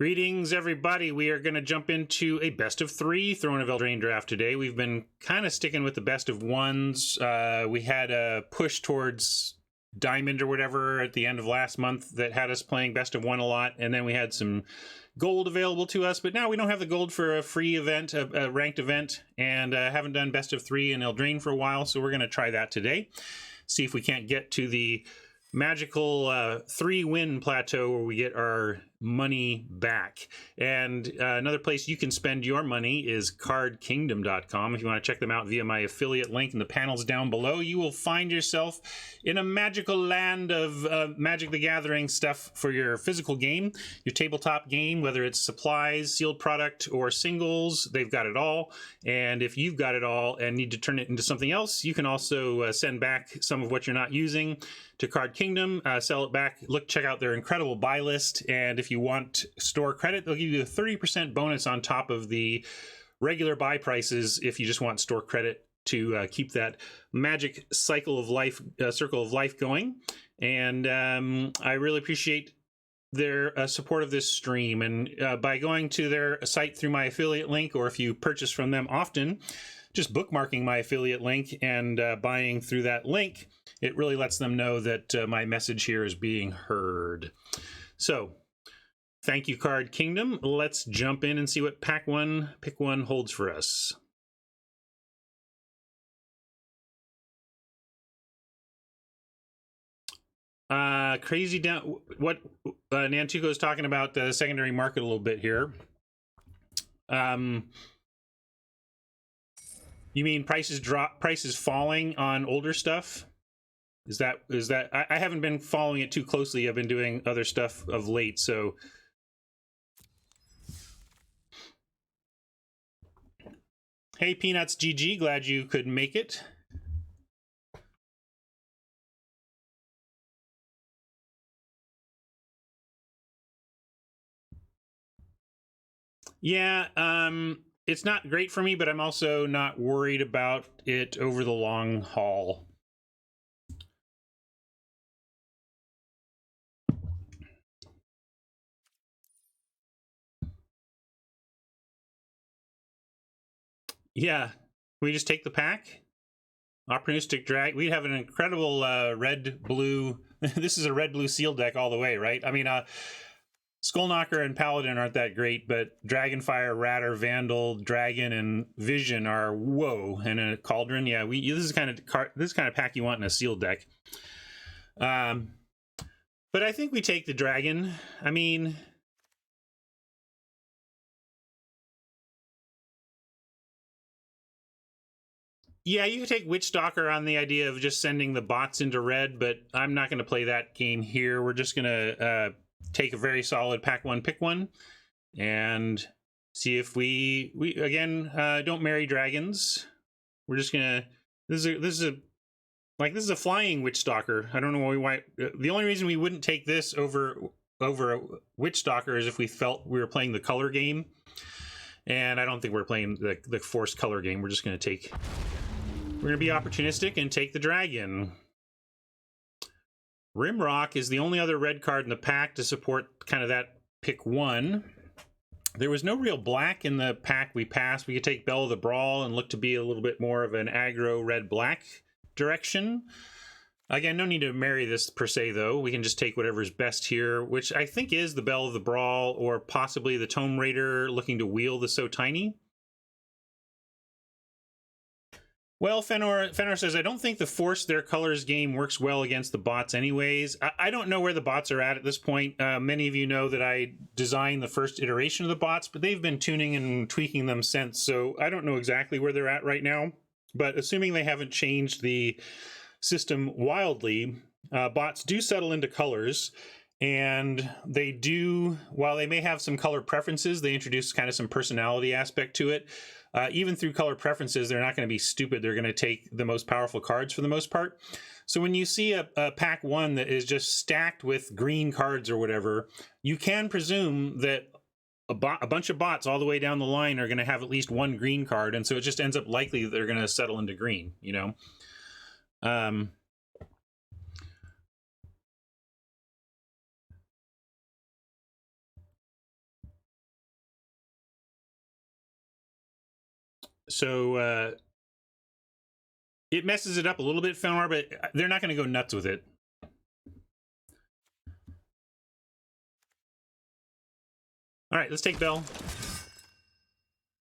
Greetings, everybody. We are going to jump into a best of 3 Throne of Eldraine draft today. We've been kind of sticking with the best of 1s. We had a push towards Diamond or whatever at the end of last month that had us playing best of 1 a lot, and then we had some gold available to us, but now we don't have the gold for a free event, a ranked event, and haven't done best of 3 in Eldraine for a while, so we're going to try that today. See if we can't get to the magical 3-win plateau where we get our money back. And another place you can spend your money is cardkingdom.com. If you want to check them out via my affiliate link in the panels down below, you will find yourself in a magical land of Magic the Gathering stuff for your physical game, your tabletop game, whether it's supplies, sealed product, or singles. They've got it all. And if you've got it all and need to turn it into something else, you can also send back some of what you're not using to Card Kingdom, sell it back. Check out their incredible buy list, and if you want store credit, they'll give you a 30% bonus on top of the regular buy prices if you just want store credit to keep that magic cycle of life, circle of life going. And I really appreciate their support of this stream, and by going to their site through my affiliate link, or if you purchase from them often, just bookmarking my affiliate link and buying through that link, it really lets them know that my message here is being heard. So thank you, Card Kingdom. Let's jump in and see what pick one holds for us. Crazy down. What Nantuko is talking about the secondary market a little bit here. You mean prices falling on older stuff? Is that I haven't been following it too closely. I've been doing other stuff of late, so. Hey, Peanuts GG, glad you could make it. Yeah, it's not great for me, but I'm also not worried about it over the long haul. Yeah, we just take the pack. Opportunistic drag. We have an incredible red-blue. This is a red-blue seal deck all the way, right? I mean, Skullknocker and Paladin aren't that great, but Dragonfire, Ratter, Vandal, Dragon, and Vision are whoa. And a Cauldron, yeah. This is kind of pack you want in a sealed deck. But I think we take the Dragon. I mean, yeah, you could take Witchstalker on the idea of just sending the bots into red, but I'm not going to play that game here. We're just going to take a very solid pack one, pick one, and see if we again don't marry dragons. We're just gonna. This is a flying Witchstalker. I don't know why. The only reason we wouldn't take this over a Witchstalker is if we felt we were playing the color game, and I don't think we're playing the forced color game. We're just gonna take. We're going to be opportunistic and take the dragon. Rimrock is the only other red card in the pack to support kind of that pick one. There was no real black in the pack we passed. We could take Bell of the Brawl and look to be a little bit more of an aggro red-black direction. Again, no need to marry this per se, though. We can just take whatever's best here, which I think is the Bell of the Brawl or possibly the Tome Raider looking to wheel the So Tiny. Well, Fenor says, I don't think the force their colors game works well against the bots anyways. I don't know where the bots are at this point. Many of you know that I designed the first iteration of the bots, but they've been tuning and tweaking them since, so I don't know exactly where they're at right now. But assuming they haven't changed the system wildly, bots do settle into colors, and they do, while they may have some color preferences, they introduce kind of some personality aspect to it. Even through color preferences, they're not going to be stupid. They're going to take the most powerful cards for the most part. So when you see a pack one that is just stacked with green cards or whatever, you can presume that a bunch of bots all the way down the line are going to have at least one green card. And so it just ends up likely that they're going to settle into green, you know? So it messes it up a little bit, Felmar, but they're not going to go nuts with it. All right, let's take Bell.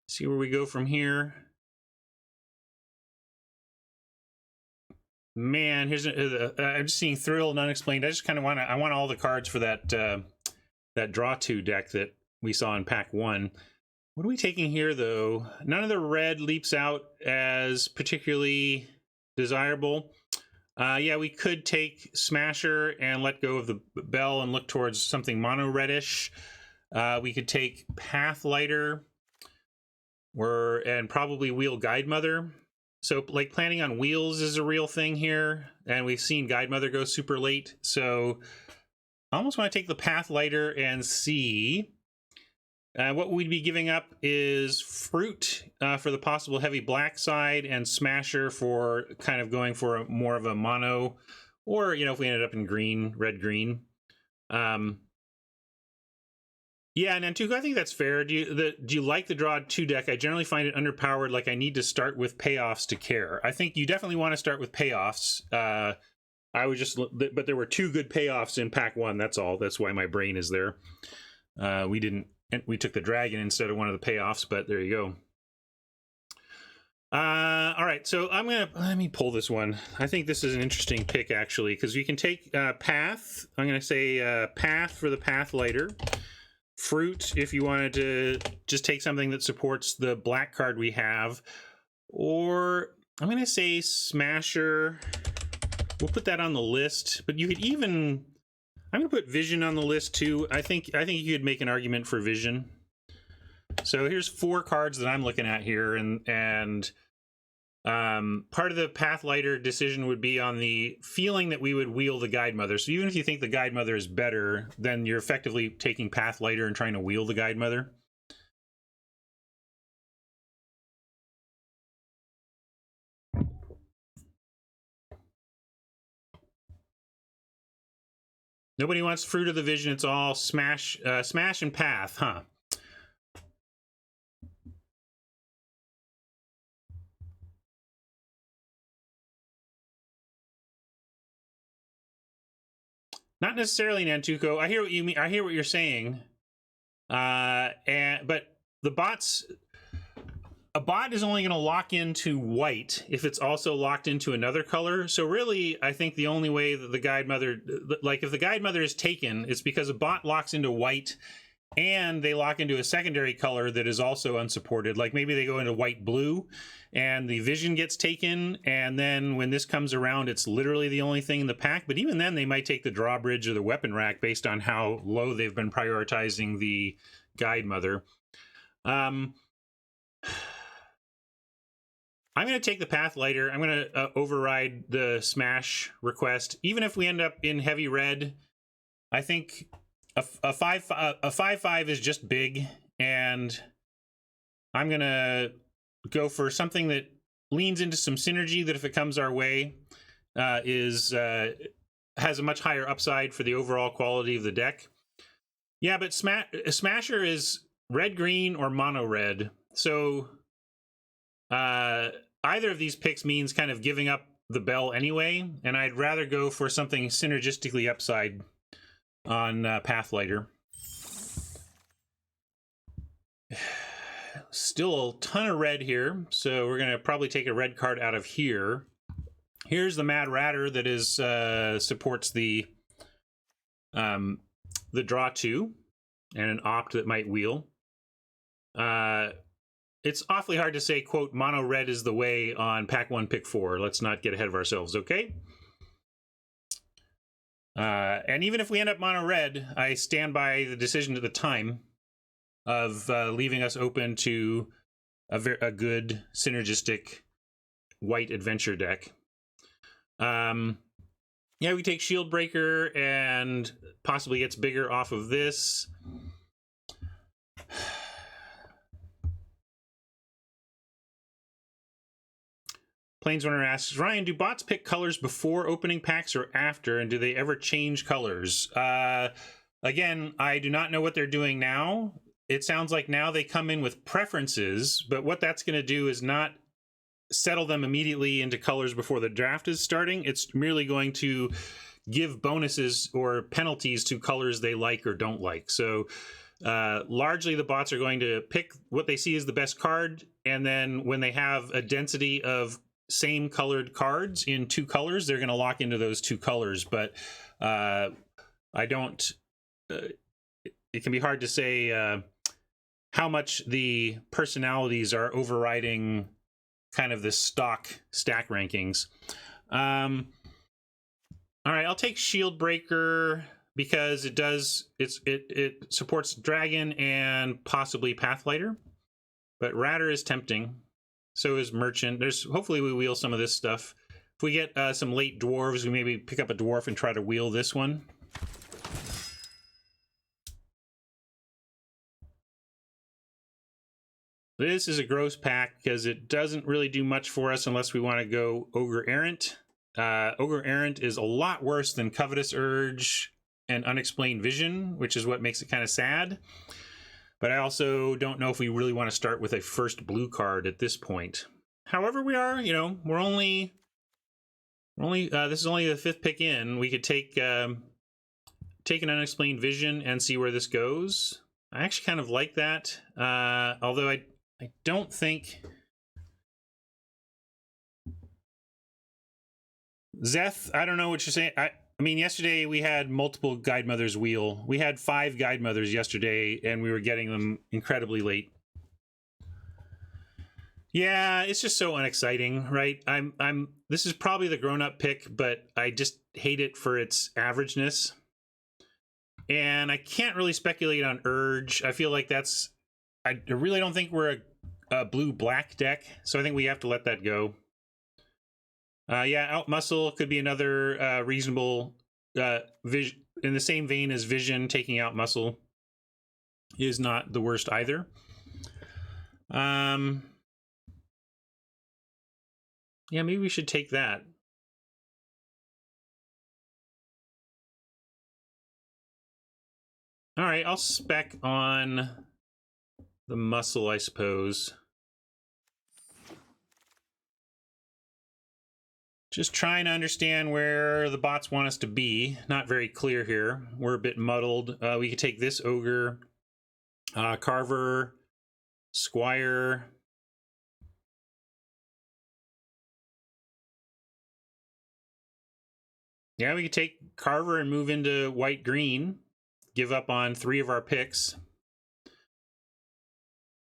See where we go from here. Man, here's I'm just seeing Thrill and Unexplained. I just kind of want all the cards for that that Draw 2 deck that we saw in Pack 1. What are we taking here, though? None of the red leaps out as particularly desirable. Yeah, we could take Smasher and let go of the Bell and look towards something mono reddish. We could take Pathlighter and probably wheel Guidemother. So, like, planning on wheels is a real thing here, and we've seen Guidemother go super late. So, I almost want to take the Pathlighter and see. What we'd be giving up is Fruit for the possible heavy black side, and Smasher for kind of going for more of a mono, or, you know, if we ended up in green, red-green. Yeah, Nantuko, I think that's fair. Do you like the Draw 2 deck? I generally find it underpowered. Like, I need to start with payoffs to care. I think you definitely want to start with payoffs. I would just, but there were 2 good payoffs in Pack 1. That's all. That's why my brain is there. We took the Dragon instead of one of the payoffs, but there you go. All right, so let me pull this one. I think this is an interesting pick, actually, because you can take Path. I'm going to say Path for the Pathlighter. Fruit if you wanted to just take something that supports the black card we have. Or I'm going to say Smasher. We'll put that on the list, but you could even... I'm going to put Vision on the list too. I think you could make an argument for Vision. So here's 4 cards that I'm looking at here, and part of the Pathlighter decision would be on the feeling that we would wheel the Guidemother. So even if you think the Guidemother is better, then you're effectively taking Pathlighter and trying to wheel the Guidemother. Nobody wants Fruit of the Vision. It's all Smash and Path, huh? Not necessarily, Nantuko. I hear what you mean. I hear what you're saying. But the bots, a bot is only going to lock into white if it's also locked into another color. So really, I think the only way that the Guidemother, like if the Guidemother is taken, it's because a bot locks into white and they lock into a secondary color that is also unsupported. Like maybe they go into white-blue and the Vision gets taken, and then when this comes around, it's literally the only thing in the pack. But even then, they might take the Drawbridge or the Weapon Rack based on how low they've been prioritizing the Guidemother. I'm going to take the Pathlighter. I'm going to override the Smash request. Even if we end up in heavy red, I think a 5/5 is just big, and I'm going to go for something that leans into some synergy that if it comes our way has a much higher upside for the overall quality of the deck. Yeah, but Smasher is red-green or mono-red. So either of these picks means kind of giving up the Bell anyway, and I'd rather go for something synergistically upside on Pathlighter. Still a ton of red here, so we're going to probably take a red card out of here. Here's the Mad Ratter that is supports the Draw 2 and an Opt that might wheel. It's awfully hard to say, quote, mono red is the way on Pack 1, Pick 4. Let's not get ahead of ourselves, okay? And even if we end up mono red, I stand by the decision at the time of leaving us open to a good synergistic white adventure deck. Yeah, we take Shield Breaker and possibly gets bigger off of this. Planeswinner asks, Ryan, do bots pick colors before opening packs or after, and do they ever change colors? Again, I do not know what they're doing now. it sounds like now they come in with preferences, but what that's going to do is not settle them immediately into colors before the draft is starting. It's merely going to give bonuses or penalties to colors they like or don't like. So largely the bots are going to pick what they see as the best card, and then when they have a density of same colored cards in 2 colors, they're going to lock into those 2 colors. But I don't it can be hard to say how much the personalities are overriding kind of the stock stack rankings. All right, I'll take Shield Breaker because it supports Dragon and possibly Pathlighter, but Ratter is tempting. So is Merchant. Hopefully we wheel some of this stuff. If we get some late dwarves, we maybe pick up a dwarf and try to wheel this one. This is a gross pack because it doesn't really do much for us unless we want to go Ogre Errant. Ogre Errant is a lot worse than Covetous Urge and Unexplained Vision, which is what makes it kind of sad. But I also don't know if we really want to start with a first blue card at this point. However, we are, you know, we're only this is only the 5th pick in. We could take an Unexplained Vision and see where this goes. I actually kind of like that, although I don't think Zeth, I don't know what you're saying. I mean, yesterday we had multiple Guide Mothers wheel. We had 5 Guide Mothers yesterday, and we were getting them incredibly late. Yeah, it's just so unexciting, right? This is probably the grown-up pick, but I just hate it for its averageness. And I can't really speculate on Urge. I feel like I really don't think we're a blue-black deck, so I think we have to let that go. Yeah, Outmuscle could be another reasonable vision in the same vein as Vision. Taking Outmuscle is not the worst either. Yeah, maybe we should take that. All right, I'll spec on the muscle, I suppose. Just trying to understand where the bots want us to be. Not very clear here. We're a bit muddled. We could take this Ogre, Carver, Squire. Yeah, we could take Carver and move into white-green. Give up on 3 of our picks.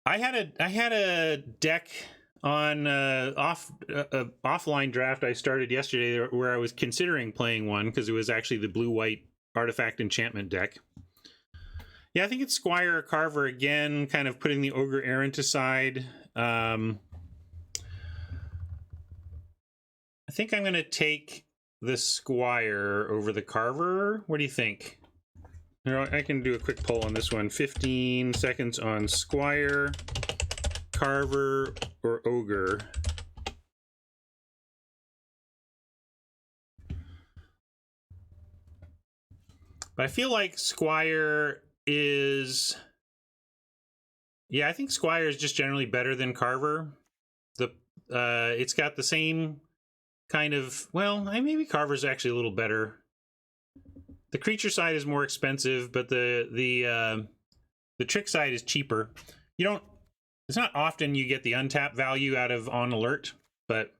I had a deck on offline draft I started yesterday where I was considering playing one because it was actually the blue-white artifact enchantment deck. Yeah, I think it's Squire or Carver again, kind of putting the Ogre Errant aside. I think I'm going to take the Squire over the Carver. What do you think? You know, I can do a quick poll on this one. 15 seconds on Squire, Carver, or Ogre. But I feel like Squire is... Yeah, I think Squire is just generally better than Carver. It's got the same kind of... Well, maybe Carver's actually a little better. The creature side is more expensive, but the trick side is cheaper. You don't... It's not often you get the untap value out of On Alert, but...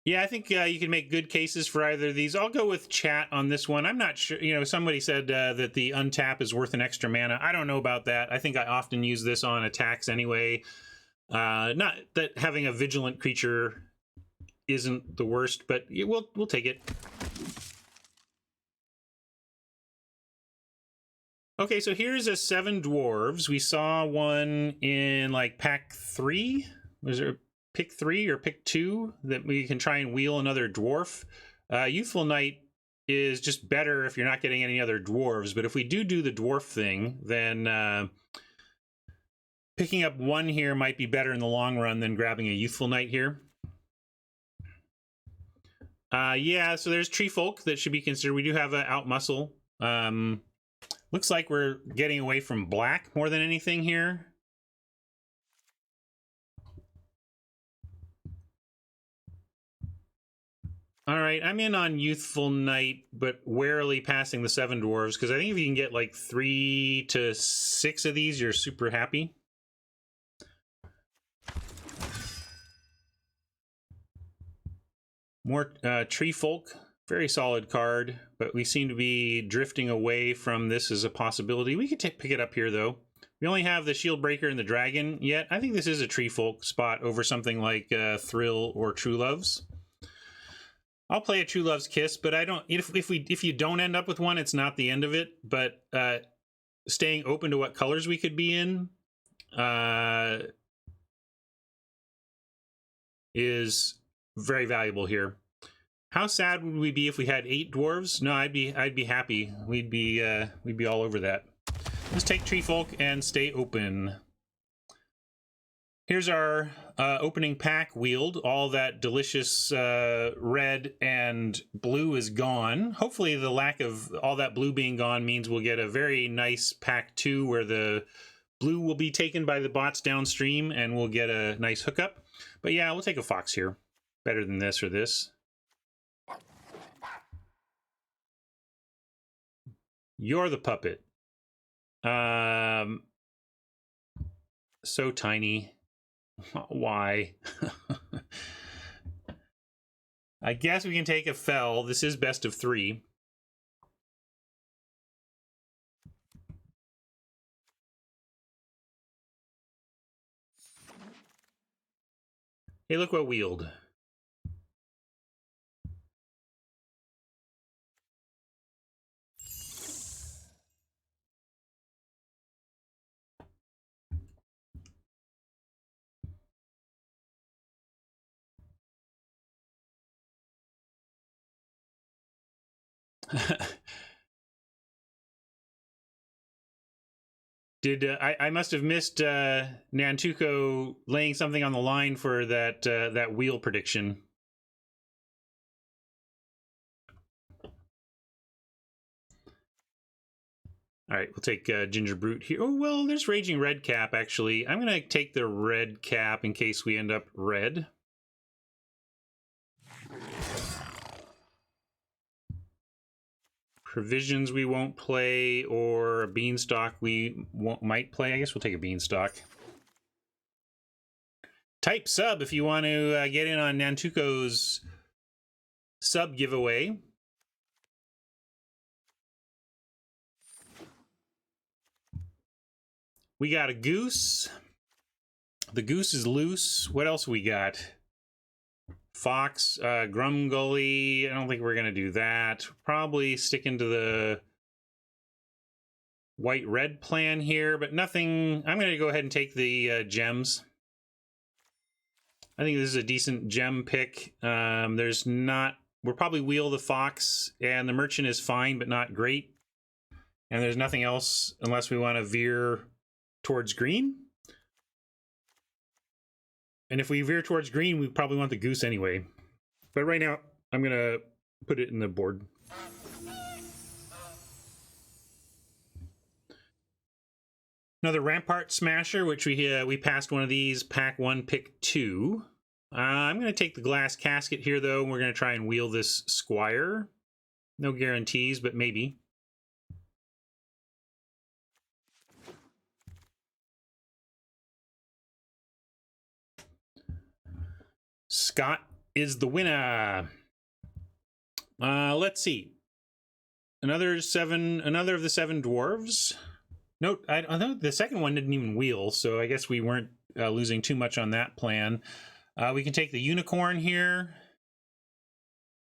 Yeah, I think you can make good cases for either of these. I'll go with chat on this one. I'm not sure. You know, somebody said that the untap is worth an extra mana. I don't know about that. I think I often use this on attacks anyway. Not that having a vigilant creature isn't the worst, but we'll take it. Okay, so here's a 7 dwarves. We saw one in like pack 3. Was there pick 3 or pick 2 that we can try and wheel another dwarf? Youthful Knight is just better if you're not getting any other dwarves, but if we do the dwarf thing, then picking up 1 here might be better in the long run than grabbing a Youthful Knight here. Yeah, so there's Tree Folk that should be considered. We do have a Outmuscle. Looks like we're getting away from black more than anything here. All right, I'm in on Youthful Knight, but warily passing the 7 dwarves, because I think if you can get like 3 to 6 of these, you're super happy. More Tree Folk, very solid card, but we seem to be drifting away from this as a possibility. We could pick it up here, though. We only have the Shield Breaker and the Dragon yet. I think this is a Tree Folk spot over something like Thrill or True Loves. I'll play a True Love's Kiss, but I don't. If you don't end up with one, it's not the end of it. But staying open to what colors we could be in is very valuable here. How sad would we be if we had 8 dwarves? No, I'd be happy. We'd be all over that. Let's take Tree Folk and stay open. Here's our opening pack wheeled. All that delicious red and blue is gone. Hopefully the lack of all that blue being gone means we'll get a very nice pack 2 where the blue will be taken by the bots downstream and we'll get a nice hookup. But yeah, we'll take a Fox here. Better than this or this. You're the puppet. So tiny. Why? I guess we can take a Fell. This is best of 3. Hey, look what wheeled. I must have missed Nantuko laying something on the line for that wheel prediction. All right, we'll take Ginger Brute here. Oh, well, there's Raging Red Cap, actually. I'm going to take the red cap in case we end up red. Provisions we won't play, or a Beanstalk we might play. I guess we'll take a Beanstalk. Type sub if you want to get in on Nantuko's sub giveaway. We got a Goose. The Goose is loose. What else we got? Fox, Grumgully. I don't think we're going to do that. Probably sticking to the white-red plan here, but nothing. I'm going to go ahead and take the gems. I think this is a decent gem pick. There's not. We'll probably wheel the Fox, and the Merchant is fine, but not great. And there's nothing else unless we want to veer towards green. And if we veer towards green, we probably want the Goose anyway. But right now, I'm going to put it in the board. Another Rampart Smasher, which we passed one of these, pack 1, pick 2. I'm going to take the Glass Casket here, though, and we're going to try and wheel this Squire. No guarantees, but maybe. Scott is the winner. Let's see. Another of the 7 dwarves. Note, I know the second one didn't even wheel, so I guess we weren't losing too much on that plan. We can take the Unicorn here.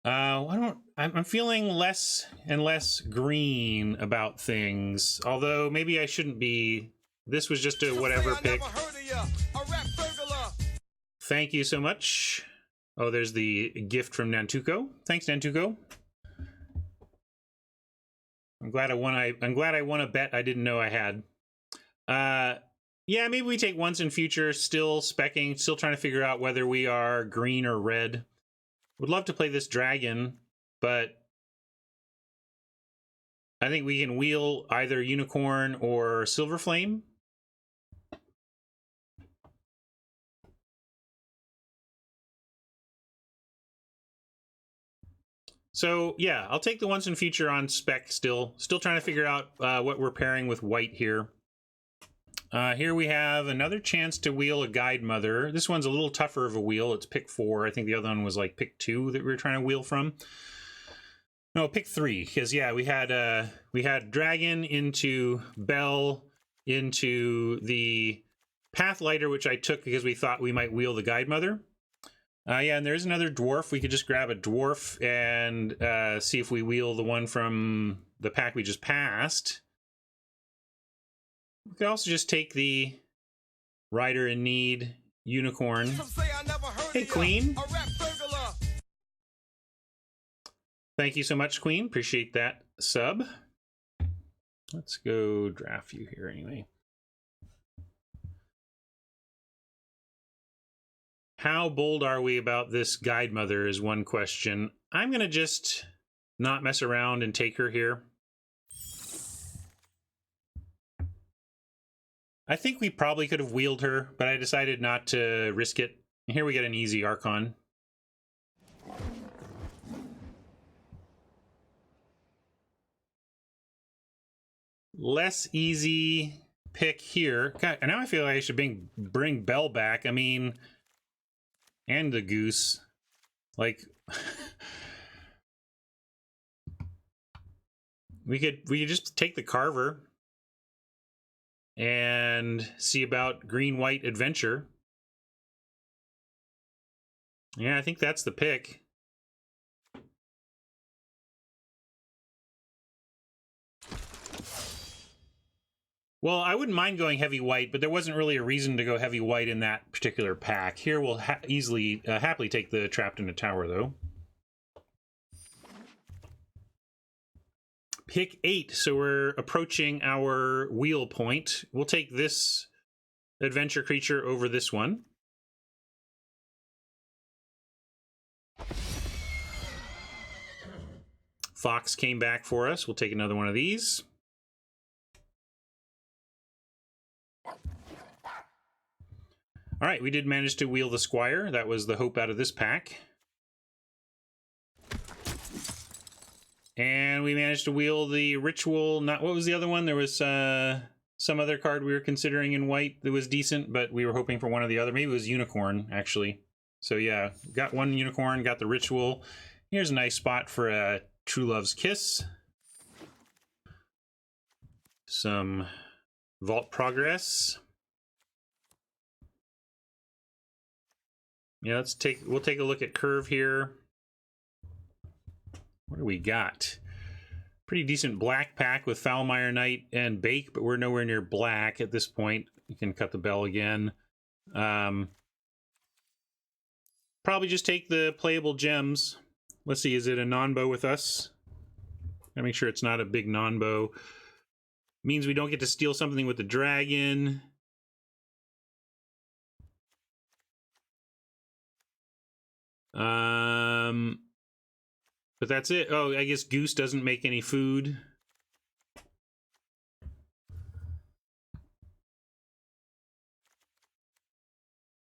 I'm feeling less and less green about things, although maybe I shouldn't be. This was just a whatever pick. Thank you so much. Oh, there's the gift from Nantuko. Thanks, Nantuko. I'm glad I won a bet I didn't know I had. Yeah, maybe we take once in future. Still specking. Still trying to figure out whether we are green or red. Would love to play this dragon, but I think we can wheel either Unicorn or Silver Flame. So yeah, I'll take the once in future on spec still. Still trying to figure out what we're pairing with white here. Here we have another chance to wheel a Guide Mother. This one's a little tougher of a wheel. It's pick 4. I think the other one was like pick 2 that we were trying to wheel from. No, pick 3, because yeah, we had Dragon into Bell into the Pathlighter, which I took because we thought we might wheel the Guide Mother. Yeah, and there's another dwarf. We could just grab a dwarf and see if we wheel the one from the pack we just passed. We could also just take the Rider in Need Unicorn. Hey, Queen. Thank you so much, Queen. Appreciate that sub. Let's go draft you here anyway. How bold are we about this Guide Mother is one question. I'm going to just not mess around and take her here. I think we probably could have wheeled her, but I decided not to risk it. Here we get an easy Archon. Less easy pick here. God, and now I feel like I should bring Bell back. I mean, and the Goose. Like, we could just take the Carver and see about green-white adventure. Yeah, I think that's the pick. Well, I wouldn't mind going heavy white, but there wasn't really a reason to go heavy white in that particular pack. Here we'll easily, happily take the Trapped in a Tower, though. Pick 8, so we're approaching our wheel point. We'll take this adventure creature over this one. Fox came back for us. We'll take another one of these. All right, we did manage to wheel the Squire. That was the hope out of this pack. And we managed to wheel the Ritual. Not what was the other one? There was some other card we were considering in white that was decent, but we were hoping for one or the other. Maybe it was Unicorn, actually. So yeah, got one Unicorn, got the Ritual. Here's a nice spot for a True Love's Kiss. Some Vault Progress. Yeah, we'll take a look at Curve here. What do we got? Pretty decent black pack with Foulmire Knight and Bake, but we're nowhere near black at this point. You can cut the bell again. Probably just take the playable gems. Let's see, is it a non-bow with us? Gotta make sure it's not a big non-bow. Means we don't get to steal something with the dragon. But that's it. Oh, I guess Goose doesn't make any food.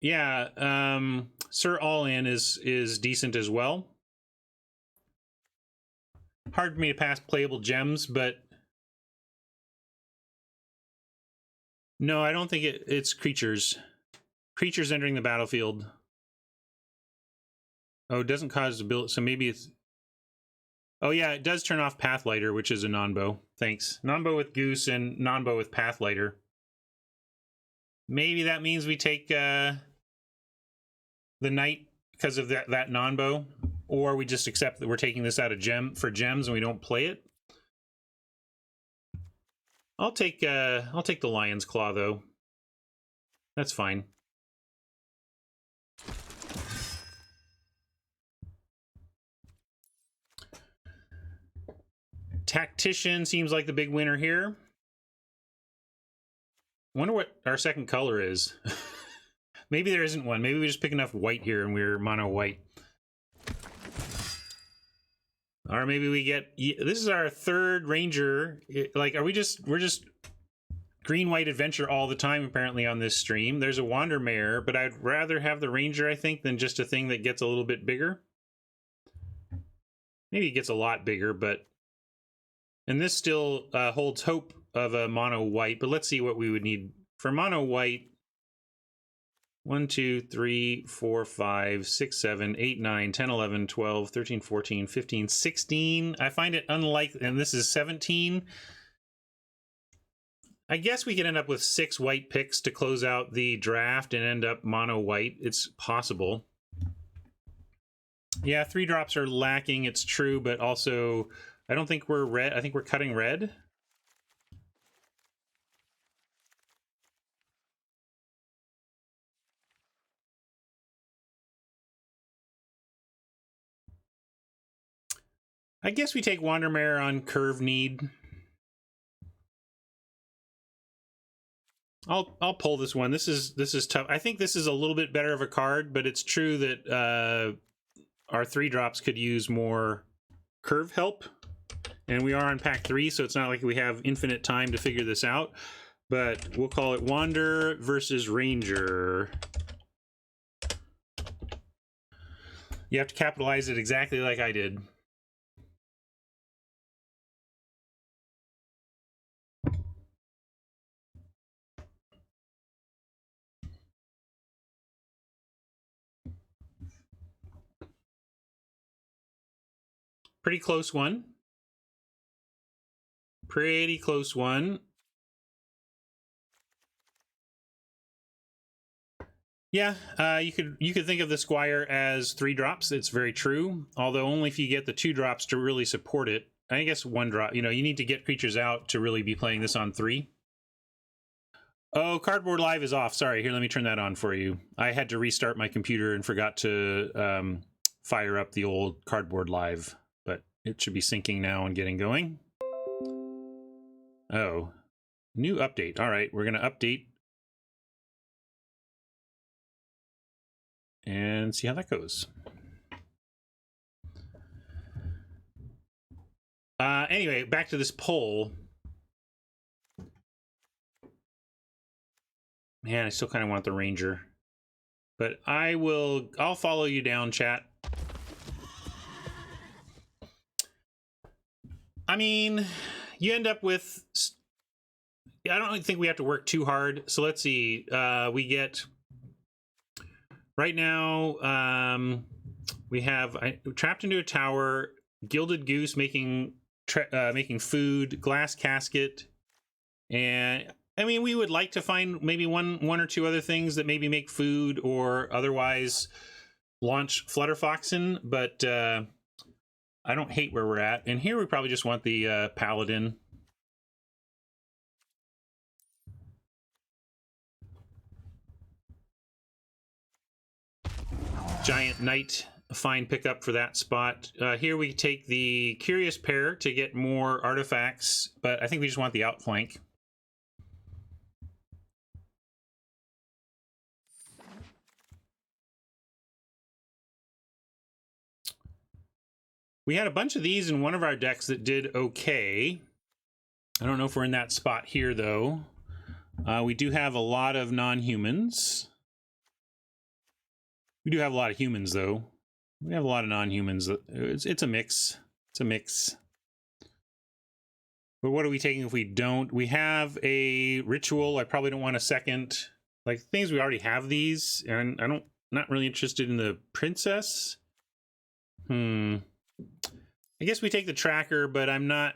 Yeah, Sir All-In is decent as well. Hard for me to pass playable gems, but no, I don't think it's creatures. Creatures entering the battlefield. Oh, it doesn't cause the build, so maybe it's... Oh yeah, it does turn off Pathlighter, which is a non-bow. Thanks. Non-bow with Goose and non-bow with Pathlighter. Maybe that means we take the Knight because of that non-bow, or we just accept that we're taking this out of gems and we don't play it. I'll take the Lion's Claw though. That's fine. Tactician seems like the big winner here. I wonder what our second color is. Maybe there isn't one. Maybe we just pick enough white here and we're mono white. Or maybe we get, this is our third ranger. Like, we're just green white adventure all the time apparently on this stream. There's a Wandermare, but I'd rather have the ranger, I think, than just a thing that gets a little bit bigger. Maybe it gets a lot bigger, but, and this still holds hope of a mono white, but let's see what we would need for mono white. 1, 2, 3, 4, 5, 6, 7, 8, 9, 10, 11, 12, 13, 14, 15, 16. I find it unlikely, and this is 17. I guess we could end up with 6 white picks to close out the draft and end up mono white. It's possible. Yeah, 3 drops are lacking, it's true, but also I don't think we're red. I think we're cutting red. I guess we take Wandermare on curve need. I'll pull this one. This is tough. I think this is a little bit better of a card, but it's true that our 3 drops could use more curve help. And we are on pack 3, so it's not like we have infinite time to figure this out. But we'll call it Wander versus Ranger. You have to capitalize it exactly like I did. Pretty close one. Pretty close one. Yeah, you could think of the Squire as 3 drops. It's very true. Although only if you get the 2 drops to really support it. I guess 1 drop. You know, you need to get creatures out to really be playing this on 3. Oh, Cardboard Live is off. Sorry. Here, let me turn that on for you. I had to restart my computer and forgot to fire up the old Cardboard Live. But it should be syncing now and getting going. Oh, new update. All right, we're going to update and see how that goes. Anyway, back to this poll. Man, I still kind of want the Ranger. But I'll follow you down, chat. I mean, you end up with, I don't think we have to work too hard. So let's see. We get, right now, we have Trapped into a Tower, Gilded Goose making food, Glass Casket, and I mean, we would like to find maybe one or 2 other things that maybe make food or otherwise launch Flutterfoxen, but I don't hate where we're at. And here we probably just want the Paladin. Giant Knight, a fine pickup for that spot. Here we take the Curious Pair to get more artifacts, but I think we just want the outflank. We had a bunch of these in one of our decks that did okay. I don't know if we're in that spot here, though. We do have a lot of non-humans. We do have a lot of humans, though. We have a lot of non-humans. It's a mix. It's a mix. But what are we taking if we don't? We have a ritual. I probably don't want a second. Like, things we already have these, and not really interested in the princess. I guess we take the tracker, but I'm not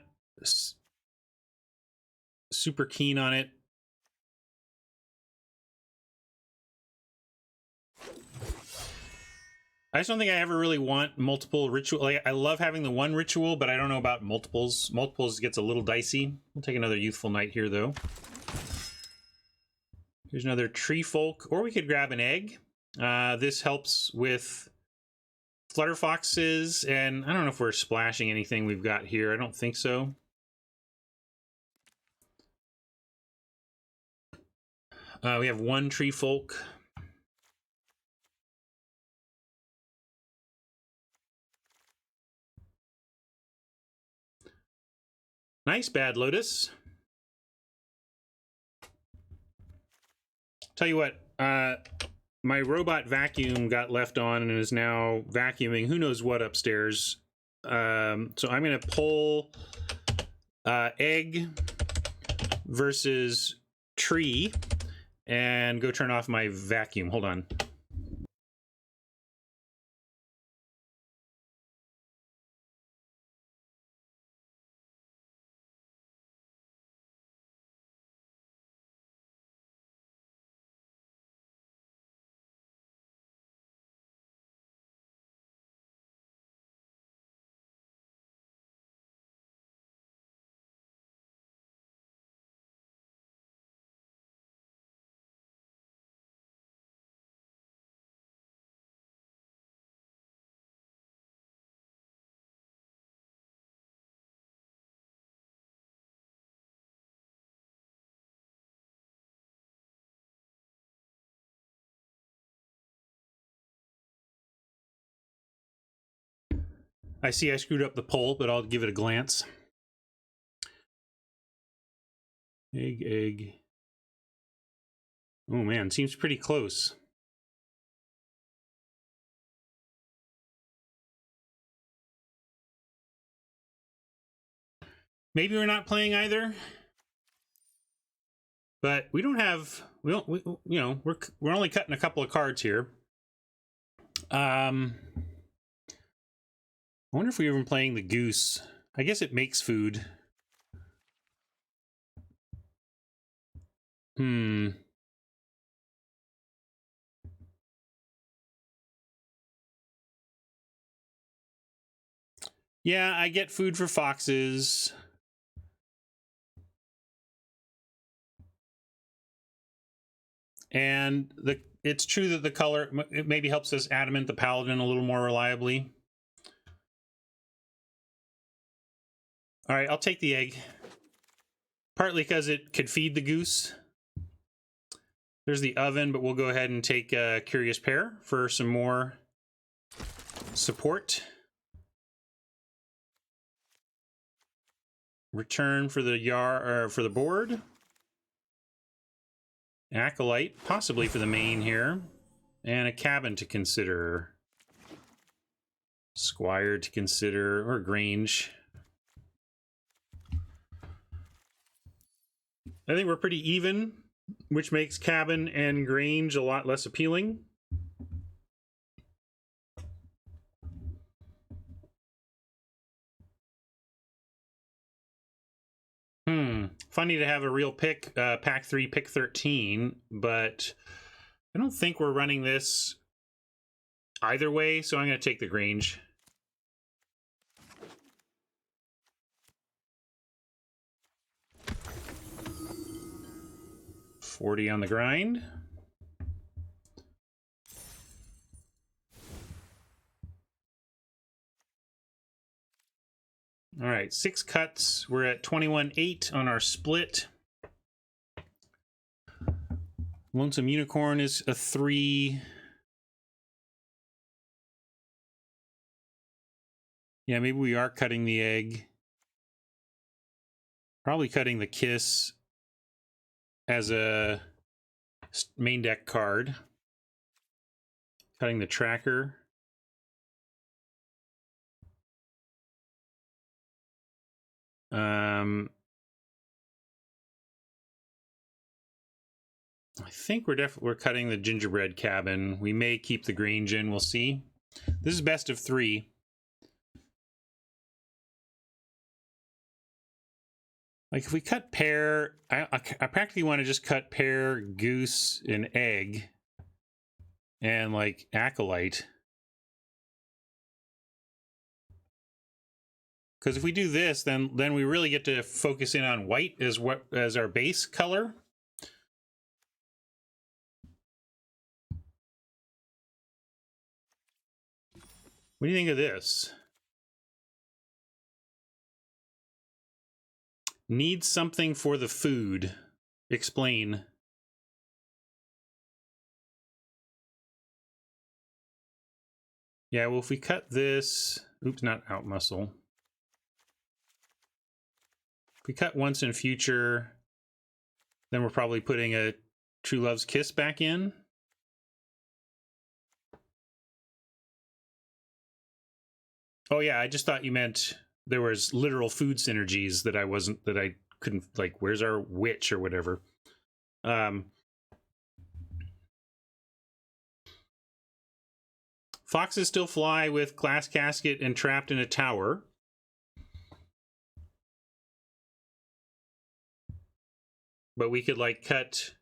super keen on it. I just don't think I ever really want multiple ritual. Like, I love having the 1 ritual, but I don't know about multiples. Multiples gets a little dicey. We'll take another Youthful Knight here, though. Here's another Tree Folk, or we could grab an egg. This helps with Flutterfoxes, and I don't know if we're splashing anything we've got here. I don't think so. We have 1 Tree Folk. Nice, Bad Lotus. Tell you what, my robot vacuum got left on and is now vacuuming who knows what upstairs. So I'm going to pull egg versus tree and go turn off my vacuum. Hold on. I see I screwed up the poll, but I'll give it a glance. Egg, egg. Oh man, seems pretty close. Maybe we're not playing either, but we don't have. You know, we're only cutting a couple of cards here. I wonder if we're even playing the goose. I guess it makes food. Yeah, I get food for foxes. And it's true that the color, it maybe helps us adamant the paladin a little more reliably. All right, I'll take the egg. Partly because it could feed the goose. There's the oven, but we'll go ahead and take Curious Pear for some more support. Return for the for the board. Acolyte, possibly for the main here. And a cabin to consider. Squire to consider, or Grange. I think we're pretty even, which makes cabin and Grange a lot less appealing. Funny to have a real pick, pack 3, pick 13, but I don't think we're running this either way, so I'm going to take the Grange. $40 on the grind. All right, 6 cuts. We're at 21.8 on our split. Lonesome Unicorn is a 3. Yeah, maybe we are cutting the egg. Probably cutting the Kiss as a main deck card. Cutting the Tracker. I think we're cutting the Gingerbread Cabin. We may keep the Grange in. We'll see. This is best of 3. Like if we cut pear, I practically want to just cut pear, goose, and egg, and like acolyte. Because if we do this, then we really get to focus in on white as our base color. What do you think of this? Needs something for the food. Explain. Yeah, well, if we cut this... Oops, not out muscle. we cut once in future, then we're probably putting a True Love's Kiss back in. Oh yeah, I just thought you meant there was literal food synergies that I couldn't, like, where's our witch or whatever. Foxes still fly with Glass Casket and Trapped in a Tower. But we could, like, cut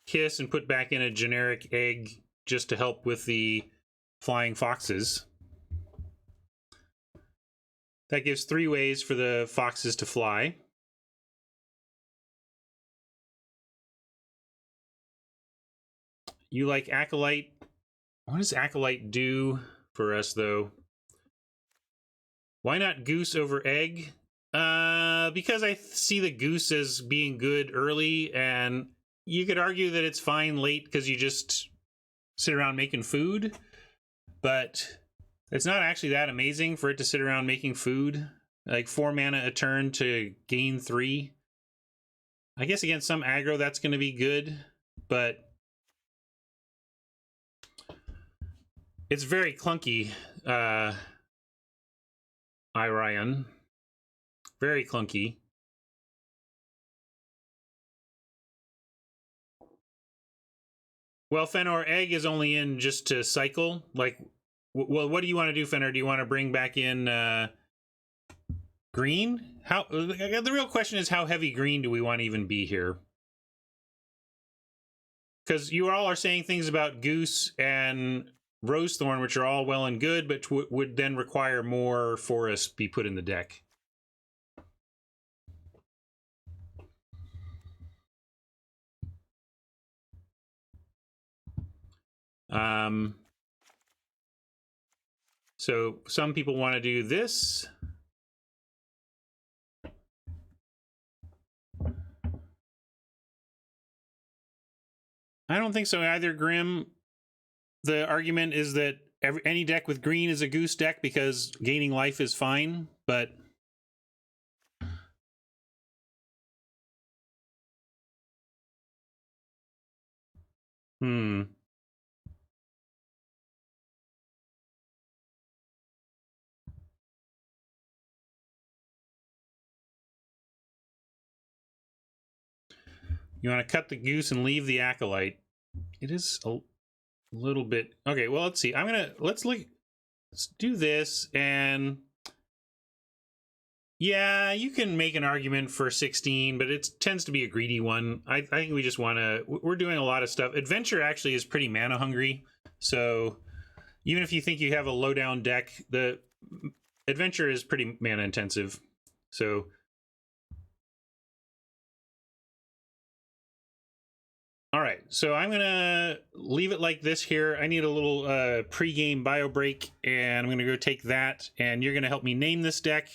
Kiss and put back in a generic egg just to help with the flying foxes. That gives 3 ways for the foxes to fly. You like Acolyte. What does Acolyte do for us, though? Why not Goose over Egg? Because I see the Goose as being good early, and you could argue that it's fine late because you just sit around making food, but it's not actually that amazing for it to sit around making food. Like 4 mana a turn to gain 3. I guess against some aggro that's going to be good, but it's very clunky, Irion. Very clunky. Well, Fenor, Egg is only in just to cycle. Like, well, what do you want to do, Fenor? Do you want to bring back in green? How? The real question is, how heavy green do we want to even be here? Because you all are saying things about Goose and Rosethorn, which are all well and good, but would then require more forests be put in the deck. So some people want to do this. I don't think so either, Grim. The argument is that any deck with green is a Goose deck because gaining life is fine, but You want to cut the Goose and leave the Acolyte. It is a little bit... Okay, well, let's see. Let's do this, and... Yeah, you can make an argument for 16, but it tends to be a greedy one. I think we just want to... We're doing a lot of stuff. Adventure actually is pretty mana hungry, so even if you think you have a low-down deck, the Adventure is pretty mana intensive, so... All right, so I'm gonna leave it like this here. I need a little pre-game bio break, and I'm gonna go take that, and you're gonna help me name this deck,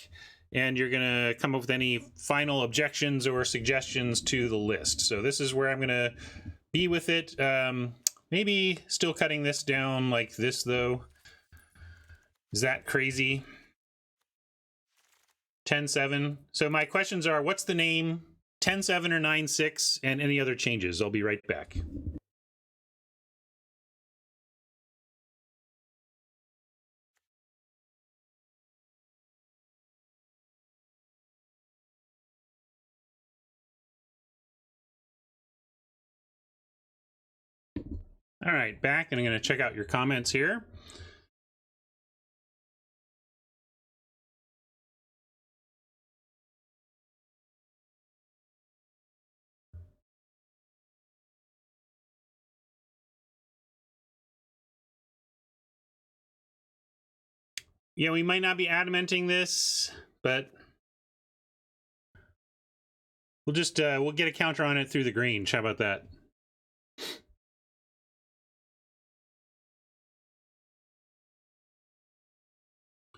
and you're gonna come up with any final objections or suggestions to the list. So this is where I'm gonna be with it. Maybe still cutting this down like this, though. Is that crazy? 10-7. So my questions are, what's the name? 10-7 or 9-6, and any other changes. I'll be right back. All right, back, and I'm going to check out your comments here. Yeah, we might not be adamanting this, but we'll just we'll get a counter on it through the green. How about that?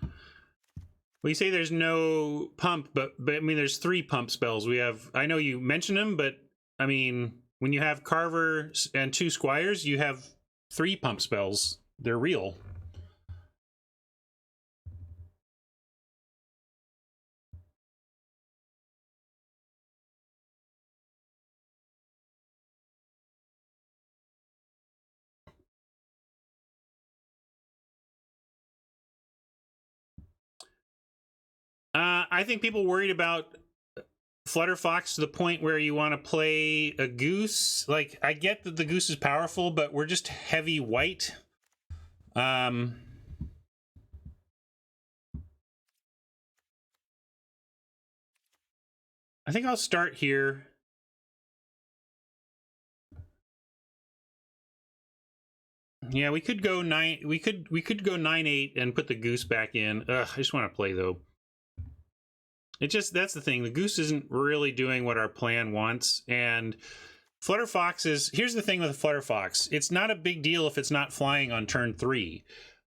Well, you say there's no pump, but I mean, there's 3 pump spells. We have, I know you mentioned them, but I mean, when you have Carver and 2 Squires, you have 3 pump spells. They're real. I think people worried about Flutterfox to the point where you want to play a goose. Like, I get that the goose is powerful, but we're just heavy white. I think I'll start here. Yeah, we could go 9. We could go 9/8 and put the goose back in. Ugh, I just want to play though. It just, that's the thing. The goose isn't really doing what our plan wants, and Flutterfox is. Here's the thing with a Flutterfox: it's not a big deal if it's not flying on turn 3.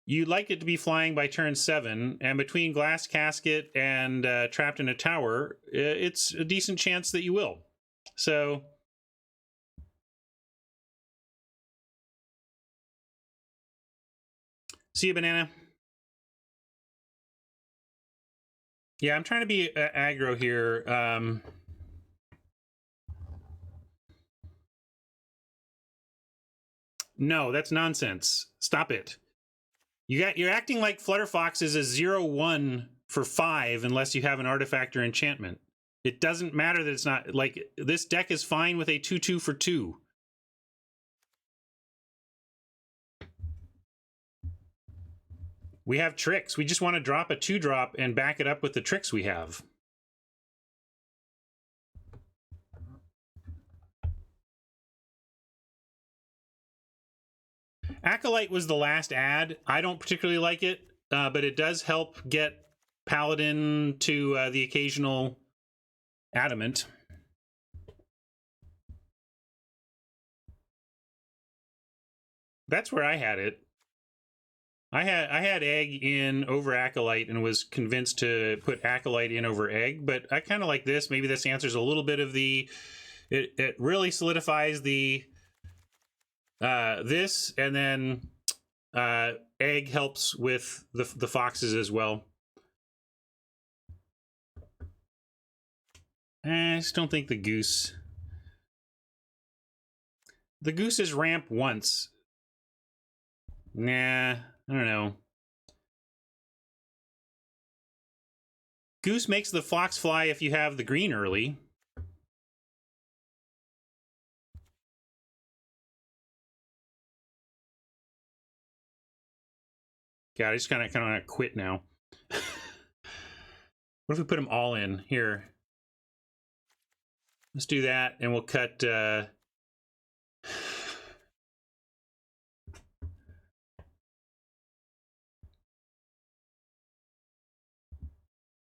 You'd like it to be flying by turn 7, and between Glass Casket and Trapped in a Tower, it's a decent chance that you will. So. See you, Banana. Yeah, I'm trying to be aggro here. No, that's nonsense. Stop it. You're acting like Flutterfox is a 0/1 for 5 unless you have an artifact or enchantment. It doesn't matter that it's not, like, this deck is fine with a 2/2 for 2. We have tricks. We just want to drop a 2-drop and back it up with the tricks we have. Acolyte was the last ad. I don't particularly like it, but it does help get Paladin to the occasional Adamant. That's where I had it. I had Egg in over Acolyte and was convinced to put Acolyte in over Egg, but I kind of like this. Maybe this answers a little bit of the... It really solidifies the... this, and then Egg helps with the foxes as well. I just don't think the goose... The goose is ramp once. Nah, I don't know. Goose makes the fox fly if you have the green early. God, I just kind of want to quit now. What if we put them all in here? Let's do that, and we'll cut...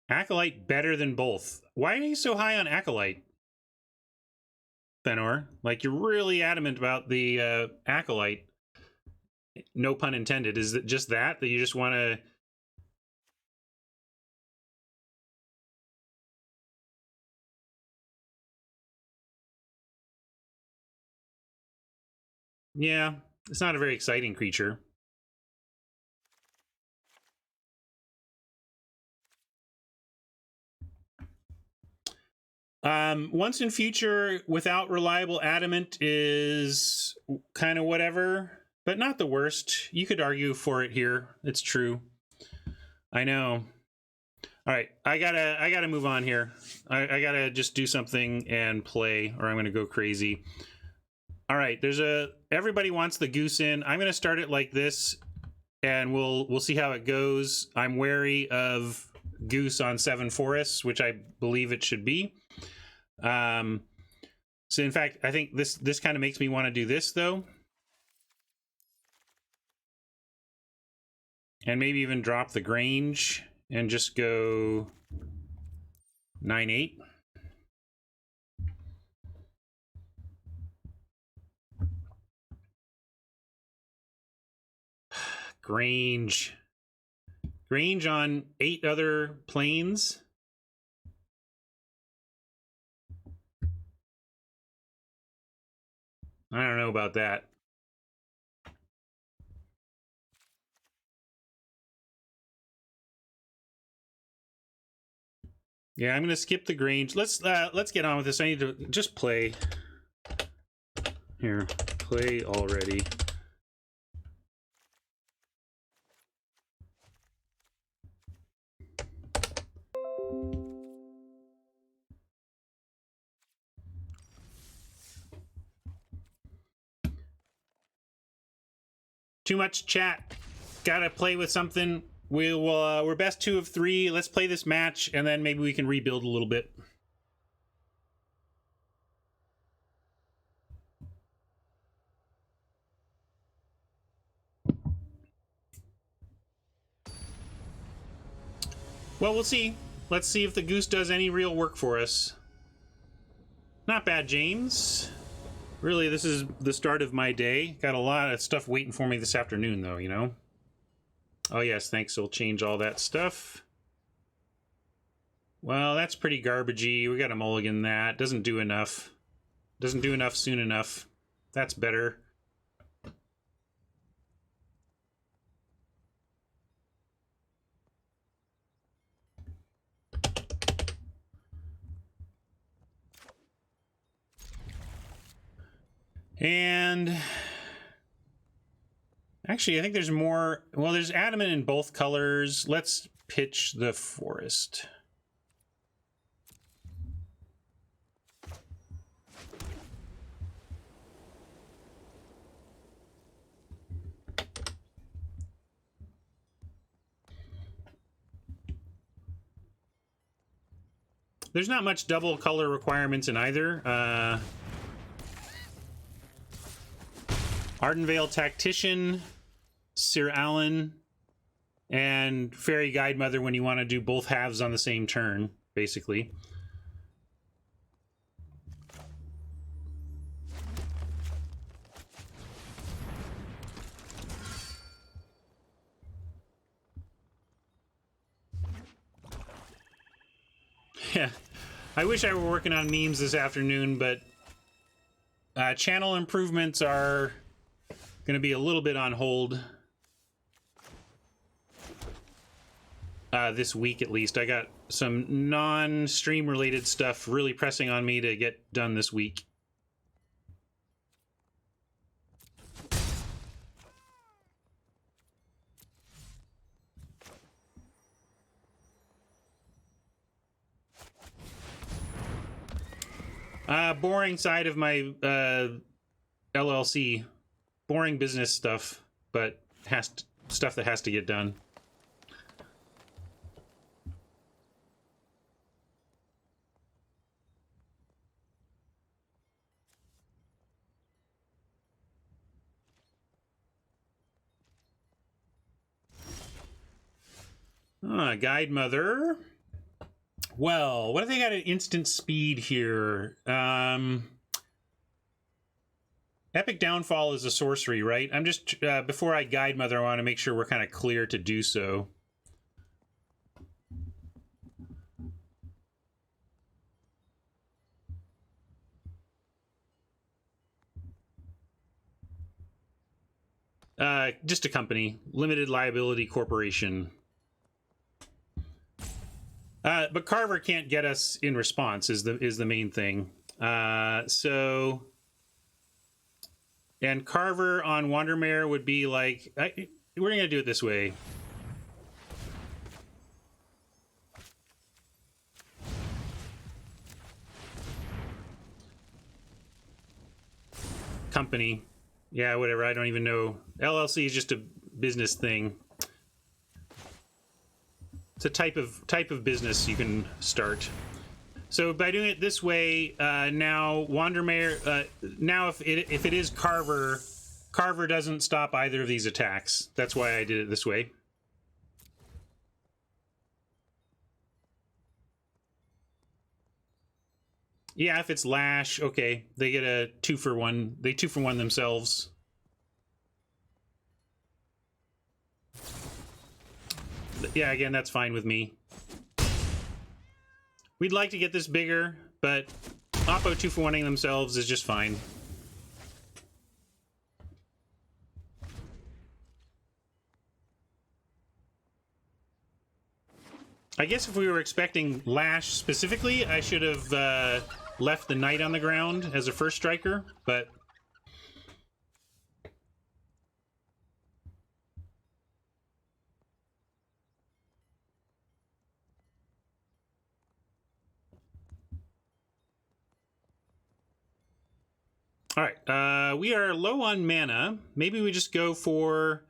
Acolyte better than both. Why are you so high on Acolyte, Fenor? Like, you're really adamant about the Acolyte. No pun intended. Is it just that you just want to... Yeah, it's not a very exciting creature. Once in future without reliable adamant is kind of whatever, but not the worst. You could argue for it here. It's true. I know. All right, I gotta move on here. I gotta just do something and play, or I'm gonna go crazy. All right, everybody wants the goose in. I'm gonna start it like this, and we'll see how it goes. I'm wary of goose on 7 forests, which I believe it should be. So in fact, I think this kind of makes me want to do this though. And maybe even drop the Grange and just go 9/8. Grange on 8 other planes. I don't know about that. Yeah, I'm gonna skip the Grange. Let's get on with this. I need to just play. Here, play already. Too much chat. Gotta play with something. We're best 2 of 3. Let's play this match, and then maybe we can rebuild a little bit. Well, we'll see. Let's see if the goose does any real work for us. Not bad, James. Really, this is the start of my day. Got a lot of stuff waiting for me this afternoon, though, you know? Oh, yes, thanks. We'll change all that stuff. Well, that's pretty garbagey. We got to mulligan that. Doesn't do enough. Doesn't do enough soon enough. That's better. And actually, I think there's more. Well, there's adamant in both colors. Let's pitch the forest. There's not much double color requirements in either. Ardenvale Tactician, Sir Alan, and Fairy Guide Mother when you want to do both halves on the same turn, basically. Yeah, I wish I were working on memes this afternoon, but channel improvements are going to be a little bit on hold this week, at least. I got some non-stream related stuff really pressing on me to get done this week. Boring side of my LLC. Boring business stuff, but stuff that has to get done. Guide Mother. Well, what if they got an instant speed here? Epic Downfall is a sorcery, right? I'm just, before I Guide Mother, I want to make sure we're kind of clear to do so. Just a company. Limited Liability Corporation. But Carver can't get us in response is the main thing. So... And Carver on Wandermare would be like, we're going to do it this way. Company. Yeah, whatever. I don't even know. LLC is just a business thing. It's a type of business you can start. So by doing it this way, now Wandermare, now if it is Carver, Carver doesn't stop either of these attacks. That's why I did it this way. Yeah, if it's Lash, okay, they get a 2-for-1. They 2-for-1 themselves. Yeah, again, that's fine with me. We'd like to get this bigger, but Oppo 2-for-1ing themselves is just fine. I guess if we were expecting Lash specifically, I should have left the Knight on the ground as a first striker, but... All right, we are low on mana. Maybe we just go for...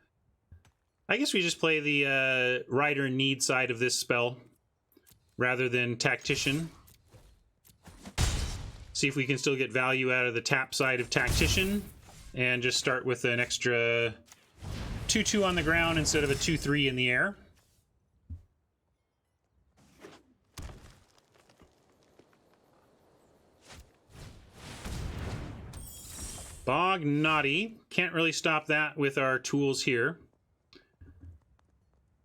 I guess we just play the Rider in Need side of this spell rather than Tactician. See if we can still get value out of the tap side of Tactician, and just start with an extra 2/2 on the ground instead of a 2/3 in the air. Bog Naughty. Can't really stop that with our tools here.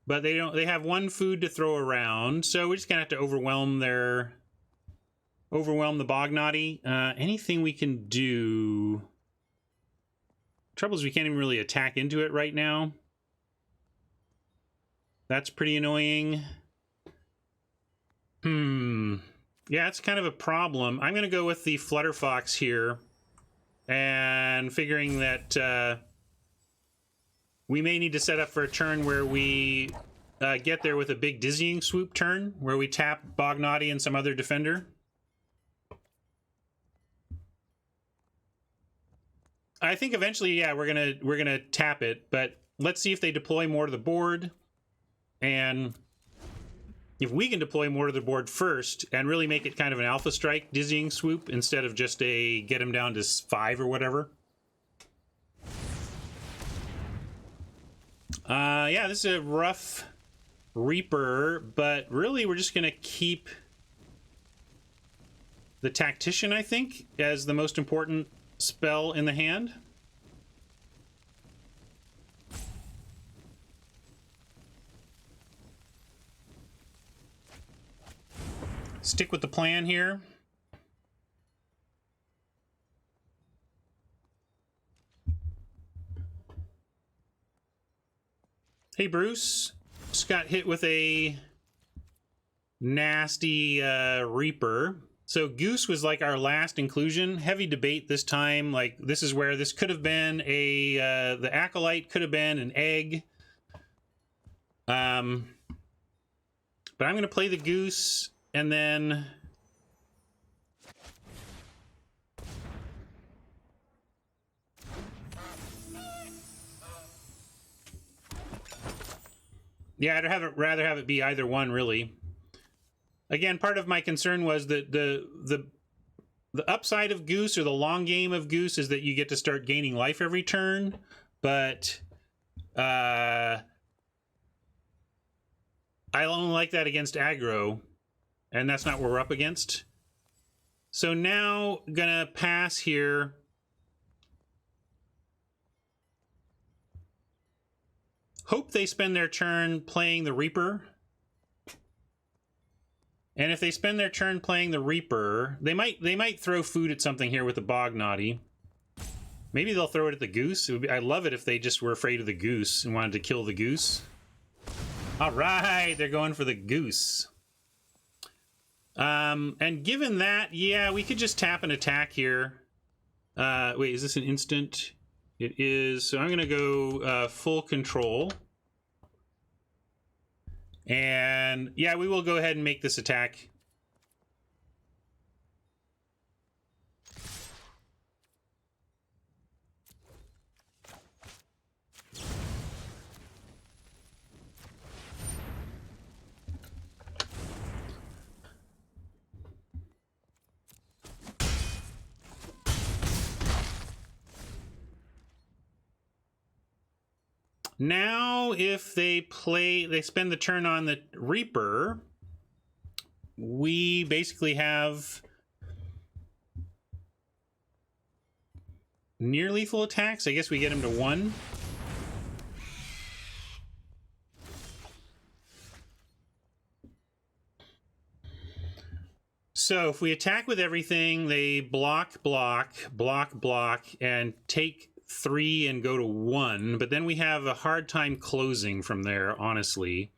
But they don't. They have one food to throw around, so we're just gonna have to overwhelm the Bog Naughty. Anything we can do? Trouble is we can't even really attack into it right now. That's pretty annoying. Yeah, it's kind of a problem. I'm gonna go with the Flutterfox here, and figuring that we may need to set up for a turn where we get there with a big Dizzying Swoop turn, where we tap Bog Naughty and some other defender. I think eventually, yeah, we're gonna tap it, but let's see if they deploy more to the board, and if we can deploy more to the board first and really make it kind of an Alpha Strike Dizzying Swoop instead of just a get him down to 5 or whatever. Yeah, this is a rough Reaper, but really we're just gonna keep the Tactician, I think, as the most important spell in the hand. Stick with the plan here. Hey, Bruce. Just got hit with a nasty Reaper. So Goose was like our last inclusion. Heavy debate this time. Like, this is where this could have been a... the Acolyte could have been an egg. But I'm going to play the Goose, and then... yeah, I'd rather have it be either one, really. Again, part of my concern was that the upside of Goose, or the long game of Goose, is that you get to start gaining life every turn, but I only like that against aggro, and that's not what we're up against. So now, gonna pass here. Hope they spend their turn playing the Reaper. And if they spend their turn playing the Reaper, they might throw food at something here with the Bog Naughty. Maybe they'll throw it at the Goose. I'd love it if they just were afraid of the Goose and wanted to kill the Goose. All right, they're going for the Goose. And given that, yeah, we could just tap and attack here. Wait, is this an instant? It is. So I'm going to go full control. And yeah, we will go ahead and make this attack. Now, if they spend the turn on the Reaper, we basically have near lethal attacks. I guess we get him to 1. So if we attack with everything, they block, block, block, block, and take 3 and go to 1, but then we have a hard time closing from there, honestly.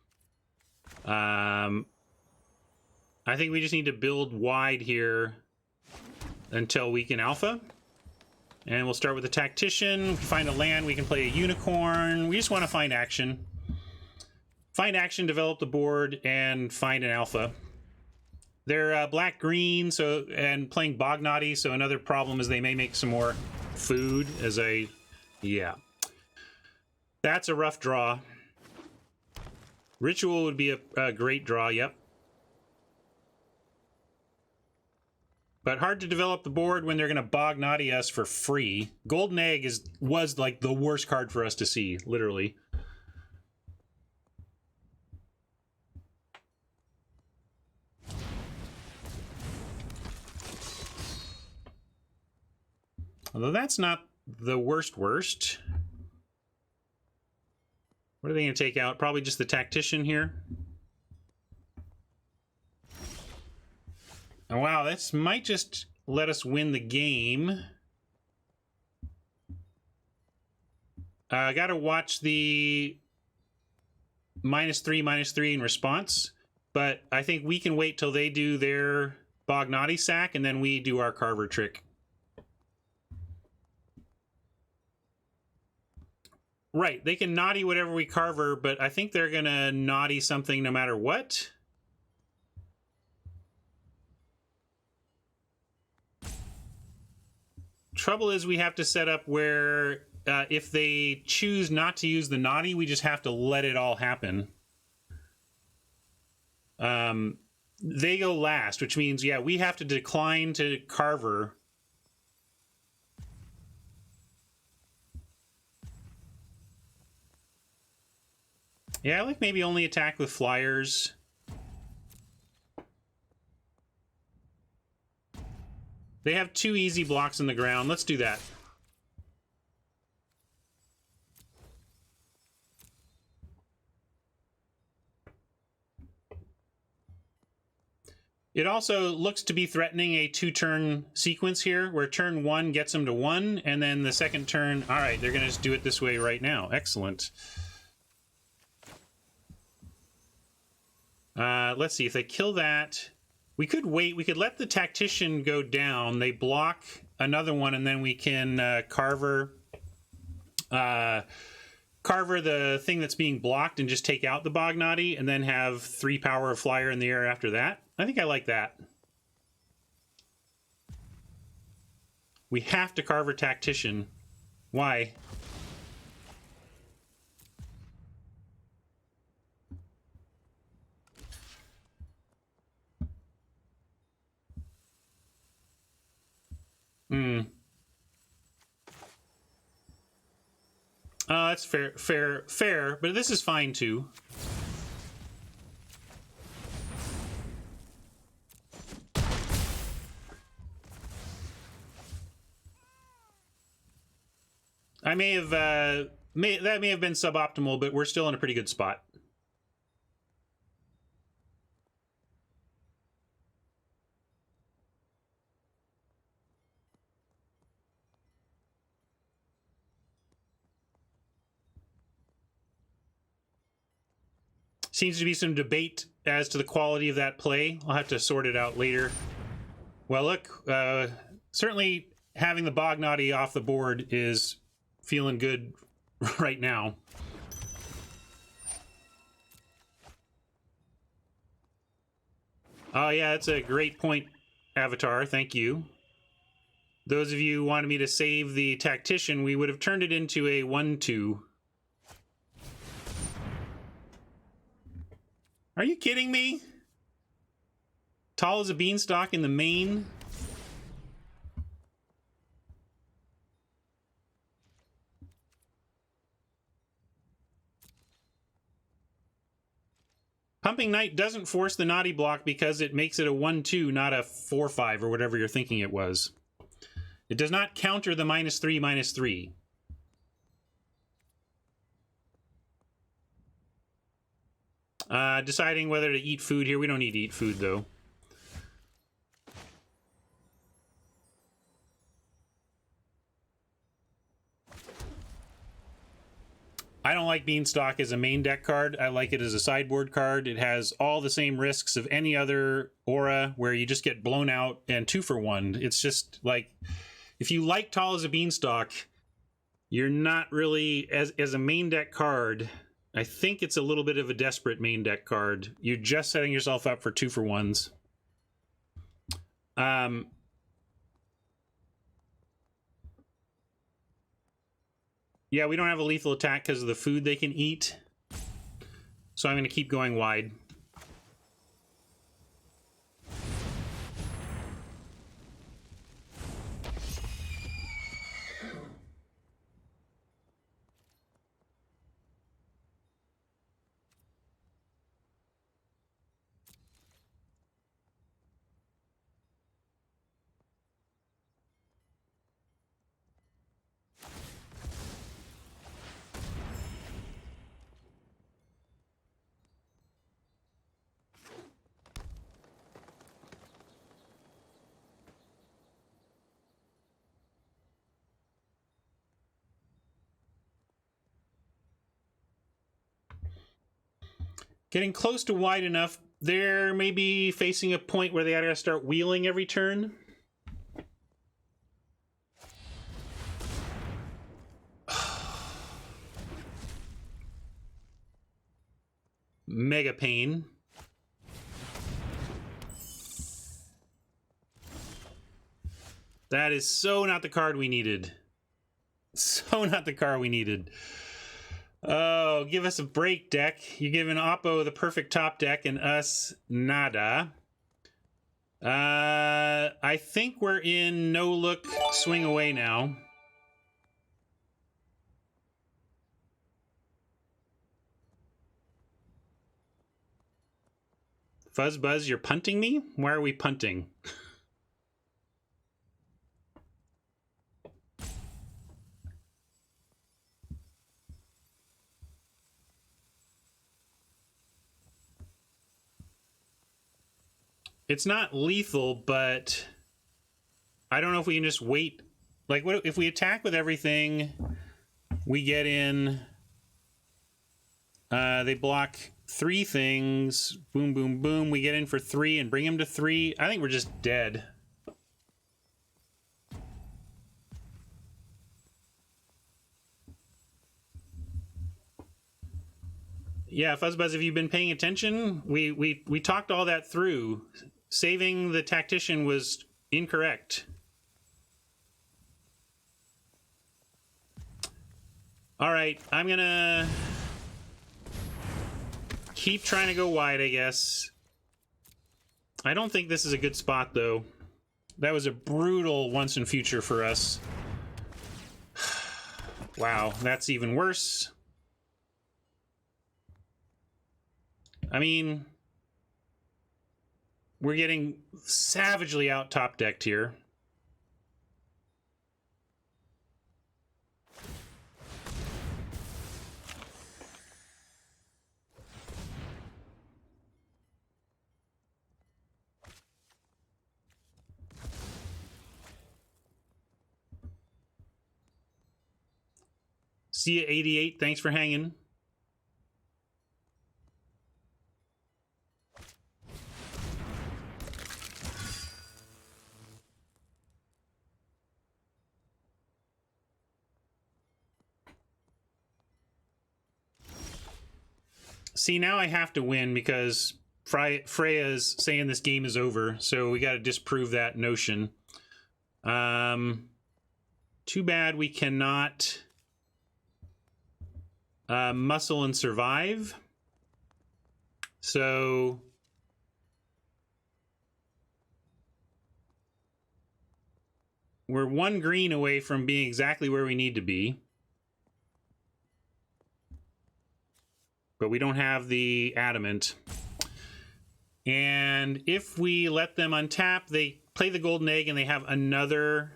I think we just need to build wide here until we can alpha. And we'll start with the Tactician. Find a land, we can play a Unicorn. We just want to find action. Find action, develop the board, and find an alpha. They're black-green, so and playing Bognati, so another problem is they may make some more food as a... Yeah. That's a rough draw. Ritual would be a great draw, yep. But hard to develop the board when they're going to Bognati us for free. Golden Egg was like the worst card for us to see, literally. Although that's not the worst. What are they going to take out? Probably just the Tactician here. Oh, wow, this might just let us win the game. I got to watch the -3/-3 in response. But I think we can wait till they do their Bognati sack, and then we do our Carver trick. Right, they can naughty whatever we Carver, but I think they're gonna naughty something no matter what. Trouble is we have to set up where if they choose not to use the naughty, we just have to let it all happen. They go last, which means, yeah, we have to decline to Carver. Yeah, I like maybe only attack with flyers. They have 2 easy blocks in the ground. Let's do that. It also looks to be threatening a 2-turn sequence here, where turn 1 gets them to 1, and then the second turn... All right, they're going to just do it this way right now. Excellent. Let's see, if they kill that... We could wait. We could let the Tactician go down. They block another one, and then we can Carver the thing that's being blocked and just take out the Bognati, and then have 3 power of Flyer in the air after that. I think I like that. We have to Carver Tactician. Why? That's fair, but this is fine too. I may have, that may have been suboptimal, but we're still in a pretty good spot. Seems to be some debate as to the quality of that play. I'll have to sort it out later. Well, look, certainly having the Bognati off the board is feeling good right now. Oh, yeah, that's a great point, Avatar. Thank you. Those of you who wanted me to save the Tactician, we would have turned it into a 1/2. Are you kidding me? Tall as a beanstalk in the main? Pumping Knight doesn't force the naughty block because it makes it a 1/2, not a 4/5 or whatever you're thinking it was. It does not counter the -3/-3. Deciding whether to eat food here. We don't need to eat food, though. I don't like Beanstalk as a main deck card. I like it as a sideboard card. It has all the same risks of any other aura where you just get blown out and 2-for-1. It's just like, if you like Tall as a Beanstalk, you're not really, as a main deck card, I think it's a little bit of a desperate main deck card. You're just setting yourself up for 2-for-1s. Yeah, we don't have a lethal attack because of the food they can eat. So I'm going to keep going wide. Getting close to wide enough, they're maybe facing a point where they gotta start wheeling every turn. Mega pain. That is so not the card we needed. So not the card we needed. Oh, give us a break, deck. You're giving Oppo the perfect top deck and us nada. I think we're in no look swing away now. Fuzzbuzz, you're punting me? Why are we punting? It's not lethal, but I don't know if we can just wait. Like, what if we attack with everything? We get in. They block 3 things. Boom, boom, boom. We get in for 3 and bring them to 3. I think we're just dead. Yeah, Fuzzbuzz, have you been paying attention? We talked all that through. Saving the tactician was incorrect. All right, I'm gonna keep trying to go wide, I guess. I don't think this is a good spot, though. That was a brutal once and future for us. Wow, that's even worse. I mean, we're getting savagely out top decked here. See you, 88. Thanks for hanging. See, now I have to win because Freya's saying this game is over, so we got to disprove that notion. Too bad we cannot muscle and survive. So we're 1 green away from being exactly where we need to be. But we don't have the adamant. And if we let them untap, they play the golden egg and they have another.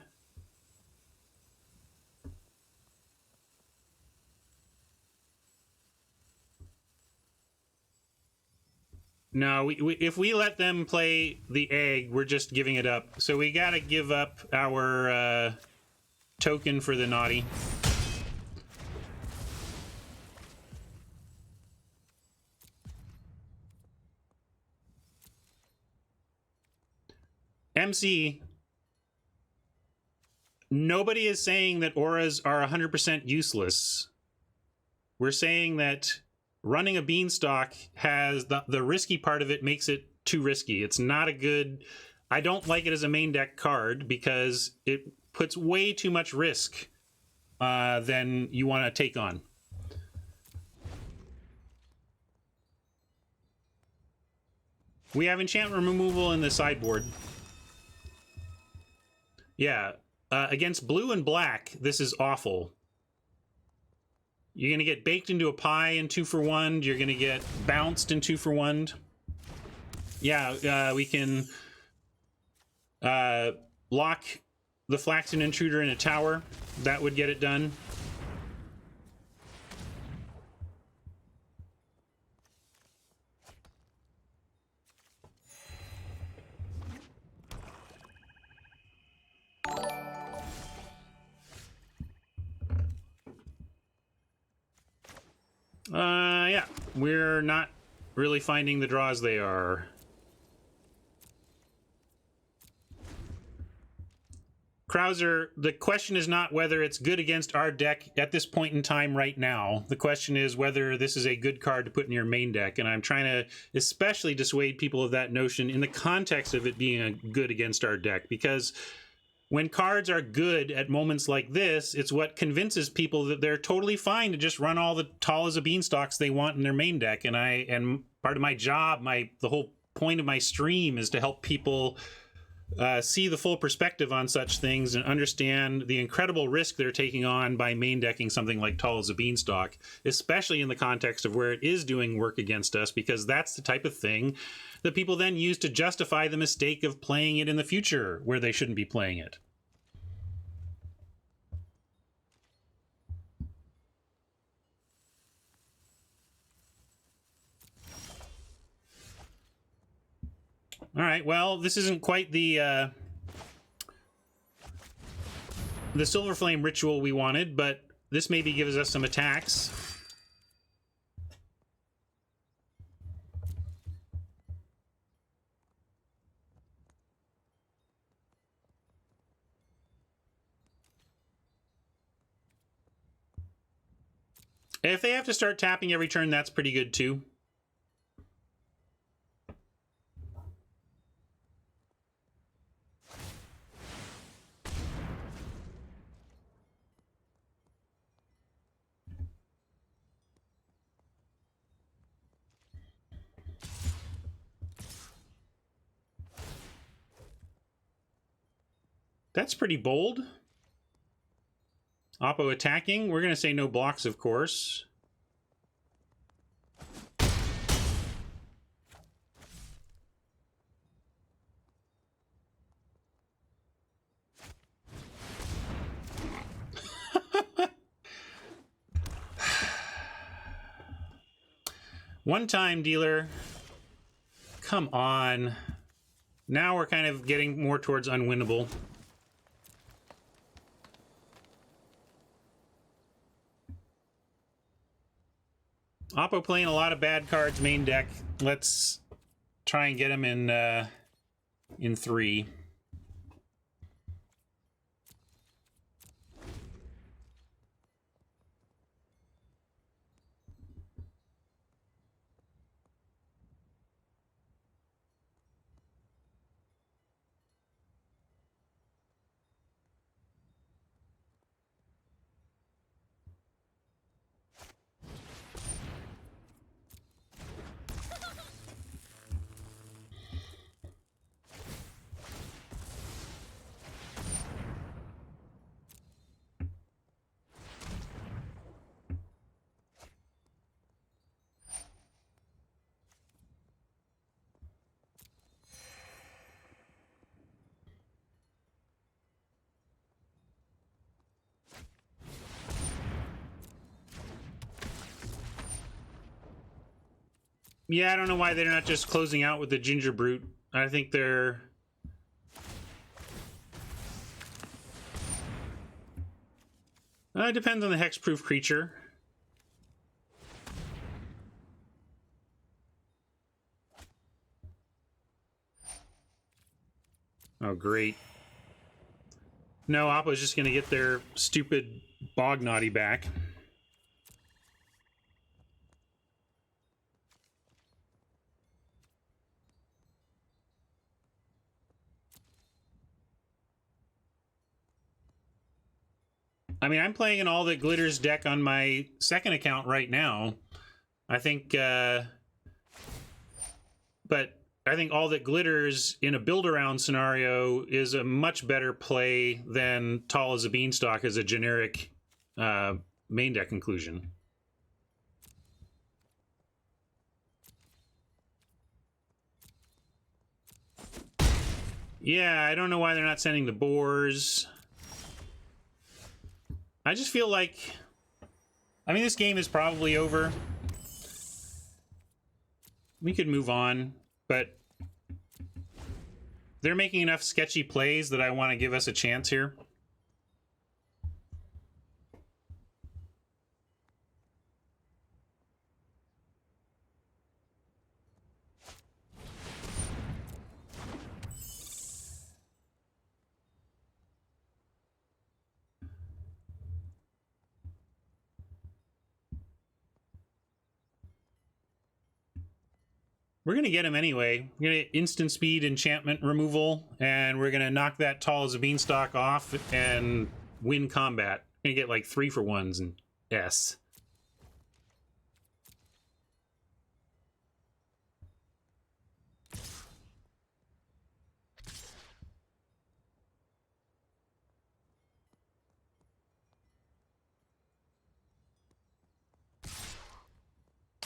No, if we let them play the egg, we're just giving it up. So we got to give up our token for the naughty. MC, nobody is saying that auras are 100% useless. We're saying that running a beanstalk has the risky part of it makes it too risky. It's not a good I don't like it as a main deck card because it puts way too much risk than you want to take on. We have enchantment removal in the sideboard. Yeah, against blue and black, this is awful. You're going to get baked into a pie in 2-for-1. You're going to get bounced in 2-for-1. Yeah, we can lock the Flaxen Intruder in a tower. That would get it done. Yeah, we're not really finding the draws they are. Krauser, the question is not whether it's good against our deck at this point in time right now. The question is whether this is a good card to put in your main deck, and I'm trying to especially dissuade people of that notion in the context of it being a good against our deck, because when cards are good at moments like this, it's what convinces people that they're totally fine to just run all the tall as a beanstalks they want in their main deck. And part of my job, the whole point of my stream is to help people see the full perspective on such things and understand the incredible risk they're taking on by main decking something like tall as a beanstalk, especially in the context of where it is doing work against us, because that's the type of thing that people then use to justify the mistake of playing it in the future where they shouldn't be playing it. All right, well, this isn't quite the Silver Flame ritual we wanted, but this maybe gives us some attacks. If they have to start tapping every turn, that's pretty good too. That's pretty bold. Oppo attacking. We're going to say no blocks, of course. One-time dealer. Come on. Now we're kind of getting more towards unwinnable. Oppo playing a lot of bad cards main deck. Let's try and get him in 3. Yeah, I don't know why they're not just closing out with the Ginger Brute. I think they're... it depends on the hexproof creature. Oh, great. No, Oppo's just going to get their stupid Bognaughty back. I mean, I'm playing an All That Glitters deck on my second account right now. I think, but I think All That Glitters in a build-around scenario is a much better play than Tall as a Beanstalk as a generic main deck inclusion. Yeah, I don't know why they're not sending the boars. I just feel like... I mean, this game is probably over. We could move on, but they're making enough sketchy plays that I want to give us a chance here. We're going to get him anyway. We're going to get instant speed enchantment removal, and we're going to knock that Tall as a Beanstalk off and win combat. We're going to get like 3-for-1s and S.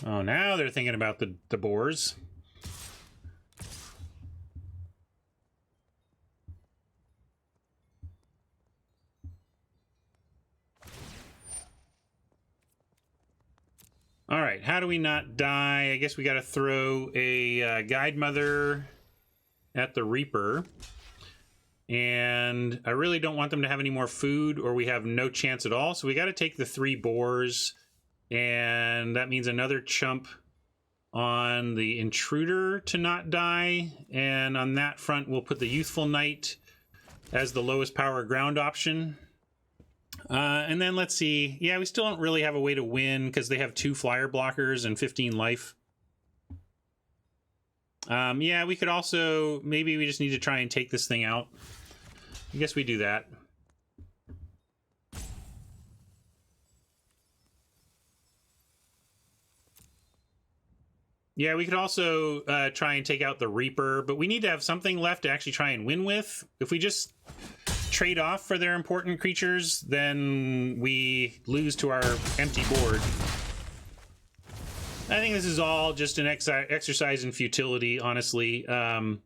Oh, now they're thinking about the boars. All right, how do we not die? I guess we got to throw a Guide Mother at the Reaper. And I really don't want them to have any more food or we have no chance at all. So we got to take the 3 boars. And that means another chump on the Intruder to not die. And on that front, we'll put the Youthful Knight as the lowest power ground option. And then let's see. Yeah, we still don't really have a way to win because they have 2 flyer blockers and 15 life. Yeah, we could also... Maybe we just need to try and take this thing out. I guess we do that. Yeah, we could also try and take out the Reaper, but we need to have something left to actually try and win with. If we just trade off for their important creatures, then we lose to our empty board. I think this is all just an exercise in futility, honestly. I'm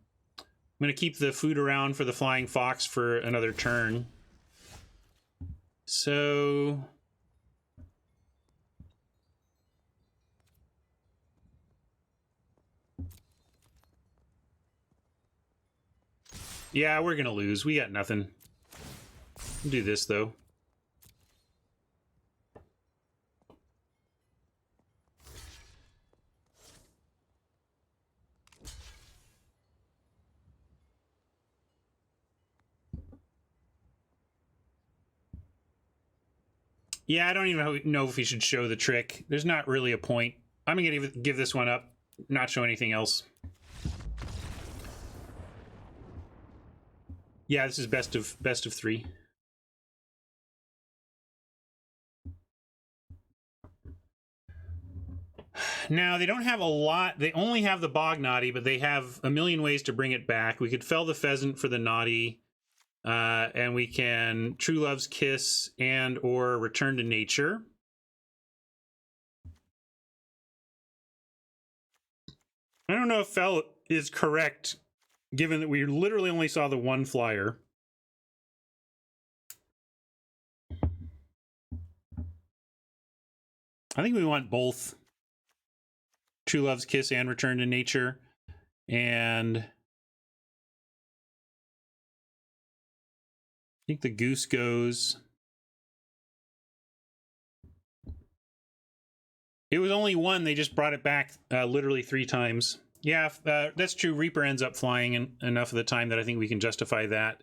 going to keep the food around for the Flying Fox for another turn. So... yeah, we're going to lose. We got nothing. We'll do this, though. Yeah, I don't even know if we should show the trick. There's not really a point. I'm going to give this one up, not show anything else. Yeah, this is best of 3. Now, they don't have a lot. They only have the Bog Naughty, but they have a million ways to bring it back. We could fell the Pheasant for the Naughty, and we can True Love's Kiss and or Return to Nature. I don't know if fell is correct, given that we literally only saw the 1 flyer. I think we want both True Love's Kiss and Return to Nature. And I think the Goose goes. It was only 1. They just brought it back literally 3 times. Yeah, that's true. Reaper ends up flying enough of the time that I think we can justify that.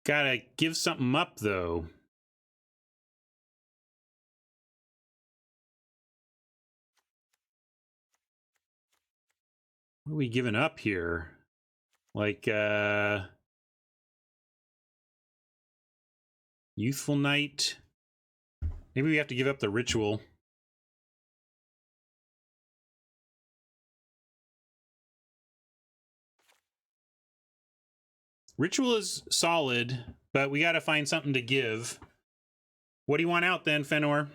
Gotta give something up, though. What are we giving up here? Like, Youthful Night. Maybe we have to give up the Ritual. Ritual is solid, but we got to find something to give. What do you want out then, Fenor?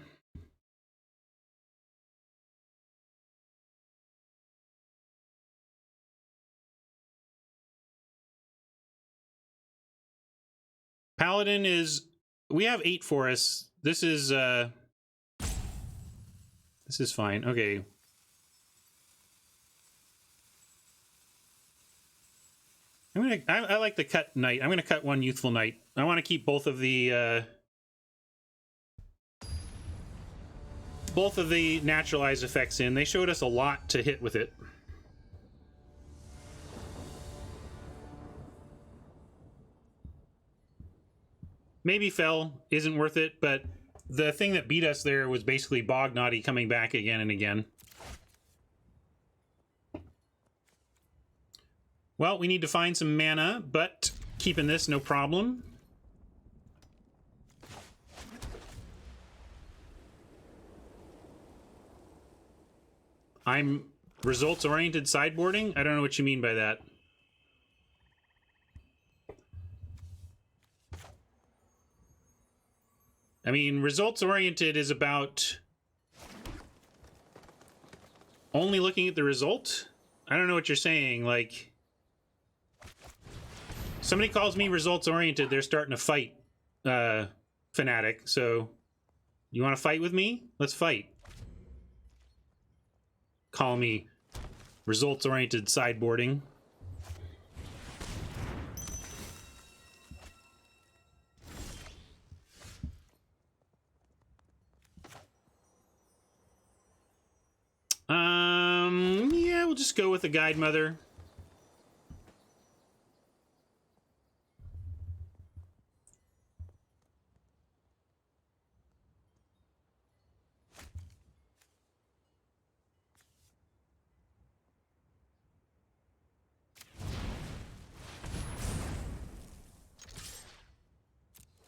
Paladin is... We have 8 for us. This is fine. Okay. I like the cut Knight. I'm gonna cut one Youthful Knight. I want to keep both of the naturalized effects in. They showed us a lot to hit with it. Maybe Fell isn't worth it, but the thing that beat us there was basically Bognaughty coming back again and again. Well, we need to find some mana, but keeping this, no problem. I'm results-oriented sideboarding? I don't know what you mean by that. I mean, results-oriented is about only looking at the result? I don't know what you're saying, like... Somebody calls me results-oriented, they're starting to fight, Fanatic, so... You want to fight with me? Let's fight. Call me results-oriented sideboarding. Yeah, we'll just go with the Guide Mother.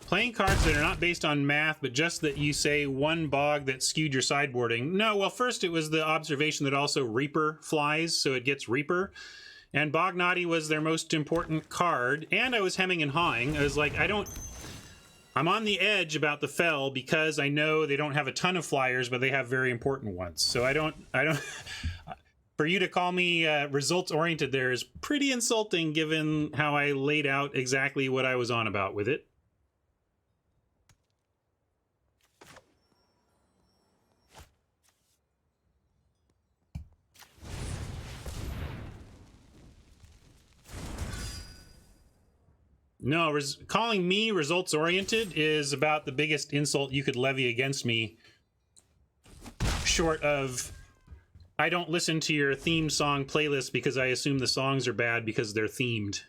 Playing cards that are not based on math, but just that you say one bog that skewed your sideboarding. No, well, first it was the observation that also Reaper flies, so it gets Reaper. And Bognaughty was their most important card. And I was hemming and hawing. I was like, I'm on the edge about the Fell because I know they don't have a ton of flyers, but they have very important ones. So I don't... For you to call me results-oriented there is pretty insulting given how I laid out exactly what I was on about with it. No, calling me results-oriented is about the biggest insult you could levy against me, short of, I don't listen to your theme song playlist because I assume the songs are bad because they're themed.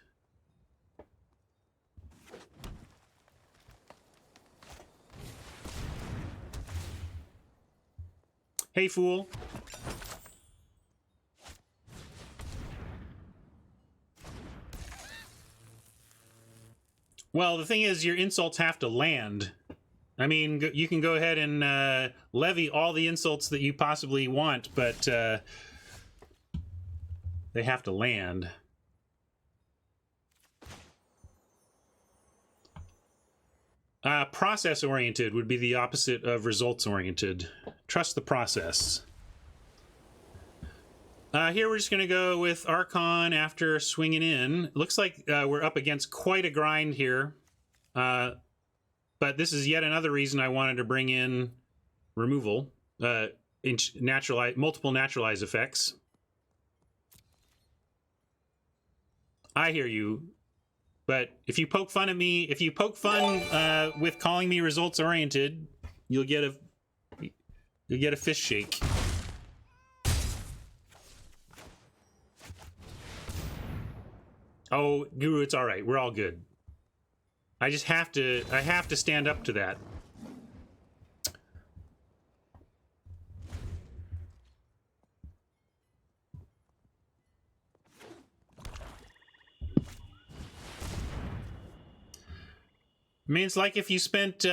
Hey, fool. Well, the thing is, your insults have to land. I mean, you can go ahead and levy all the insults that you possibly want, but they have to land. Process-oriented would be the opposite of results-oriented. Trust the process. Here we're just going to go with Archon after swinging in. Looks like we're up against quite a grind here. But this is yet another reason I wanted to bring in removal. Multiple naturalized effects. I hear you. But if you poke fun at me, if you poke fun with calling me results-oriented, you'll get a fist shake. Oh, Guru, it's all right. We're all good. I just have to stand up to that. I mean, it's like if you spent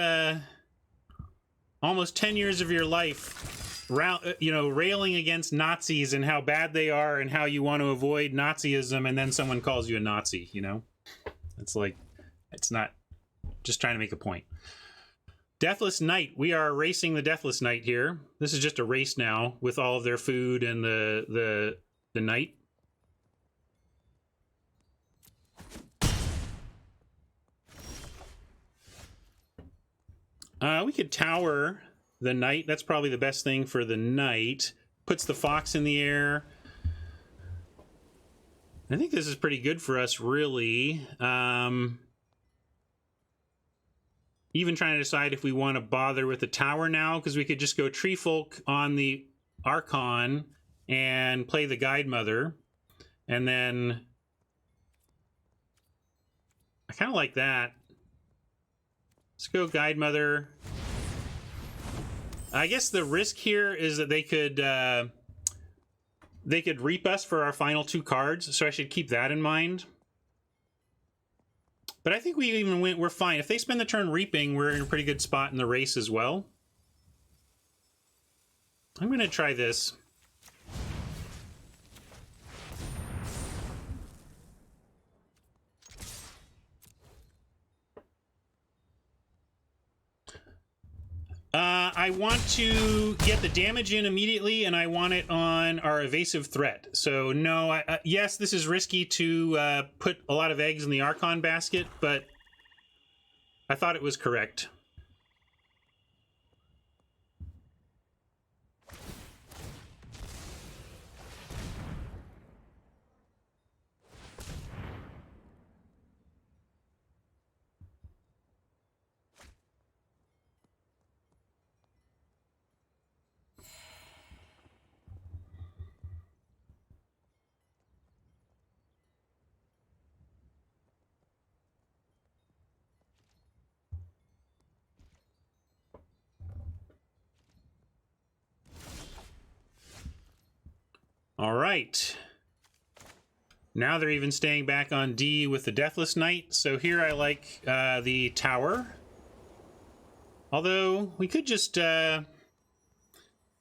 almost 10 years of your life railing against Nazis and how bad they are and how you want to avoid Nazism, and then someone calls you a Nazi, you know? It's like, it's not, just trying to make a point. Deathless Knight. We are racing the Deathless Knight here. This is just a race now with all of their food and the knight. We could tower the knight. That's probably the best thing for the knight. Puts the fox in the air. I think this is pretty good for us, really. Even trying to decide if we want to bother with the tower now, because we could just go Tree Folk on the Archon and play the Guide Mother. And then I kind of like that. Let's go Guide Mother. I guess the risk here is that they could reap us for our final 2 cards, so I should keep that in mind. But I think we're fine. If they spend the turn reaping, we're in a pretty good spot in the race as well. I'm going to try this. I want to get the damage in immediately, and I want it on our evasive threat. So no, yes, this is risky to put a lot of eggs in the Archon basket, but I thought it was correct. All right. Now they're even staying back on D with the Deathless Knight. So here I like the tower. Although we could just, if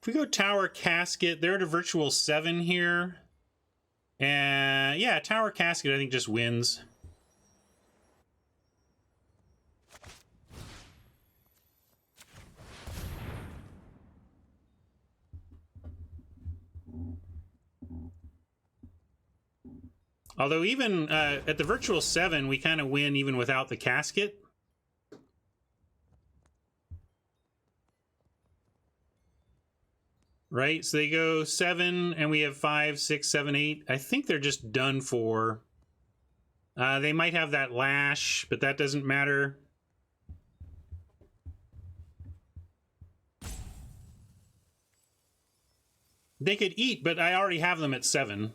we go Tower Casket, they're at a virtual 7 here. And yeah, Tower Casket I think just wins. Although even at the virtual 7, we kind of win even without the casket. Right? So they go 7, and we have 5, 6, 7, 8. I think they're just done for. They might have that lash, but that doesn't matter. They could eat, but I already have them at 7.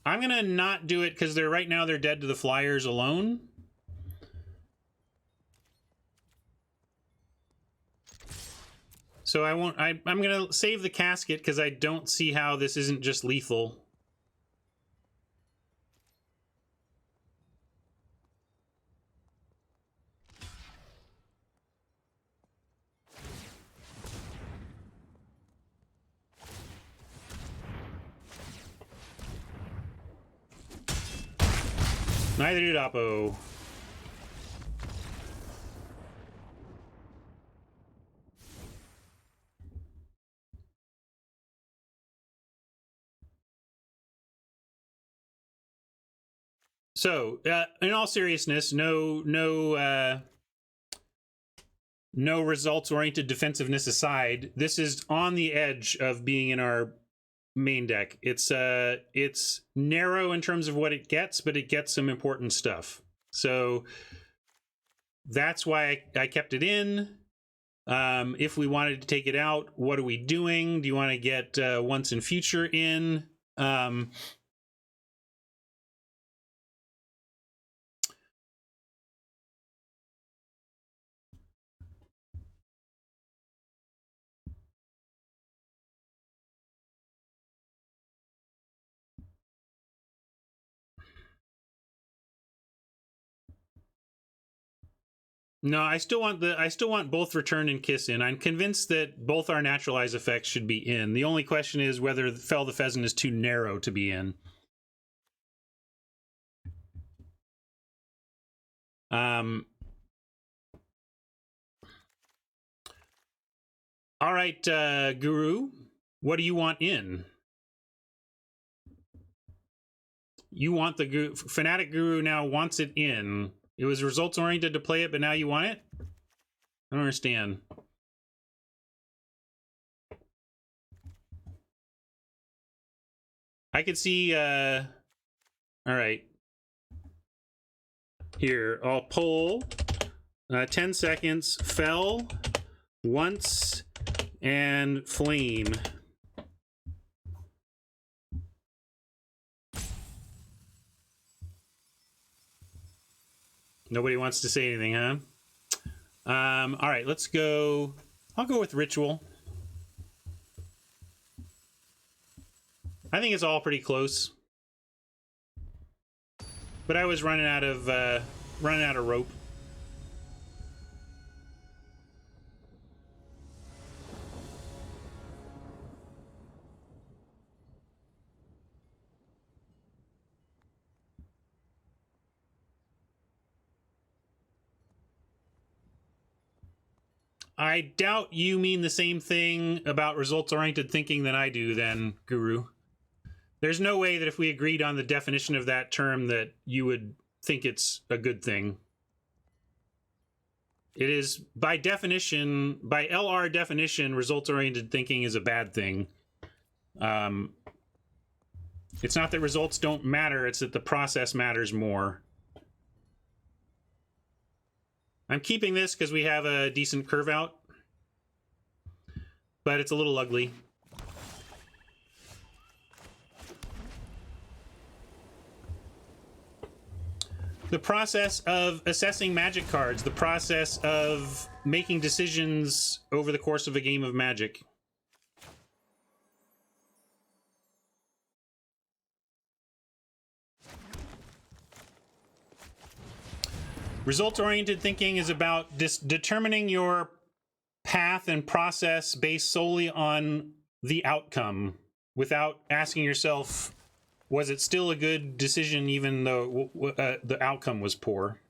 I'm going to not do it because right now they're dead to the flyers alone. So I won't. I'm going to save the casket because I don't see how this isn't just lethal. Neither did Oppo. So, in all seriousness, no results-oriented defensiveness aside, this is on the edge of being in our main deck. It's narrow in terms of what it gets, but it gets some important stuff. So that's why I kept it in. If we wanted to take it out, what are we doing? Do you want to get once in future in? No, I still want both Return and Kiss in. I'm convinced that both our naturalize effects should be in. The only question is whether Fell the Pheasant is too narrow to be in. All right, Guru, what do you want in? You want the Guru, Fanatic Guru now wants it in. It was results oriented to play it, but now you want it? I don't understand. I could see, all right. Here, I'll poll 10 seconds, Fell, once, and Flame. Nobody wants to say anything, huh? All right, let's go. I'll go with Ritual. I think it's all pretty close, but I was running out of rope. I doubt you mean the same thing about results-oriented thinking than I do, then, Guru. There's no way that if we agreed on the definition of that term that you would think it's a good thing. It is, by definition, by LR definition, results-oriented thinking is a bad thing. It's not that results don't matter, it's that the process matters more. I'm keeping this because we have a decent curve out, but it's a little ugly. The process of assessing Magic cards, the process of making decisions over the course of a game of Magic. Results-oriented thinking is about determining your path and process based solely on the outcome, without asking yourself, was it still a good decision even though the outcome was poor?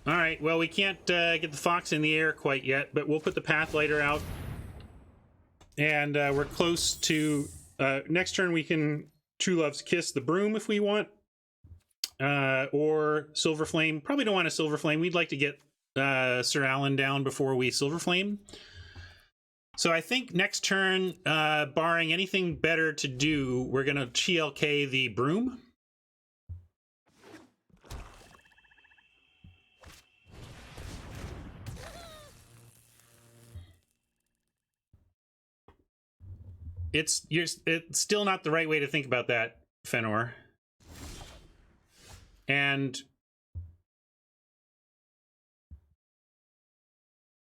All right, well, we can't get the fox in the air quite yet, but we'll put the Pathlighter out. And we're close to... next turn, we can True Love's Kiss the Broom if we want. Or Silver Flame. Probably don't want a Silver Flame. We'd like to get Sir Alan down before we Silver Flame. So I think next turn, barring anything better to do, we're going to TLK the Broom. It's still not the right way to think about that, Fenor. And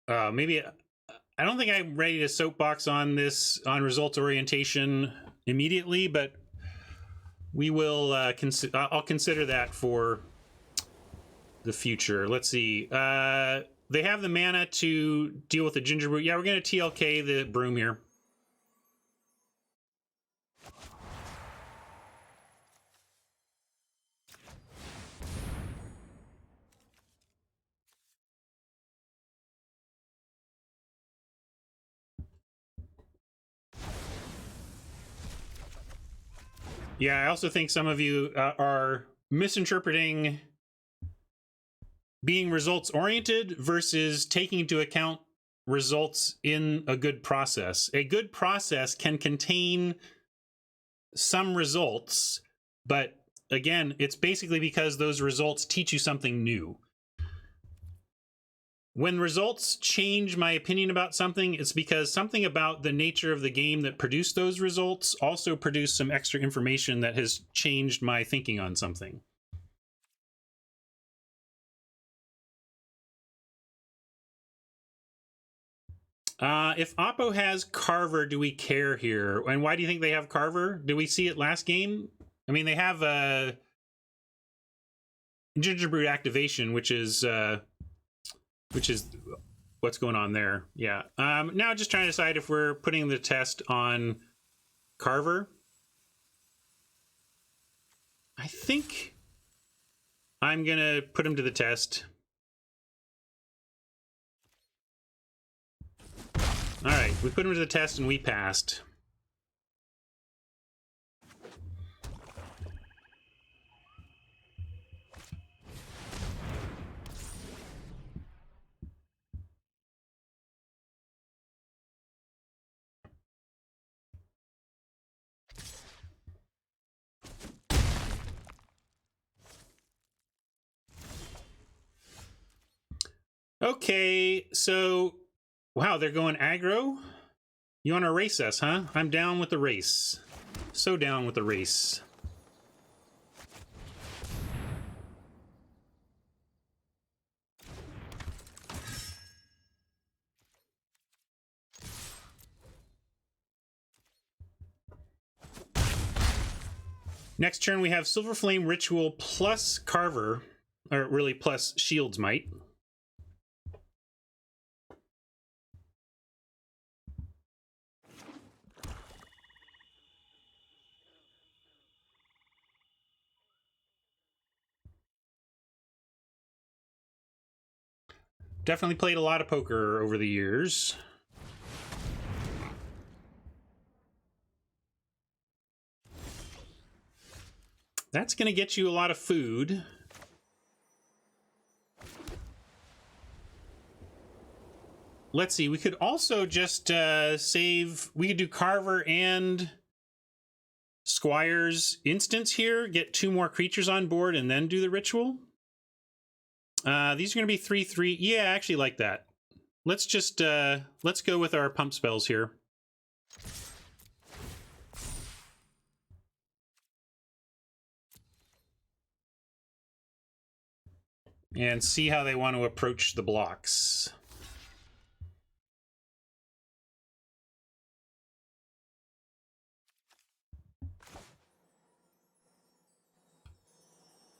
maybe I don't think I'm ready to soapbox on this on results orientation immediately, but we will I'll consider that for the future. Let's see. They have the mana to deal with the Ginger Root. Yeah, we're going to TLK the Broom here. Yeah, I also think some of you are misinterpreting being results-oriented versus taking into account results in a good process. A good process can contain some results, but again, it's basically because those results teach you something new. When results change my opinion about something, it's because something about the nature of the game that produced those results also produced some extra information that has changed my thinking on something. If Oppo has Carver, do we care here? And why do you think they have Carver? Did we see it last game? I mean, they have Gingerbread activation, which is what's going on there. Yeah. Now just trying to decide if we're putting the test on Carver. I think I'm gonna put him to the test. All right, we put him to the test and we passed. Okay, so wow, they're going aggro? You want to race us, huh? I'm down with the race. So down with the race. Next turn we have Silver Flame Ritual plus Carver, or really plus Shield's Might. Definitely played a lot of poker over the years. That's going to get you a lot of food. Let's see, we could also just save... We could do Carver and Squire's instance here, get 2 more creatures on board, and then do the ritual. These are going to be 3/3. Yeah, I actually like that. Let's just let's go with our pump spells here. And see how they want to approach the blocks.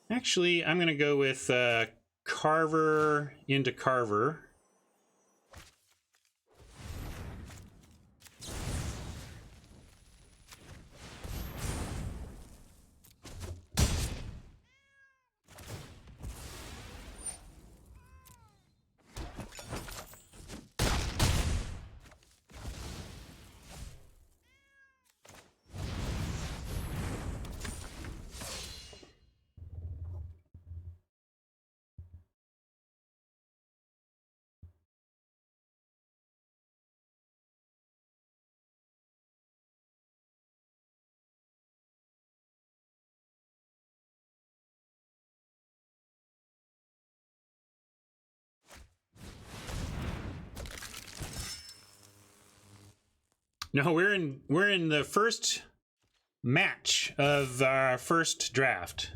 Actually, I'm going to go with Carver into Carver. No, we're in the first match of our first draft.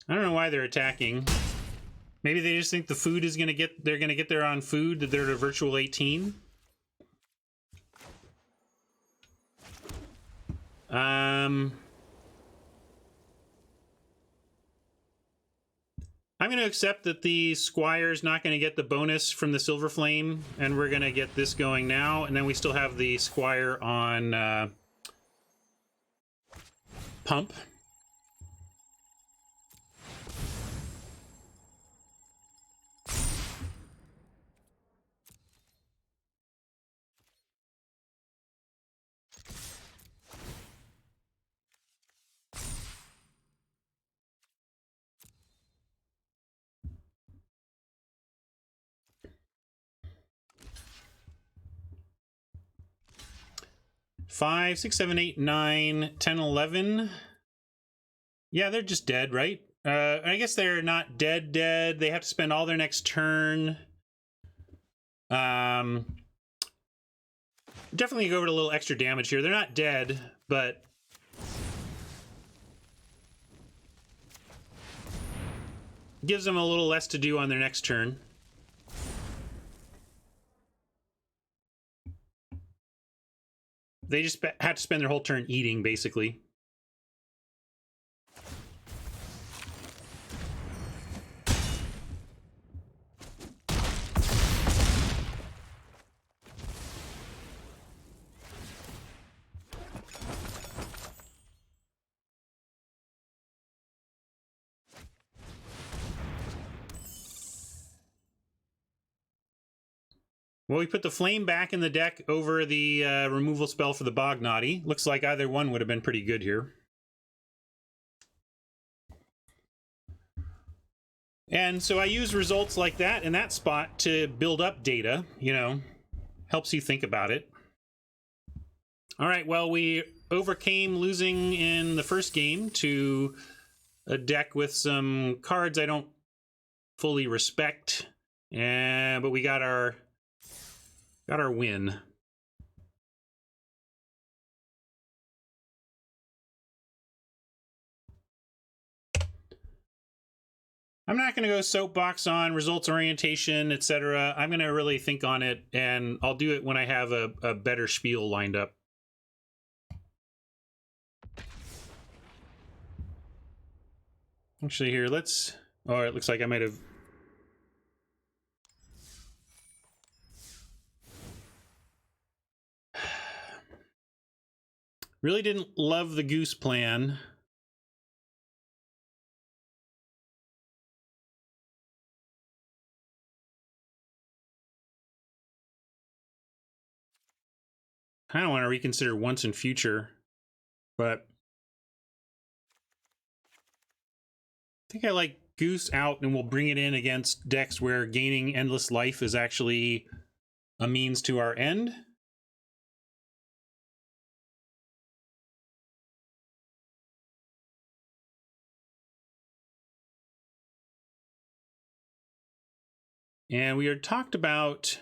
I don't know why they're attacking. Maybe they just think the food is going to get... They're going to get there on food, that they're at a virtual 18. I'm going to accept that the Squire's not going to get the bonus from the Silver Flame, and we're going to get this going now, and then we still have the Squire on Pump. Five, 6, 7, 8, 9, 10, 11. Yeah, they're just dead, right? I guess they're not dead. They have to spend all their next turn. Definitely go over a little extra damage here. They're not dead, but gives them a little less to do on their next turn. They just had to spend their whole turn eating, basically. Well, we put the flame back in the deck over the removal spell for the Bognaughty. Looks like either one would have been pretty good here. And so I use results like that in that spot to build up data, you know, helps you think about it. All right, well, we overcame losing in the first game to a deck with some cards I don't fully respect, but we got our win. I'm not going to go soapbox on results orientation, etc. I'm going to really think on it, and I'll do it when I have a better spiel lined up. Actually, here, let's... Oh, it looks like I might have... Really didn't love the goose plan. I don't want to reconsider once in future, but I think I like goose out, and we'll bring it in against decks where gaining endless life is actually a means to our end. And we had talked about,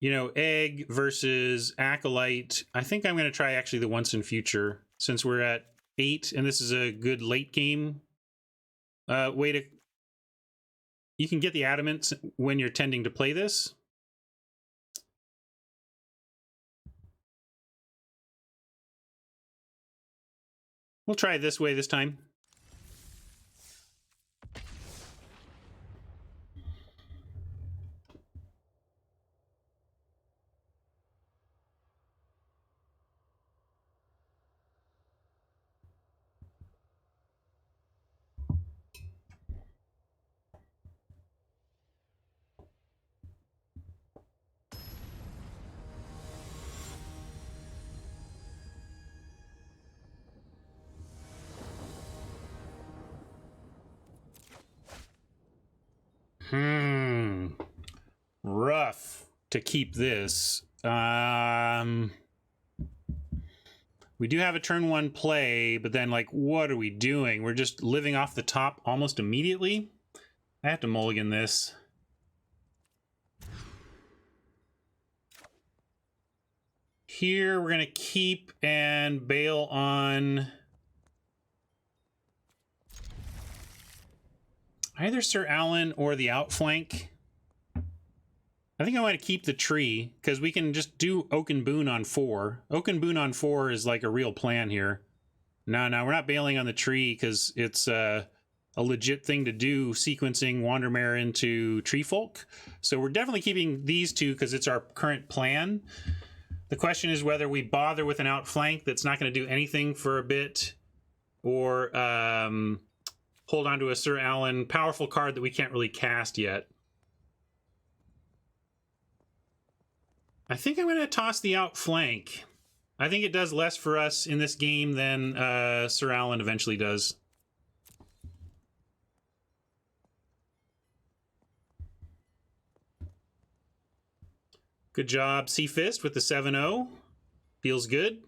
you know, egg versus acolyte. I think I'm going to try actually the once in future, since we're at 8 and this is a good late game way to... You can get the adamants when you're tending to play this. We'll try it this way this time. Rough to keep this. We do have a turn 1 play, but then, like, what are we doing? We're just living off the top almost immediately. I have to mulligan this. Here, we're going to keep and bail on either Sir Alan or the outflank. I think I want to keep the tree, because we can just do Oaken Boon on 4. Oaken Boon on 4 is like a real plan here. No, we're not bailing on the tree, because it's a legit thing to do, sequencing Wandermare into Treefolk. So we're definitely keeping these two, because it's our current plan. The question is whether we bother with an outflank that's not going to do anything for a bit, or hold on to a Sir Alan powerful card that we can't really cast yet. I think I'm going to toss the outflank. I think it does less for us in this game than Sir Alan eventually does. Good job, Seafist, with the 7-0. Feels good.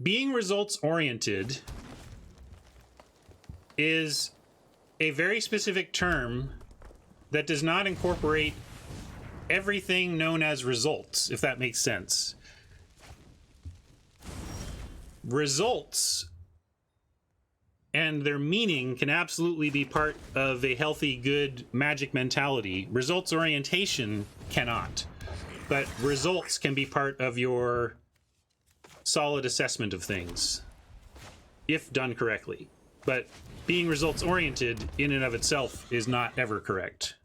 Being results-oriented, is a very specific term that does not incorporate everything known as results, if that makes sense. Results and their meaning can absolutely be part of a healthy, good Magic mentality. Results orientation cannot, but results can be part of your solid assessment of things, if done correctly. But being results oriented in and of itself is not ever correct,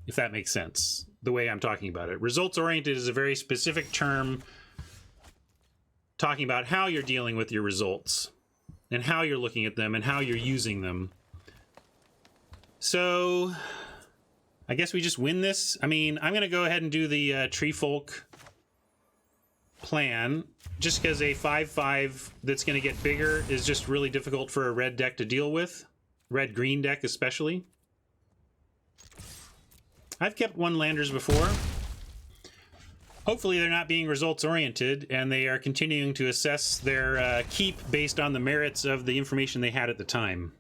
if that makes sense, the way I'm talking about it. Results oriented is a very specific term talking about how you're dealing with your results and how you're looking at them and how you're using them. So I guess we just win this. I mean, I'm going to go ahead and do the Tree Folk plan, just because a 5/5 that's going to get bigger is just really difficult for a red deck to deal with. Red-green deck especially. I've kept one-landers before. Hopefully they're not being results-oriented, and they are continuing to assess their keep based on the merits of the information they had at the time.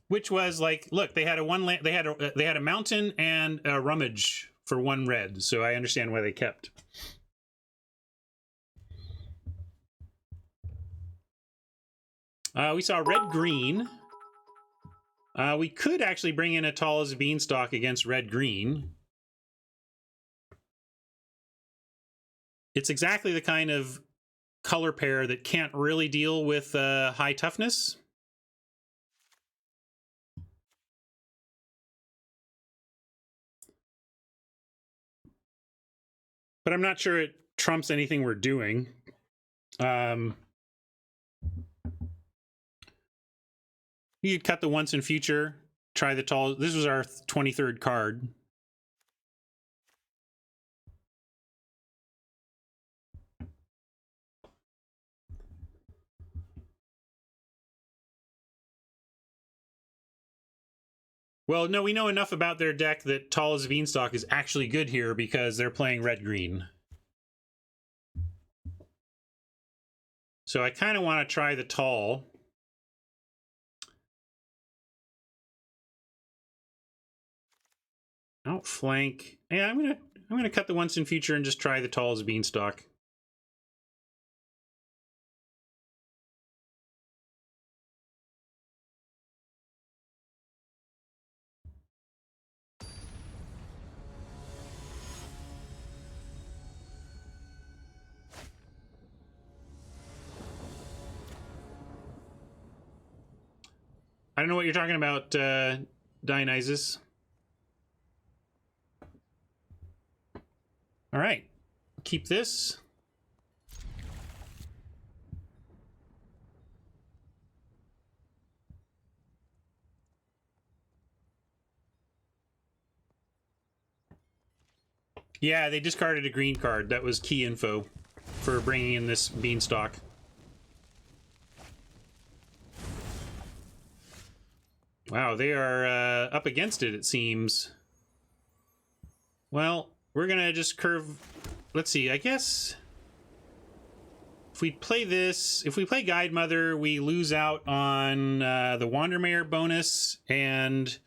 Which was like, look, they had a mountain and a rummage for one red, so I understand why they kept. We saw red-green. We could actually bring in a tall as a beanstalk against red-green. It's exactly the kind of color pair that can't really deal with high toughness. But I'm not sure it trumps anything we're doing. You could cut the once in future, try the tall. This was our 23rd card. Well, no, we know enough about their deck that Tall as a Beanstalk is actually good here because they're playing red-green. So I kind of want to try the Tall. Outflank. Yeah, I'm gonna cut the once in future and just try the Tall as a Beanstalk. I don't know what you're talking about, Dionysus. All right, keep this. Yeah, they discarded a green card. That was key info for bringing in this Beanstalk. Wow, they are up against it, it seems. Well, we're gonna just curve. Let's see, I guess if we play this, if we play Guide Mother, we lose out on the Wandermare bonus and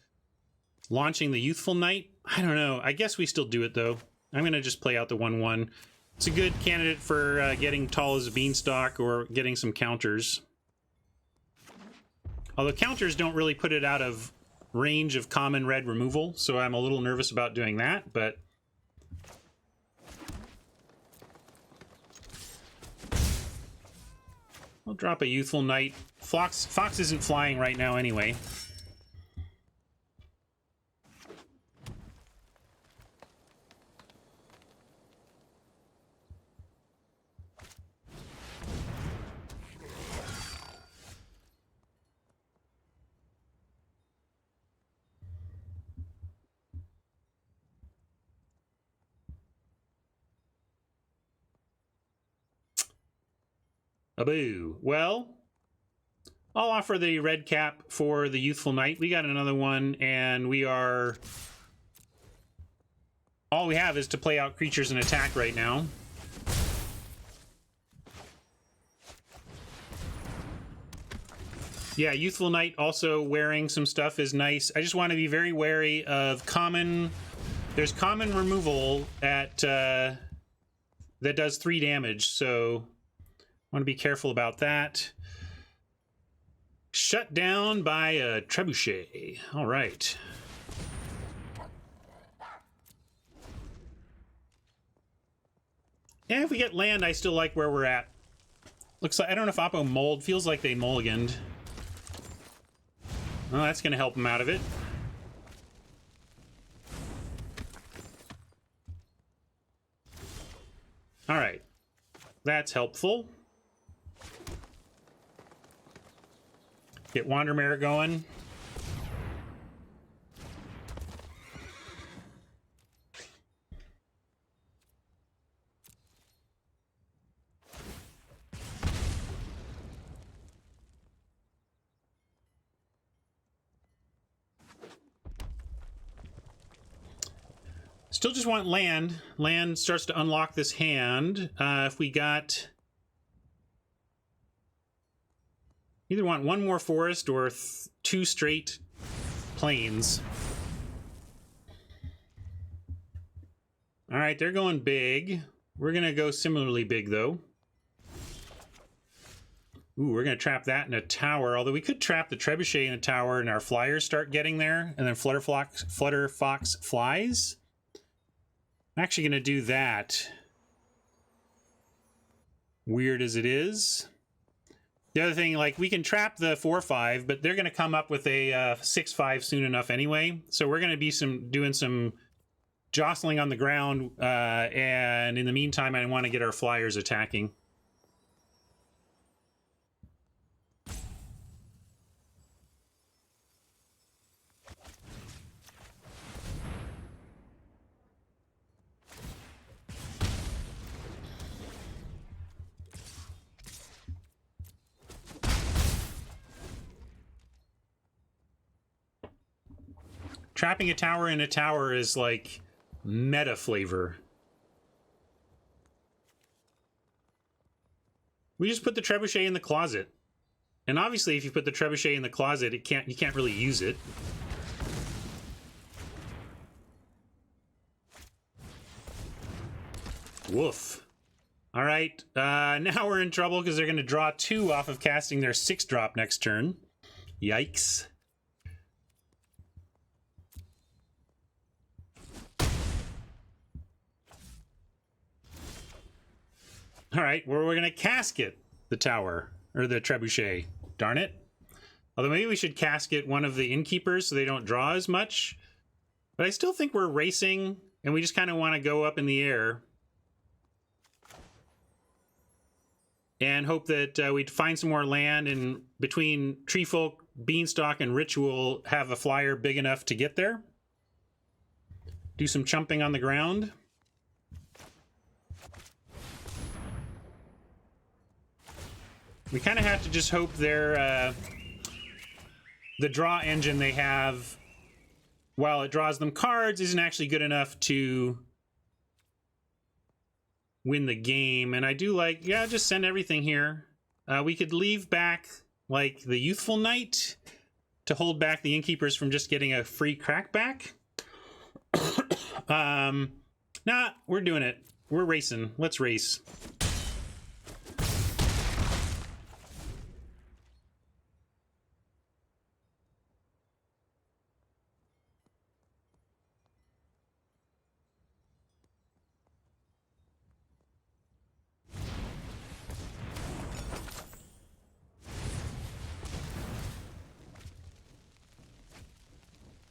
launching the Youthful Knight. I don't know. I guess we still do it, though. I'm gonna just play out the 1/1. It's a good candidate for getting Tall as a Beanstalk or getting some counters. Although counters don't really put it out of range of common red removal, so I'm a little nervous about doing that, but... I'll drop a Youthful Knight. Fox isn't flying right now anyway. Aboo. Well, I'll offer the red cap for the Youthful Knight. We got another one, and we are... All we have is to play out creatures and attack right now. Yeah, Youthful Knight also wearing some stuff is nice. I just want to be very wary of common... There's common removal at that does 3 damage, so I want to be careful about that. Shut down by a trebuchet. All right. Yeah, if we get land, I still like where we're at. Looks like, I don't know if Oppo mold, feels like they mulliganed. Well, that's going to help them out of it. All right. That's helpful. Get Wandermare going. Still just want land. Land starts to unlock this hand. If we got... Either want 1 more forest or 2 straight plains. All right, they're going big. We're going to go similarly big, though. Ooh, we're going to trap that in a tower. Although we could trap the trebuchet in a tower and our flyers start getting there. And then Flutterfox flies. I'm actually going to do that. Weird as it is. The other thing, like, we can trap the 4/5, but they're going to come up with a 6/5 soon enough anyway. So we're going to be doing some jostling on the ground, and in the meantime, I want to get our flyers attacking. Trapping a tower in a tower is like meta flavor. We just put the trebuchet in the closet. And obviously if you put the trebuchet in the closet, you can't really use it. Woof. All right, now we're in trouble because they're going to draw 2 off of casting their 6-drop next turn. Yikes. All right, well, we're going to casket the tower, or the trebuchet. Darn it. Although maybe we should casket one of the innkeepers so they don't draw as much. But I still think we're racing, and we just kind of want to go up in the air. And hope that we'd find some more land, and between Treefolk, Beanstalk, and Ritual, have a flyer big enough to get there. Do some chumping on the ground. We kind of have to just hope their the draw engine they have, while it draws them cards, isn't actually good enough to win the game. And I do like, yeah, just send everything here. We could leave back like the Youthful Knight to hold back the Innkeepers from just getting a free crackback. Nah, we're doing it. We're racing. Let's race.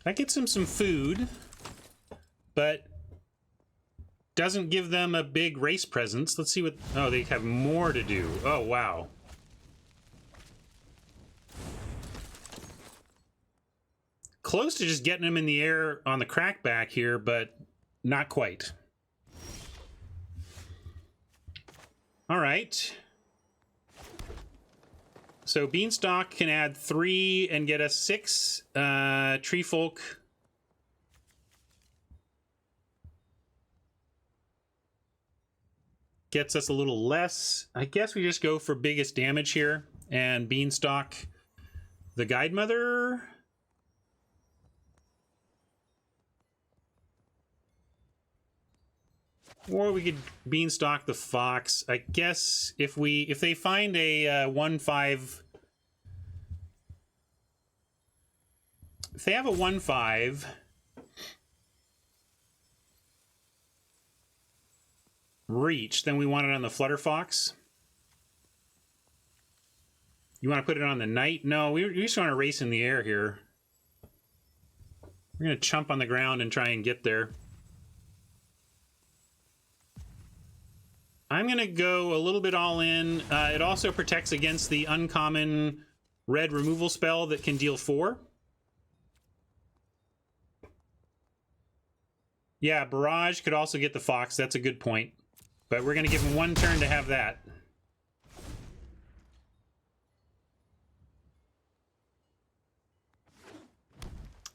That gets them some food, but doesn't give them a big race presence. Let's see what... Oh, they have more to do. Oh, wow. Close to just getting them in the air on the crackback here, but not quite. All right. So Beanstalk can add 3 and get us 6. Treefolk gets us a little less. I guess we just go for biggest damage here. And Beanstalk the Guide Mother. Or we could Beanstalk the Fox. I guess if they find a 1/5, if they have a 1/5, reach, then we want it on the Flutter Fox. You want to put it on the Knight? No, we just want to race in the air here. We're going to chump on the ground and try and get there. I'm going to go a little bit all in. It also protects against the uncommon red removal spell that can deal 4. Yeah, Barrage could also get the Fox. That's a good point. But we're going to give him 1 turn to have that.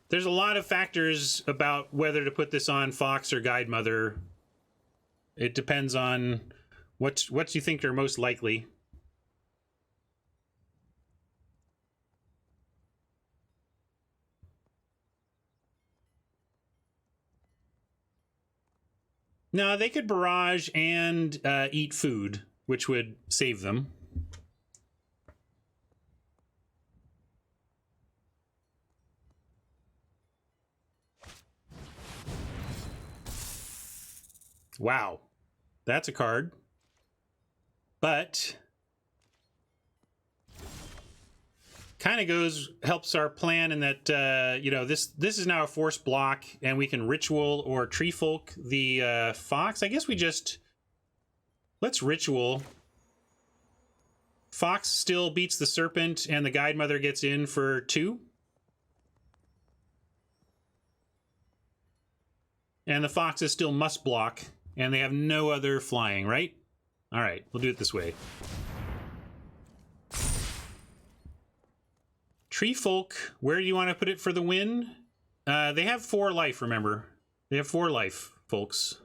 There's a lot of factors about whether to put this on Fox or Guide Mother. It depends on what you think are most likely. No, they could Barrage and eat food, which would save them. Wow, that's a card. But kind of helps our plan in that you know, this is now a force block, and we can Ritual or Tree Folk the Fox. I guess let's Ritual. Fox still beats the Serpent, and the Guide Mother gets in for 2. And the Foxes still must block, and they have no other flying, right? All right, we'll do it this way. Tree Folk, where do you want to put it for the win? They have 4 life, remember. They have 4 life, folks.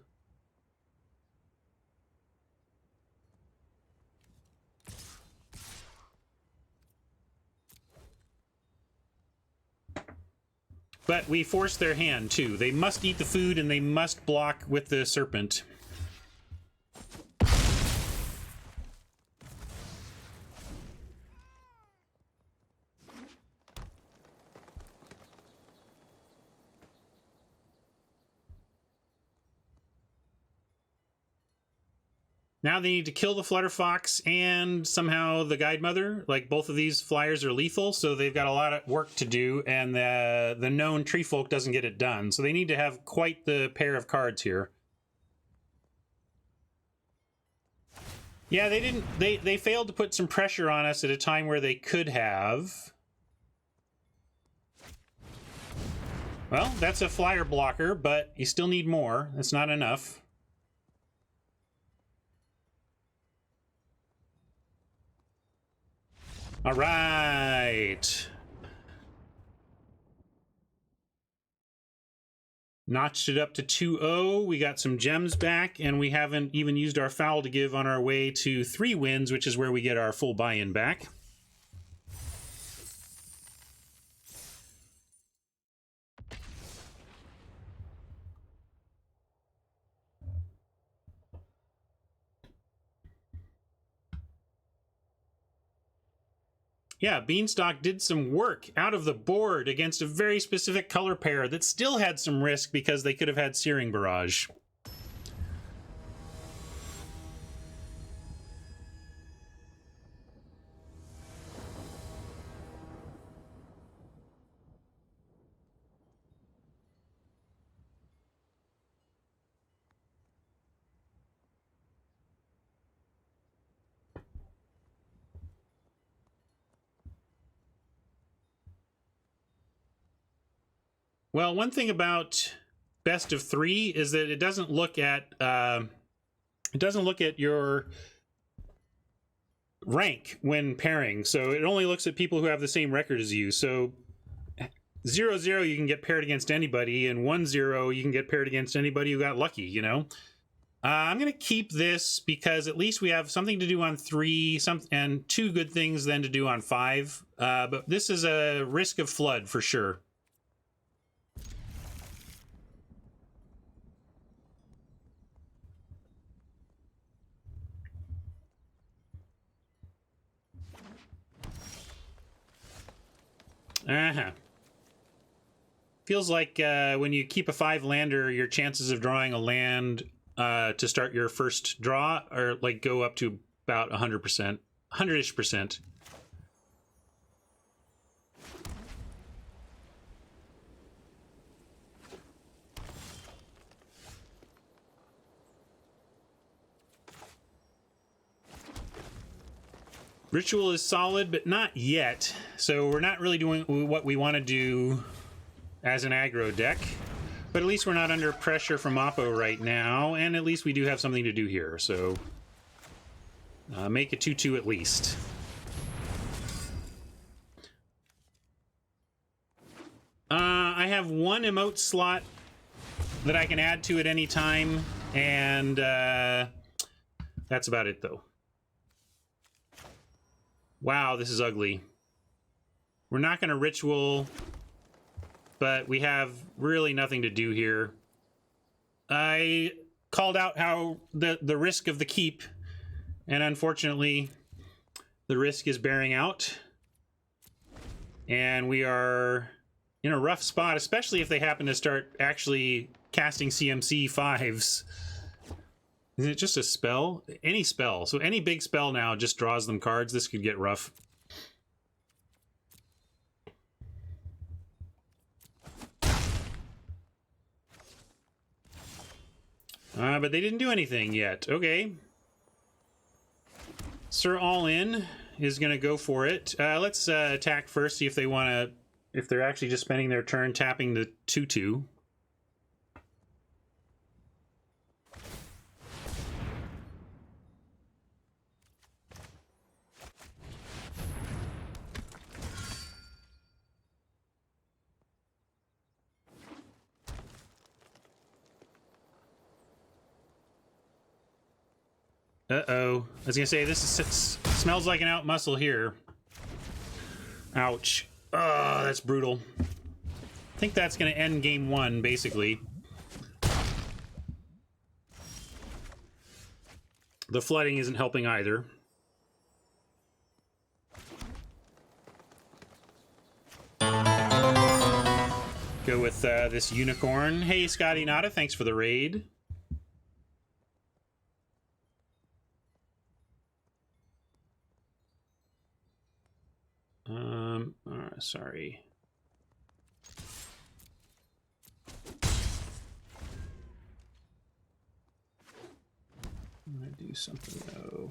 But we force their hand, too. They must eat the food, and they must block with the Serpent. Now they need to kill the Flutter Fox and somehow the Guide Mother. Like, both of these flyers are lethal, so they've got a lot of work to do, and the known Tree Folk doesn't get it done. So they need to have quite the pair of cards here. Yeah, they failed to put some pressure on us at a time where they could have. Well, that's a flyer blocker, but you still need more. That's not enough. All right. Notched it up to 2-0. We got some gems back, and we haven't even used our foul to give on our way to 3 wins, which is where we get our full buy-in back. Yeah, Beanstalk did some work out of the board against a very specific color pair that still had some risk because they could have had Searing Barrage. Well, one thing about best of 3 is that it doesn't look at your rank when pairing. So it only looks at people who have the same record as you. So 0-0 you can get paired against anybody, and 1-0 you can get paired against anybody who got lucky, you know? I'm going to keep this because at least we have something to do on 3, and 2 good things then to do on 5. But this is a risk of flood for sure. Feels like when you keep a 5-lander, your chances of drawing a land to start your first draw are like go up to about 100%, 100-ish%. Ritual is solid, but not yet. So we're not really doing what we want to do as an aggro deck. But at least we're not under pressure from Oppo right now, and at least we do have something to do here. So make a 2/2 at least. I have 1 emote slot that I can add to at any time, and that's about it, though. Wow, this is ugly. We're not going to ritual, but we have really nothing to do here. I called out how the risk of the keep, and unfortunately, the risk is bearing out. And we are in a rough spot, especially if they happen to start actually casting CMC 5s. Is it just a spell? Any spell. So any big spell now just draws them cards. This could get rough. But they didn't do anything yet. Okay. Sir All In is going to go for it. Let's attack first, see if they want to... If they're actually just spending their turn tapping the 2/2. Uh-oh. I was gonna say, this smells like an out muscle here. Ouch. Oh, that's brutal. I think that's gonna end game 1, basically. The flooding isn't helping either. Go with this unicorn. Hey, Scotty Nada, thanks for the raid. Sorry. I'm gonna do something though.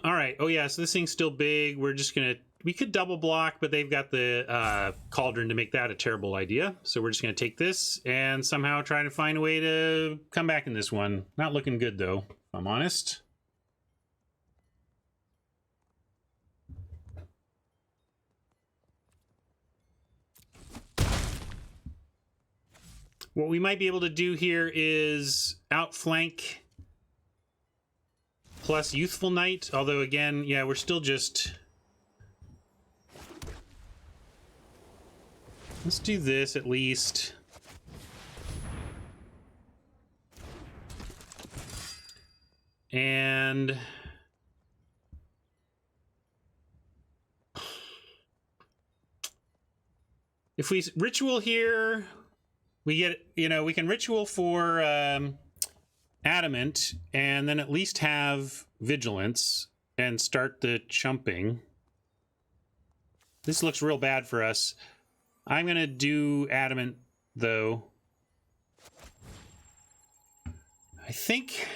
All right. Oh yeah, so this thing's still big. We're just gonna... We could double block, but they've got the cauldron to make that a terrible idea. So we're just gonna take this and somehow try to find a way to come back in this one. Not looking good though, if I'm honest. What we might be able to do here is outflank plus Youthful Knight, although again, yeah, we're still just... Let's do this at least. And... if we ritual here, we get, you know, we can ritual for Adamant and then at least have Vigilance and start the chumping. This looks real bad for us. I'm going to do Adamant, though. I think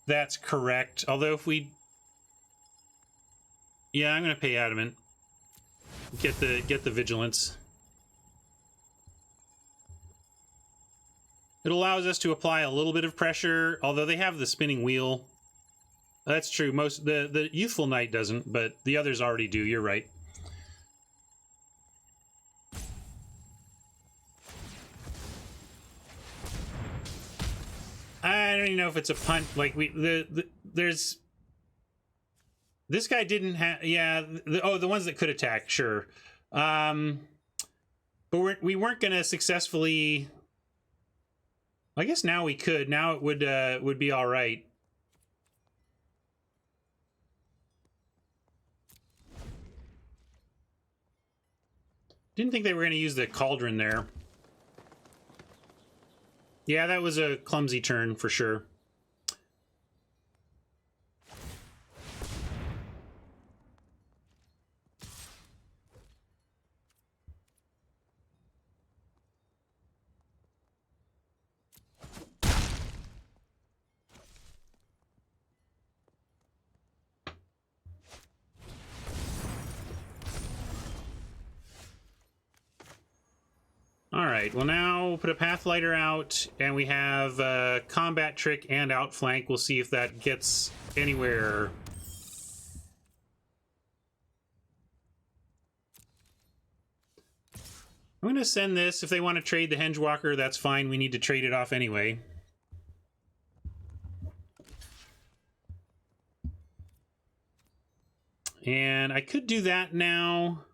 that's correct. Although if we... Yeah, I'm going to pay Adamant. Get the Vigilance. It allows us to apply a little bit of pressure, although they have the spinning wheel. That's true. Most the Youthful Knight doesn't, but the others already do. You're right. I don't even know if it's a punt. Like there's this guy didn't have. Yeah. The ones that could attack, sure. But we weren't gonna successfully. I guess now we could. Now it would be all right. Didn't think they were going to use the cauldron there. Yeah, that was a clumsy turn for sure. All right, well now we'll put a Pathlighter out, and we have Combat Trick and Outflank. We'll see if that gets anywhere. I'm going to send this. If they want to trade the Hengewalker, that's fine. We need to trade it off anyway. And I could do that now.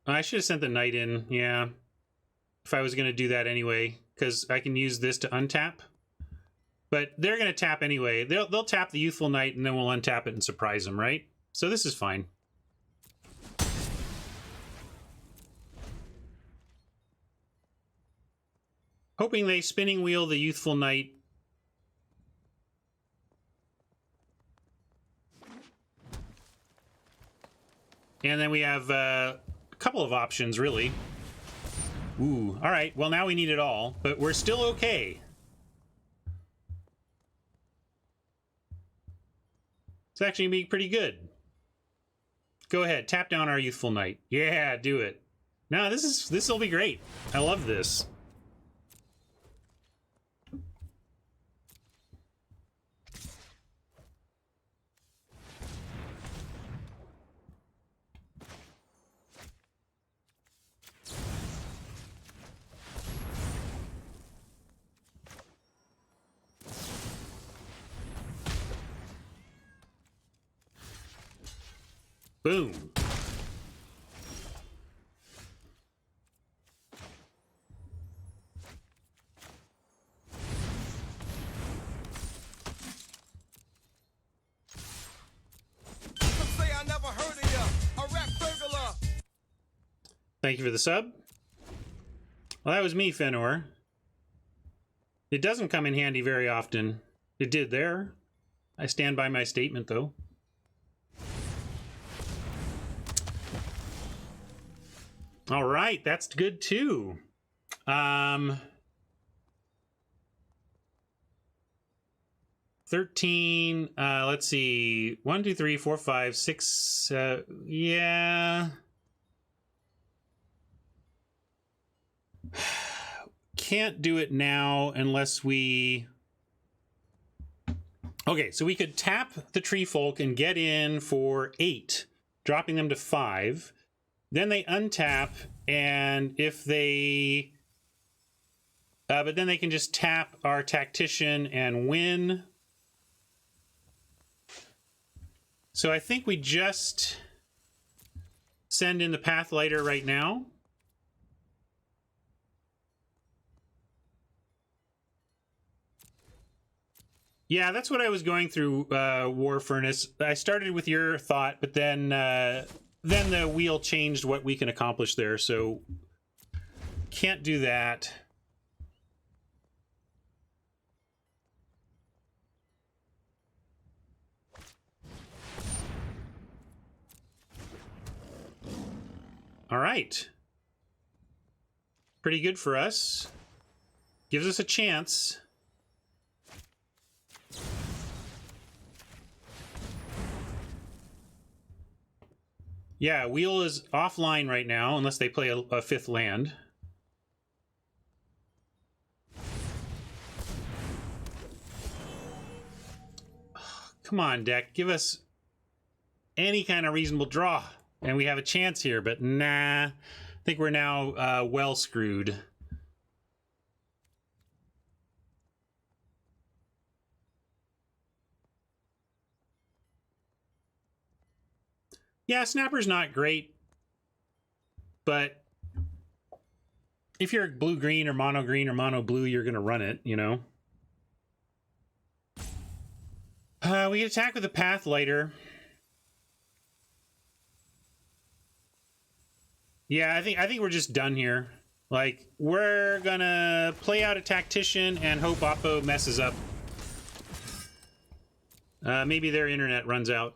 I should have sent the Knight in, yeah. If I was going to do that anyway, because I can use this to untap. But they're going to tap anyway. They'll tap the Youthful Knight, and then we'll untap it and surprise them, right? So this is fine. Hoping they Spinning Wheel the Youthful Knight. And then we have a couple of options, really. Ooh, all right. Well, now we need it all, but we're still okay. It's actually going to be pretty good. Go ahead, tap down our Youthful Knight. Yeah, do it. No, this will be great. I love this. Boom. Thank you for the sub. Well, that was me, Fenor. It doesn't come in handy very often. It did there. I stand by my statement, though. All right, that's good too. 13, let's see. 1, 2, 3, 4, 5, 6, yeah. Can't do it now unless we... Okay, so we could tap the Tree Folk and get in for 8, dropping them to 5. Then they untap, and if they... but then they can just tap our Tactician and win. So I think we just send in the Pathlighter right now. Yeah, that's what I was going through, War Furnace. I started with your thought, but then the wheel changed what we can accomplish there, so can't do that. All right. Pretty good for us. Gives us a chance. Yeah, wheel is offline right now, unless they play a 5th land. come on, deck. Give us any kind of reasonable draw. And we have a chance here, but nah. I think we're now well screwed. Yeah, Snapper's not great, but if you're blue-green or mono-blue, you're going to run it, you know? We get attack with a Pathlighter. Yeah, I think we're just done here. Like, we're gonna play out a Tactician and hope Oppo messes up. Maybe their internet runs out.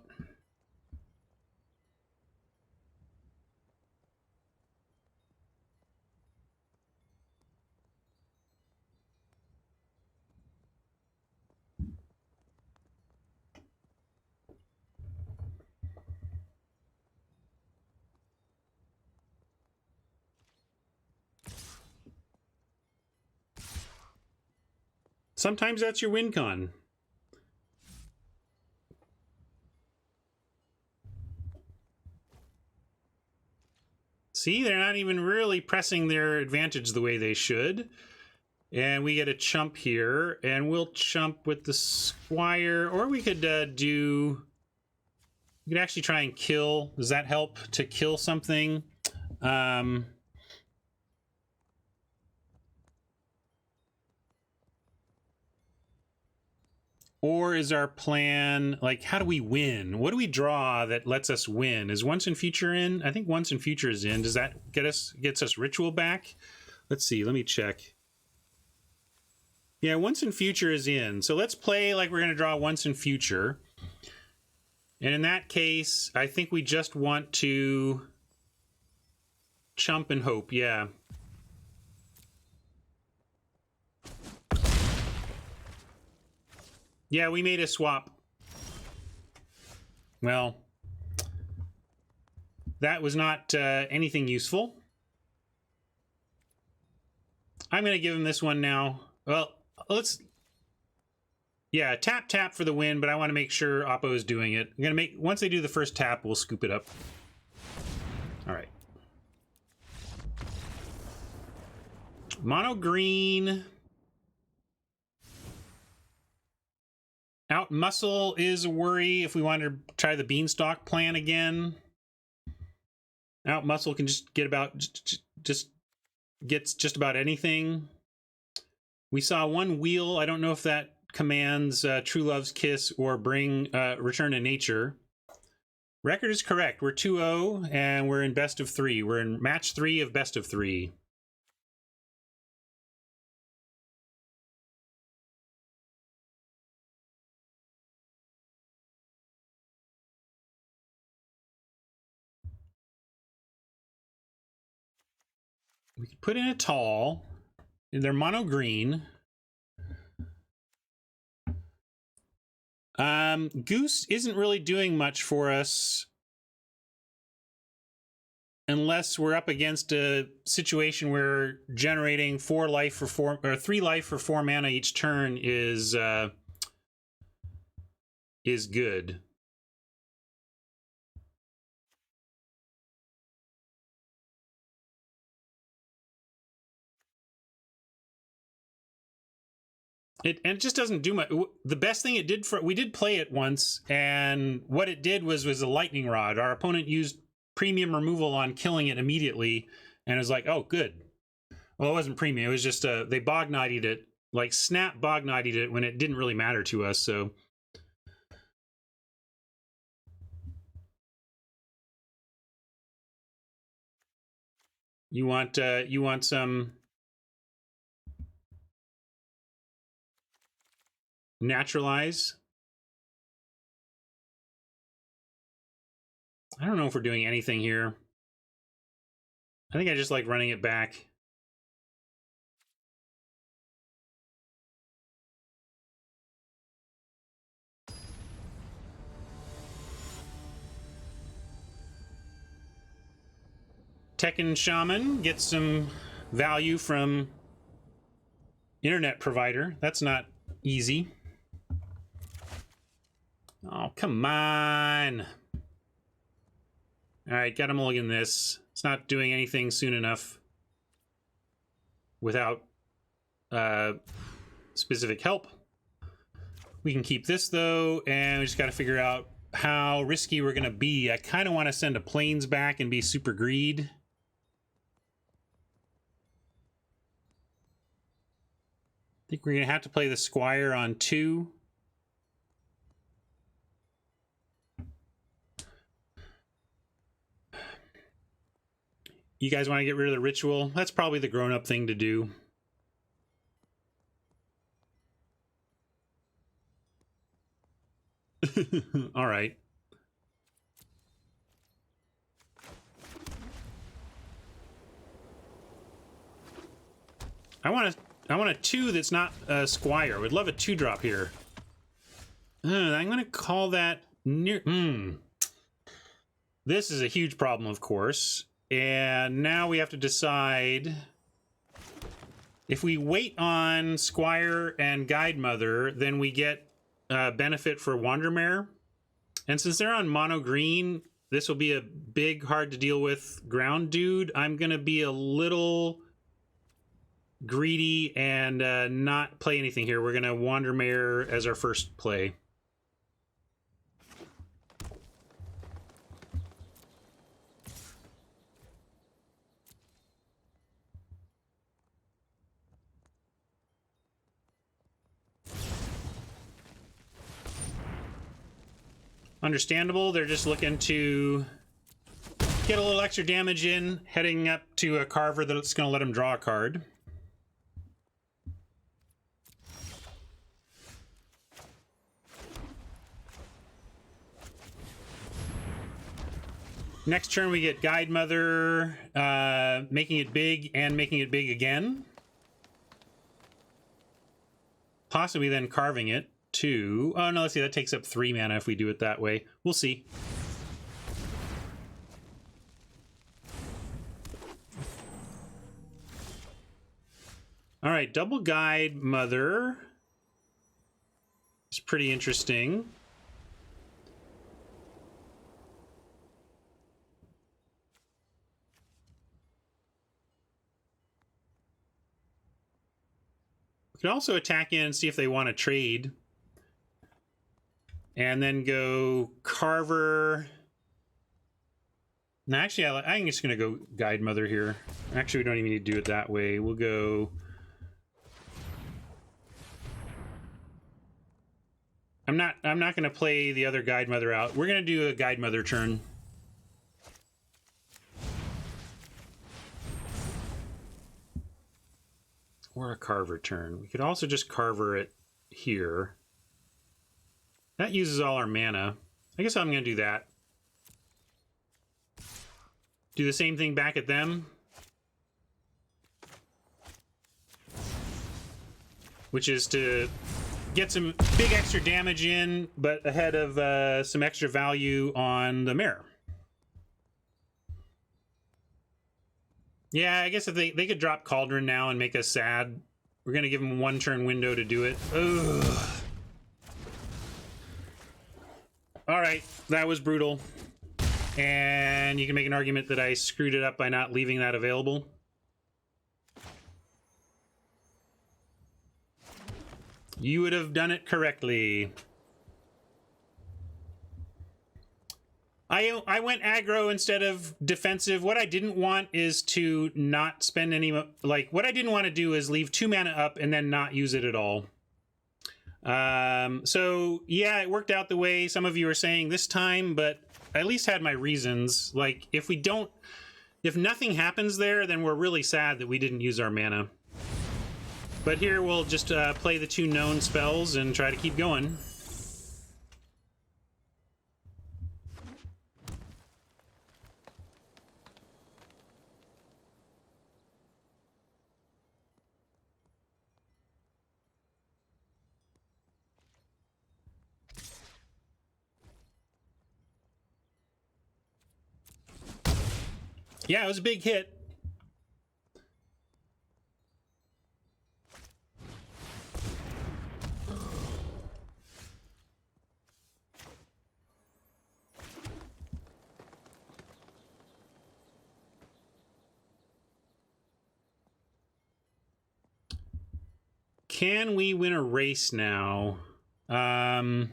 Sometimes that's your win con. See, they're not even really pressing their advantage the way they should. And we get a chump here, and we'll chump with the Squire, or we could do... We could actually try and kill. Does that help to kill something? Or is our plan, like, how do we win? What do we draw that lets us win? Is Once in Future in? I think Once in Future is in. Does that gets us Ritual back? Let's see, let me check. Yeah, Once in Future is in. So let's play like we're going to draw Once in Future. And in that case, I think we just want to chump and hope, yeah. Yeah, we made a swap. Well, that was not anything useful. I'm going to give him this one now. Well, let's... Yeah, tap for the win, but I want to make sure Oppo is doing it. I'm going to make... Once they do the first tap, we'll scoop it up. All right. Mono green... Out muscle is a worry if we want to try the beanstalk plan again. Out muscle can just get about gets just about anything. We saw one wheel. I don't know if that commands True Love's Kiss or bring Return to Nature. Record is correct. We're 2-0 and we're in best of 3. We're in match 3 of best of 3. We could put in a tall. They're mono green. Goose isn't really doing much for us unless we're up against a situation where generating 4 life for 4 or 3 life for 4 mana each turn is good. It just doesn't do much. The best thing it did we did play it once, and what it did was a lightning rod. Our opponent used premium removal on killing it immediately, and it was like, oh, good. Well, it wasn't premium. It was just they Bog Knighted it, like snap Bog Knighted it when it didn't really matter to us. So you want some naturalize. I don't know if we're doing anything here. I think I just like running it back. Tekken Shaman gets some value from internet provider. That's not easy. come on. All right, got to mulligan this. It's not doing anything soon enough without specific help. We can keep this, though, and we just got to figure out how risky we're going to be. I kind of want to send a plains back and be super greed. I think we're going to have to play the Squire on 2. You guys want to get rid of the ritual? That's probably the grown-up thing to do. All right. I want a 2 that's not a Squire. Would love a 2-drop here. I'm going to call that near. This is a huge problem, of course. And now we have to decide if we wait on Squire and Guide Mother, then we get benefit for Wandermare. And since they're on mono green, this will be a big, hard to deal with ground dude. I'm going to be a little greedy and not play anything here. We're going to Wandermare as our first play. Understandable. They're just looking to get a little extra damage in, heading up to a Carver that's going to let them draw a card. Next turn we get Guide Mother, making it big and making it big again. Possibly then carving it to... Oh, no, let's see, that takes up 3 mana if we do it that way. We'll see. All right, double Guide Mother. It's pretty interesting. We could also attack in and see if they want to trade. And then go Carver. No, actually, I'm just going to go Guide Mother here. Actually, we don't even need to do it that way. We'll go... I'm not going to play the other Guide Mother out. We're going to do a Guide Mother turn. Or a Carver turn. We could also just Carver it here. That uses all our mana. I guess I'm going to do that. Do the same thing back at them. Which is to get some big extra damage in, but ahead of some extra value on the mare. Yeah, I guess if they could drop Cauldron now and make us sad. We're going to give them 1 turn window to do it. Ugh. All right, that was brutal. And you can make an argument that I screwed it up by not leaving that available. You would have done it correctly. I went aggro instead of defensive. What I didn't want is to not spend any... Like, what I didn't want to do is leave 2 mana up and then not use it at all. So, yeah, it worked out the way some of you are saying this time, but I at least had my reasons. Like, if nothing happens there, then we're really sad that we didn't use our mana. But here we'll just play the 2 known spells and try to keep going. Yeah, it was a big hit. can we win a race now? If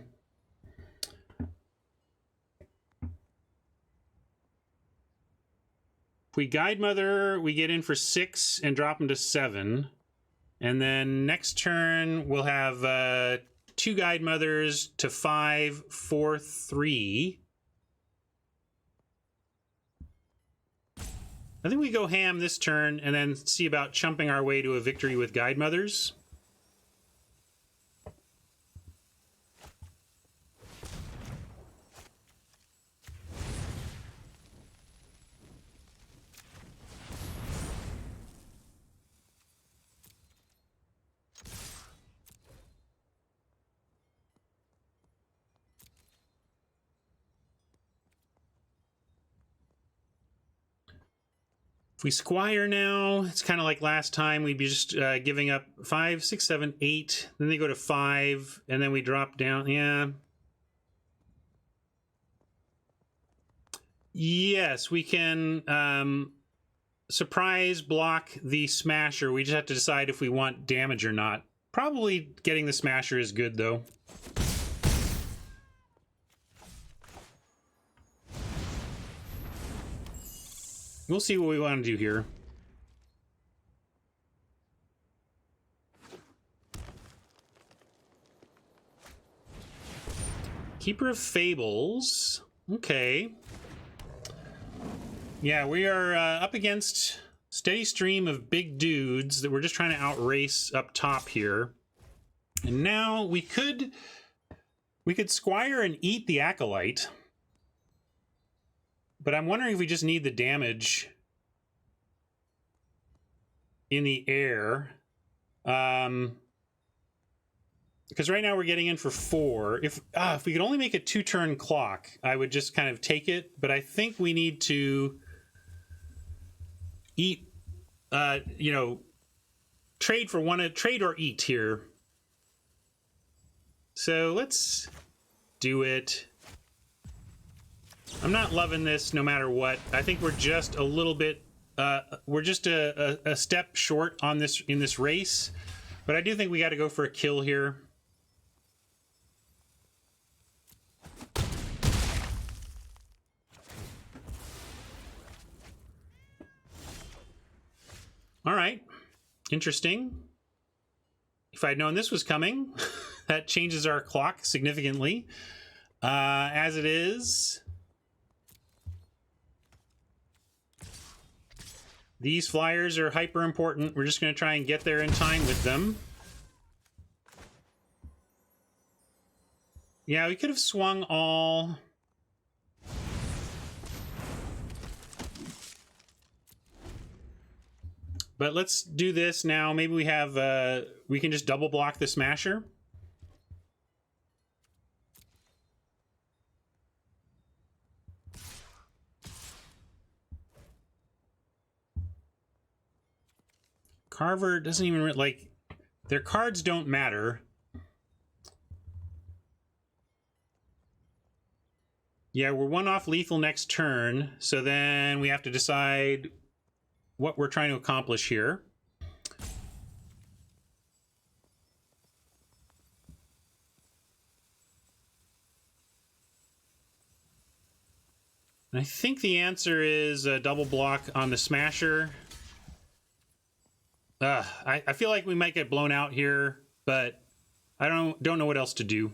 we Guide Mother, we get in for 6 and drop them to 7. And then next turn, we'll have 2 Guide Mothers to 5, 4, 3. I think we go ham this turn and then see about chumping our way to a victory with Guide Mothers. If we Squire now, it's kind of like last time. We'd be just giving up 5, 6, 7, 8. Then they go to 5, and then we drop down. Yeah. Yes, we can surprise block the Smasher. We just have to decide if we want damage or not. Probably getting the Smasher is good, though. We'll see what we want to do here. Keeper of Fables. Okay. Yeah, we are up against steady stream of big dudes that we're just trying to outrace up top here. And now we could Squire and eat the Acolyte. But I'm wondering if we just need the damage in the air. Because right now we're getting in for 4. If we could only make a 2-turn clock, I would just kind of take it. But I think we need to eat, you know, trade or eat here. So let's do it. I'm not loving this no matter what. I think we're just a little bit, we're just a step short on this in this race. But I do think we got to go for a kill here. All right, interesting. If I'd known this was coming, that changes our clock significantly. As it is, these flyers are hyper important. We're just going to try and get there in time with them. Yeah, we could have swung all. But let's do this now. Maybe we have, we can just double block the Smasher. Carver doesn't even, like, their cards don't matter. Yeah, we're 1 off lethal next turn, so then we have to decide what we're trying to accomplish here. And I think the answer is a double block on the Smasher. I feel like we might get blown out here, but I don't know what else to do.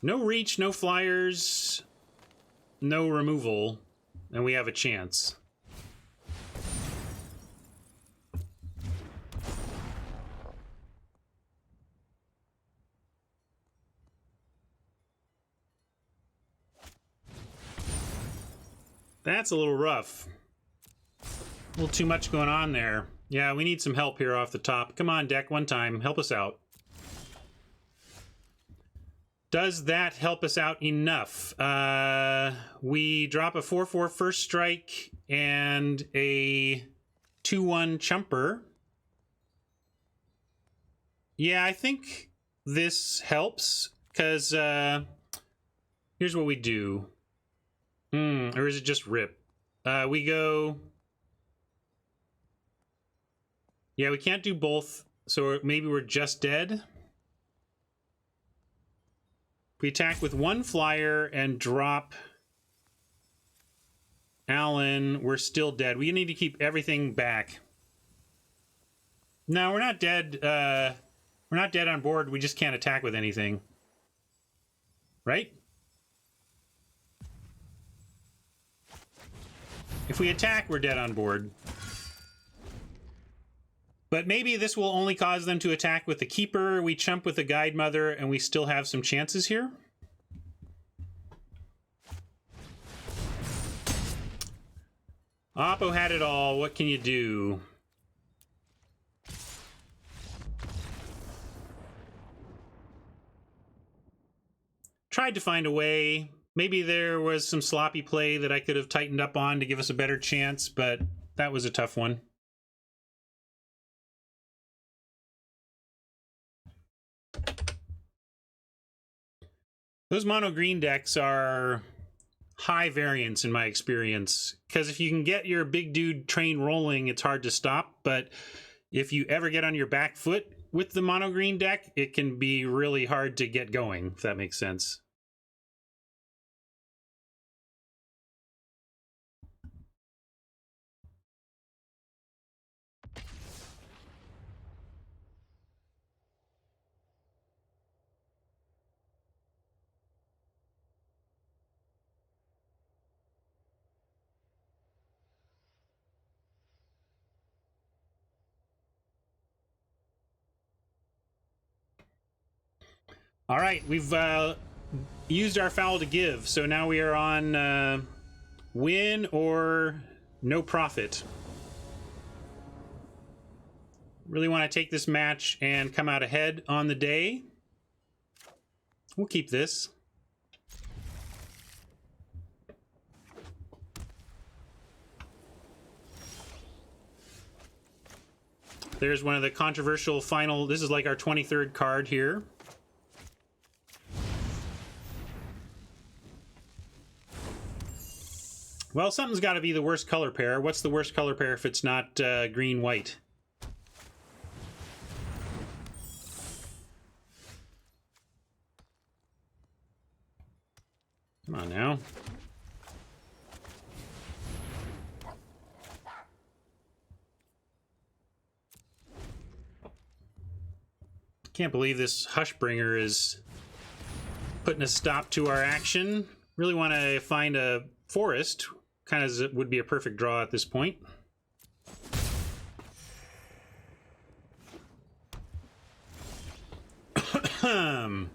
No reach, no flyers, no removal, and we have a chance. That's a little rough. A little too much going on there. Yeah, we need some help here off the top. Come on, deck, one time. Help us out. Does that help us out enough? We drop a 4/4 first strike and a 2/1 Chumper. Yeah, I think this helps, because here's what we do. Or is it just rip? We go... Yeah, we can't do both, so maybe we're just dead. We attack with 1 flyer and drop Alan, we're still dead. We need to keep everything back. No, we're not dead. We're not dead on board. We just can't attack with anything. Right? If we attack, we're dead on board. But maybe this will only cause them to attack with the Keeper. We chump with the Guide Mother, and we still have some chances here. Oppo had it all. What can you do? Tried to find a way. Maybe there was some sloppy play that I could have tightened up on to give us a better chance, but that was a tough one. Those mono green decks are high variance in my experience, because if you can get your big dude train rolling, it's hard to stop, but if you ever get on your back foot with the mono green deck, it can be really hard to get going, if that makes sense. All right, we've used our foul to give, so now we are on win or no profit. Really want to take this match and come out ahead on the day. We'll keep this. There's one of the controversial final... This is like our 23rd card here. Well, something's got to be the worst color pair. What's the worst color pair if it's not green-white? Come on now. Can't believe this Hushbringer is putting a stop to our action. Really want to find a forest. Kind of would be a perfect draw at this point. I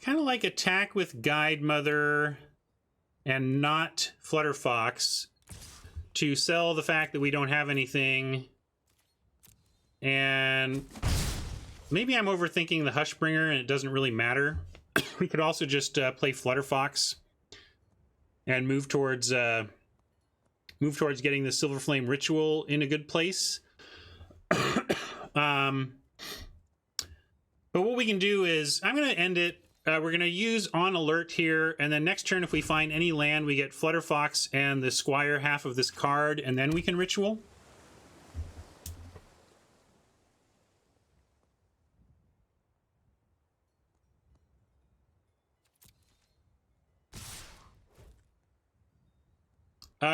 kind of like attack with Guide Mother and not Flutterfox to sell the fact that we don't have anything. And maybe I'm overthinking the Hushbringer and it doesn't really matter. We could also just play Flutterfox and move towards getting the Silverflame Ritual in a good place. But what we can do is, I'm going to end it. We're going to use On Alert here, and then next turn if we find any land, we get Flutterfox and the Squire half of this card, and then we can Ritual.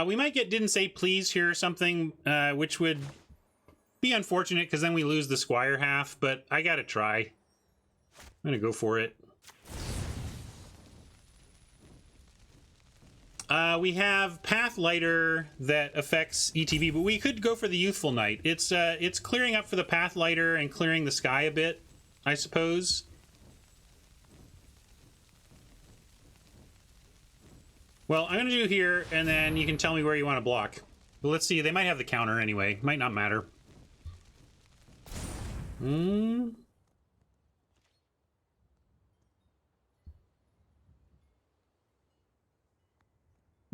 We might get Didn't Say Please here or something, which would be unfortunate because then we lose the Squire half, but I gotta try. I'm gonna go for it. We have Pathlighter that affects ETB, but we could go for the Youthful Knight. It's clearing up for the Pathlighter and clearing the sky a bit, I suppose. Well, I'm going to do here, and then you can tell me where you want to block. But let's see, they might have the counter anyway. Might not matter.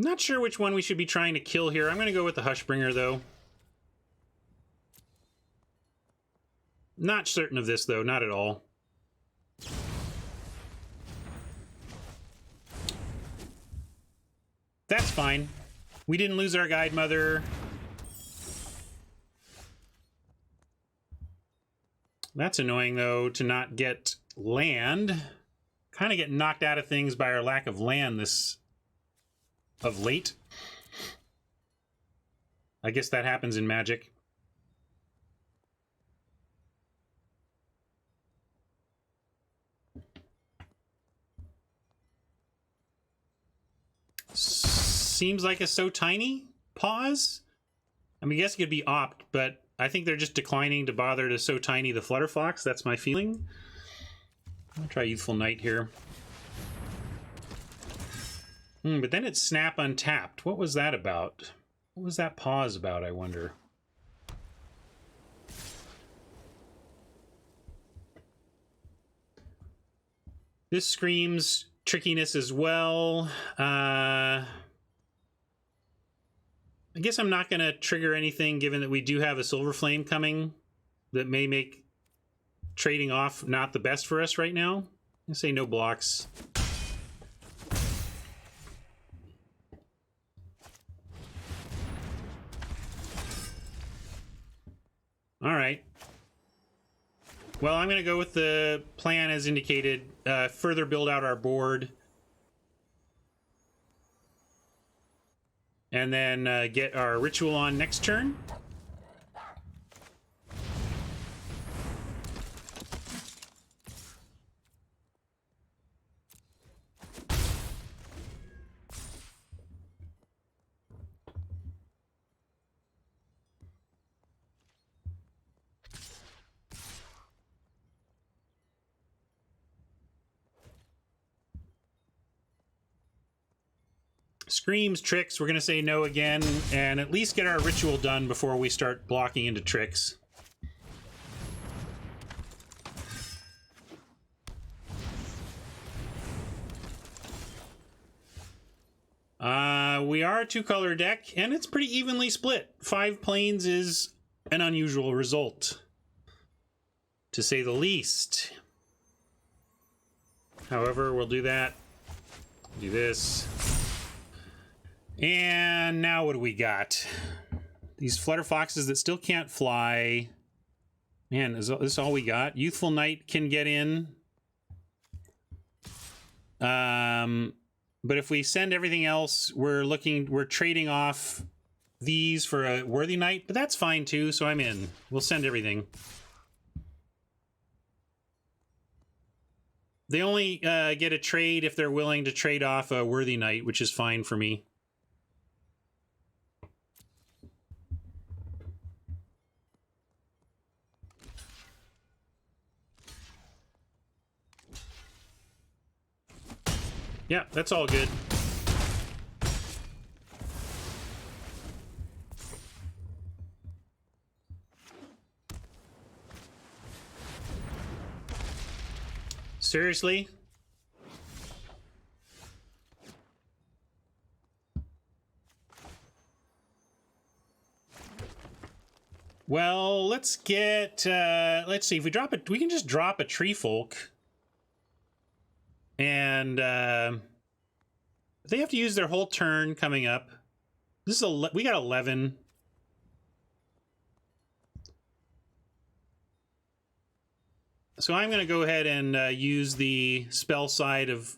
Not sure which one we should be trying to kill here. I'm going to go with the Hushbringer, though. Not certain of this, though. Not at all. That's fine. We didn't lose our Guide Mother. That's annoying, though, to not get land. Kind of get knocked out of things by our lack of land this... of late. I guess that happens in Magic. Seems like a so tiny pause. I mean, I guess it could be opt, but I think they're just declining to bother to so tiny the Flutterfox. That's my feeling. I'll try Youthful Knight here. But then it's Snap Untapped. What was that about? What was that pause about, I wonder? This screams trickiness as well. I guess I'm not going to trigger anything, given that we do have a Silver Flame coming that may make trading off not the best for us right now. I say no blocks. All right. Well, I'm going to go with the plan as indicated. Further build out our board. And then get our ritual on next turn. Screams, tricks, we're going to say no again, and at least get our ritual done before we start blocking into tricks. We are a two-color deck, and it's pretty evenly split. 5 planes is an unusual result, to say the least. However, we'll do that. Do this. And now what do we got? These Flutterfoxes that still can't fly. Man, is this all we got? Youthful Knight can get in. But if we send everything else, we're trading off these for a Worthy Knight, but that's fine too, so I'm in. We'll send everything. They only get a trade if they're willing to trade off a Worthy Knight, which is fine for me. Yeah, that's all good. Seriously? Well, let's get, let's see, if we drop it, we can just drop a Tree Folk. And they have to use their whole turn coming up. This is we got 11. So I'm going to go ahead and use the spell side of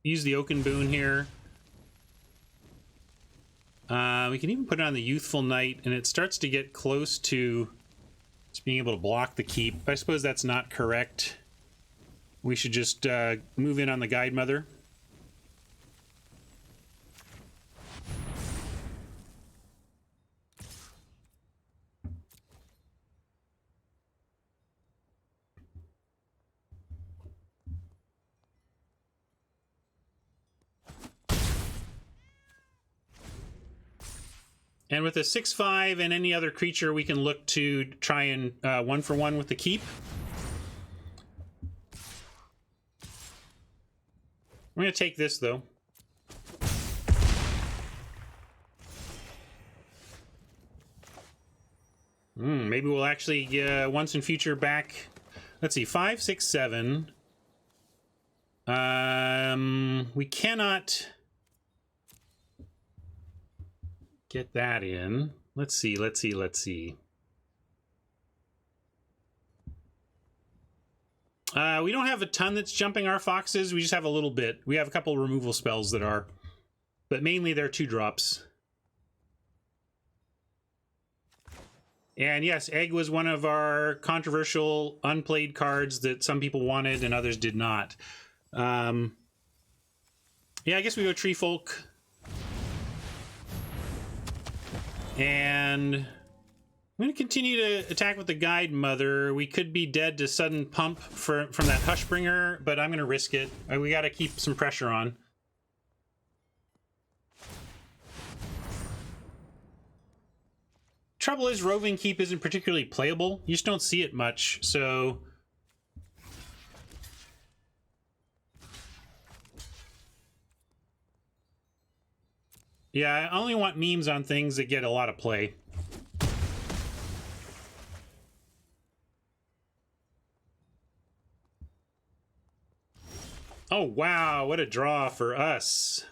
use the Oaken Boon here. We can even put it on the Youthful Knight, and it starts to get close to just being able to block the keep. I suppose that's not correct. We should just move in on the Guide Mother. And with a 6/5 and any other creature, we can look to try and 1-for-1 with the keep. I'm going to take this, though. Maybe we'll actually once in future back. Let's see, 5, 6, 7. We cannot get that in. Let's see. We don't have a ton that's jumping our foxes. We just have a little bit. We have a couple removal spells that are, but mainly they're 2-drops. And yes, Egg was one of our controversial unplayed cards that some people wanted and others did not. Yeah, I guess we go Tree Folk. And I'm going to continue to attack with the Guide Mother. We could be dead to sudden pump from that Hushbringer, but I'm going to risk it. We got to keep some pressure on. Trouble is, Roving Keep isn't particularly playable. You just don't see it much, so... Yeah, I only want memes on things that get a lot of play. Oh, wow, what a draw for us.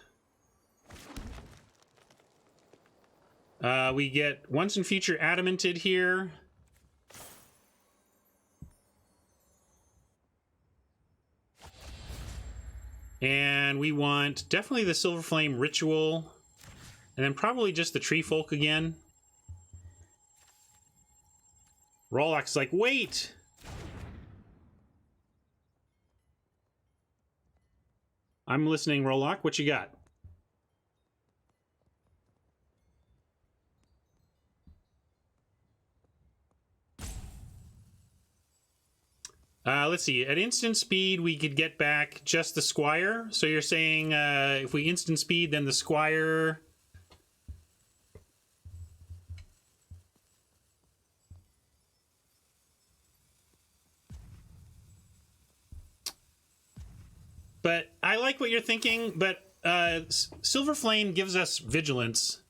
We get once in future Adamanted here. And we want definitely the Silver Flame Ritual. And then probably just the Tree Folk again. Rollock's like, wait! I'm listening, Rollock. What you got? Let's see. At instant speed, we could get back just the Squire. So you're saying if we instant speed, then the Squire... But I like what you're thinking, but Silver Flame gives us Vigilance.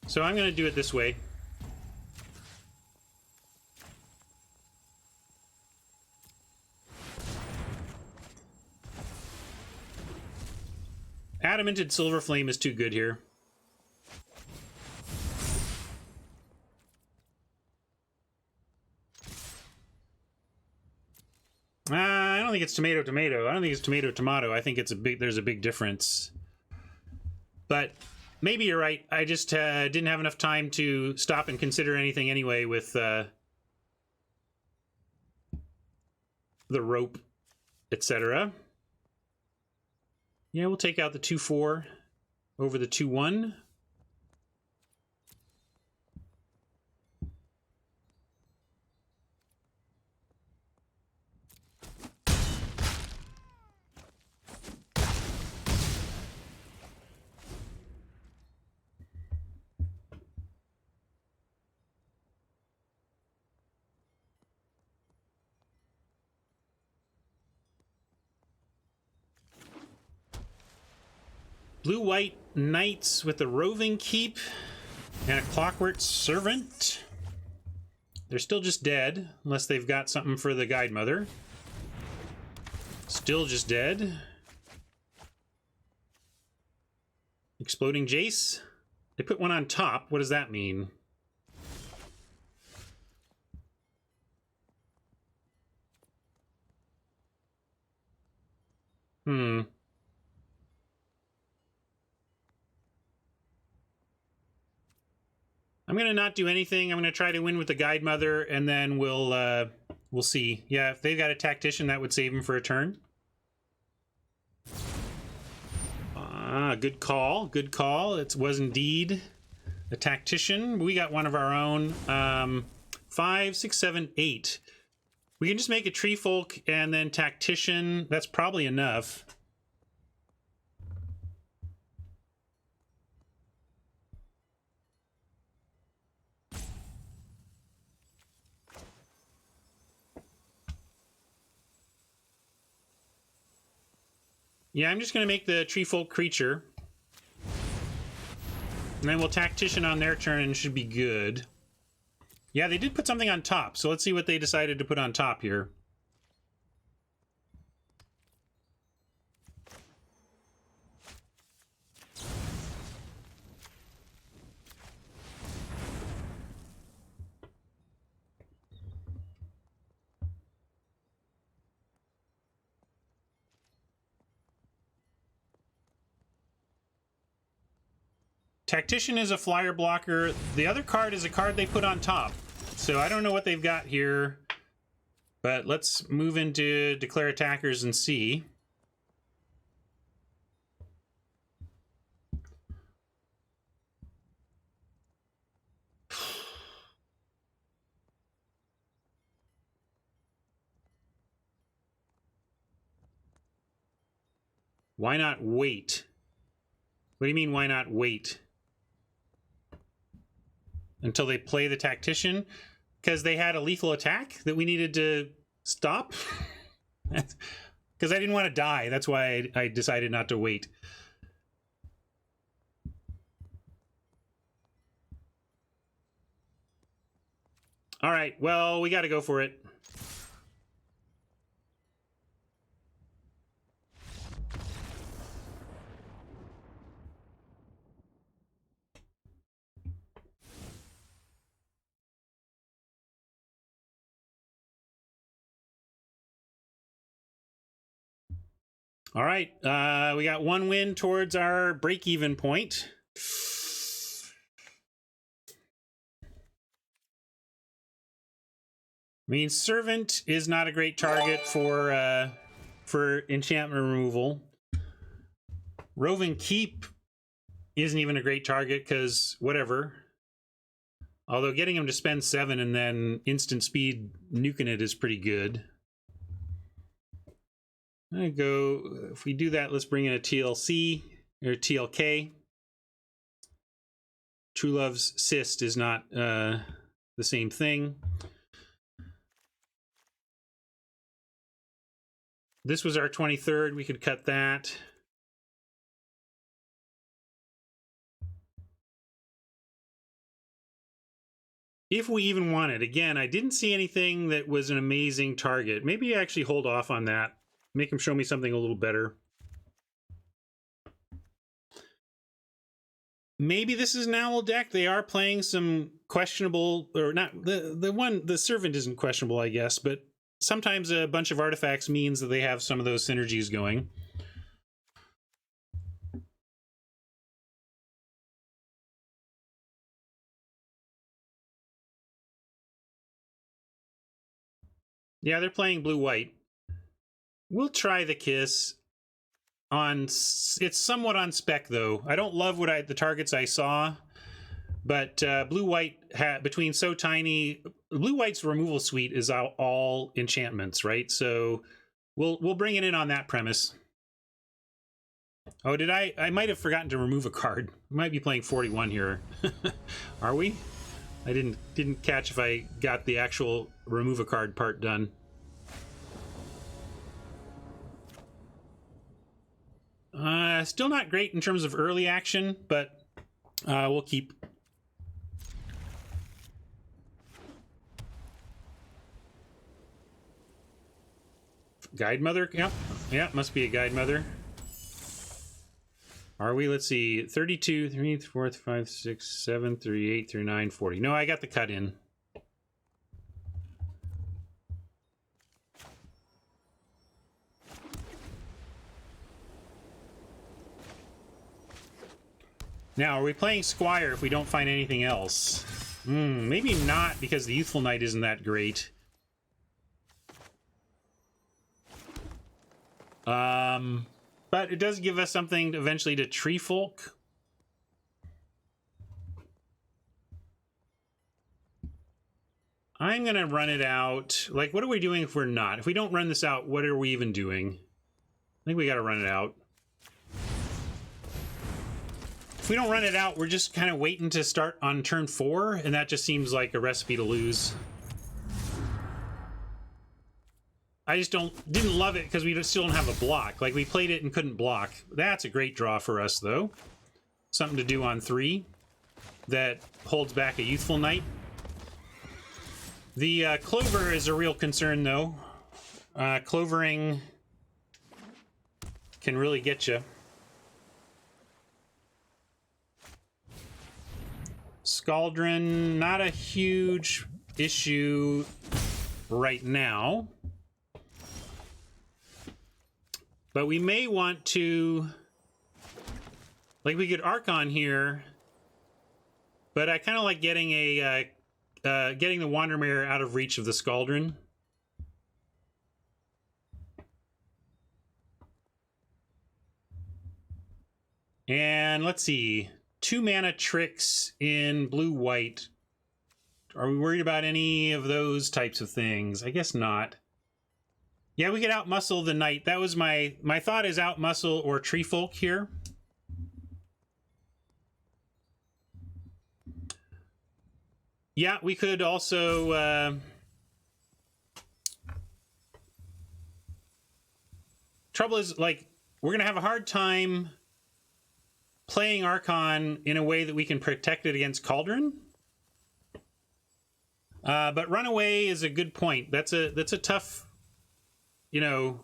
So I'm going to do it this way. Adamanted Silver Flame is too good here. I don't think it's tomato. I don't think it's tomato. I think it's there's a big difference. But maybe you're right. I just didn't have enough time to stop and consider anything anyway with the rope, etc. Yeah, we'll take out the 2/4 over the 2/1. Blue-white Knights with the Roving Keep and a Clockwork Servant. They're still just dead, unless they've got something for the Guide Mother. Still just dead. Exploding Jace. They put one on top. What does that mean? I'm gonna not do anything. I'm gonna try to win with the Guide Mother, and then we'll see. Yeah, if they've got a Tactician, that would save him for a turn. Good call. Good call. It was indeed a Tactician. We got one of our own. 5, 6, 7, 8. We can just make a Tree Folk and then Tactician. That's probably enough. Yeah, I'm just going to make the Tree Folk creature. And then we'll Tactician on their turn and it should be good. Yeah, they did put something on top, so let's see what they decided to put on top here. Tactician is a flyer blocker. The other card is a card they put on top. So I don't know what they've got here. But let's move into Declare Attackers and see. Why not wait? What do you mean, why not wait? Until they play the Tactician? Because they had a lethal attack that we needed to stop? Because I didn't want to die. That's why I decided not to wait. All right, well, we got to go for it. All right, we got one win towards our break-even point. I mean, Servant is not a great target for enchantment removal. Roving Keep isn't even a great target because whatever. Although getting him to spend 7 and then instant speed nuking it is pretty good. I'm gonna go, if we do that, let's bring in a TLC or TLK. True Love's Cyst is not the same thing. This was our 23rd, we could cut that. If we even want it. Again, I didn't see anything that was an amazing target. Maybe actually hold off on that. Make him show me something a little better. Maybe this is an owl deck. They are playing some questionable, or not, the Servant isn't questionable, I guess, but sometimes a bunch of artifacts means that they have some of those synergies going. Yeah, they're playing blue-white. We'll try the Kiss. It's somewhat on spec, though. I don't love the targets I saw, but blue-white, between So Tiny, blue-white's removal suite is all enchantments, right? So we'll bring it in on that premise. Oh, I might have forgotten to remove a card. We might be playing 41 here. Are we? I didn't catch if I got the actual remove a card part done. Still not great in terms of early action, but we'll keep. Guide Mother? Yeah, must be a Guide Mother. Are we? Let's see. 32, 3, 4, 5, 6, 7, 38, 39, 40. No, I got the cut in. Now, are we playing Squire if we don't find anything else? Maybe not, because the Youthful Knight isn't that great. But it does give us something eventually to Tree Folk. I'm gonna run it out. Like, what are we doing if we're not? If we don't run this out, what are we even doing? I think we gotta run it out. If we don't run it out, we're just kind of waiting to start on turn 4, and that just seems like a recipe to lose. I just didn't love it because we still don't have a block. Like, we played it and couldn't block. That's a great draw for us, though. Something to do on 3. that holds back a Youthful Knight. The Clover is a real concern, though. Clovering can really get you. Scaldron, not a huge issue right now. But we may want to... Like, we could Archon here, but I kind of like getting a getting the Wandermare out of reach of the Scaldron. And let's see, 2 mana tricks in blue-white. Are we worried about any of those types of things? I guess not. Yeah, we could outmuscle the Knight. That was my thought, is outmuscle or Tree Folk here. Yeah, we could also... Trouble is, like, we're going to have a hard time playing Archon in a way that we can protect it against Cauldron. But Runaway is a good point. That's a tough, you know...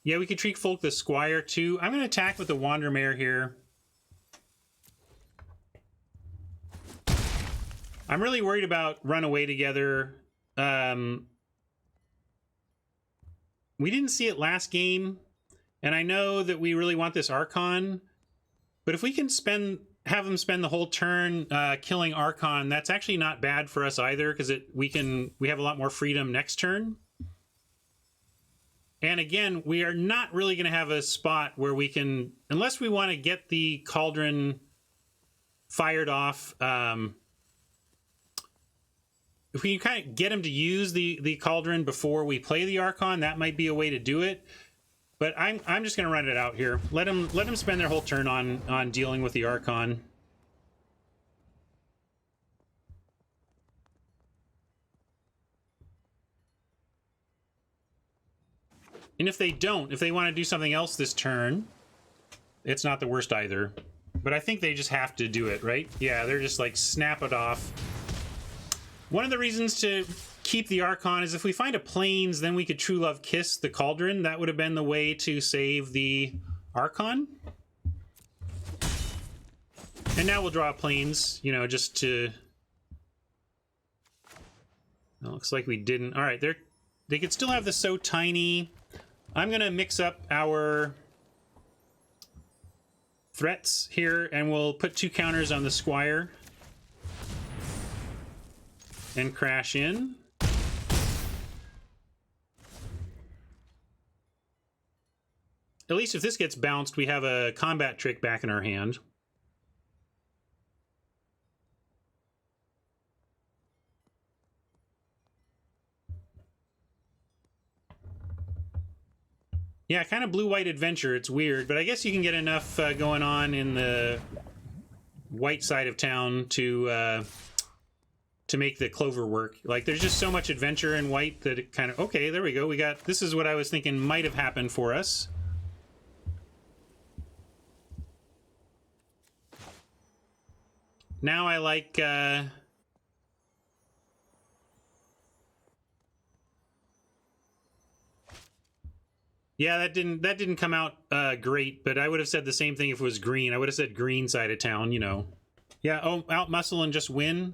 Yeah, we could Tree Folk the Squire, too. I'm going to attack with the Wandermare here. I'm really worried about Runaway together. We didn't see it last game, and I know that we really want this Archon, but if we can have him spend the whole turn killing Archon, that's actually not bad for us either, because we have a lot more freedom next turn. And again, we are not really going to have a spot where we can, unless we want to get the Cauldron fired off. If we can kind of get him to use the Cauldron before we play the Archon, that might be a way to do it. But I'm just going to run it out here. Let them spend their whole turn on dealing with the Archon. And if they don't, if they want to do something else this turn, it's not the worst either. But I think they just have to do it, right? Yeah, they're just like, snap it off. One of the reasons to keep the Archon is if we find a Plains, then we could True Love Kiss the Cauldron. That would have been the way to save the Archon. And now we'll draw a Plains, you know, just to... It looks like we didn't. All right, they could still have the So Tiny. I'm going to mix up our threats here, and we'll put 2 counters on the Squire. And crash in. At least if this gets bounced, we have a combat trick back in our hand. Yeah, kind of blue-white adventure. It's weird, but I guess you can get enough going on in the white side of town to make the Clover work. Like, there's just so much adventure in white that it kind of... Okay, there we go. We got... This is what I was thinking might have happened for us. Now I like... Yeah, that didn't come out great, but I would have said the same thing if it was green. I would have said green side of town, you know. Yeah, oh, outmuscle and just win.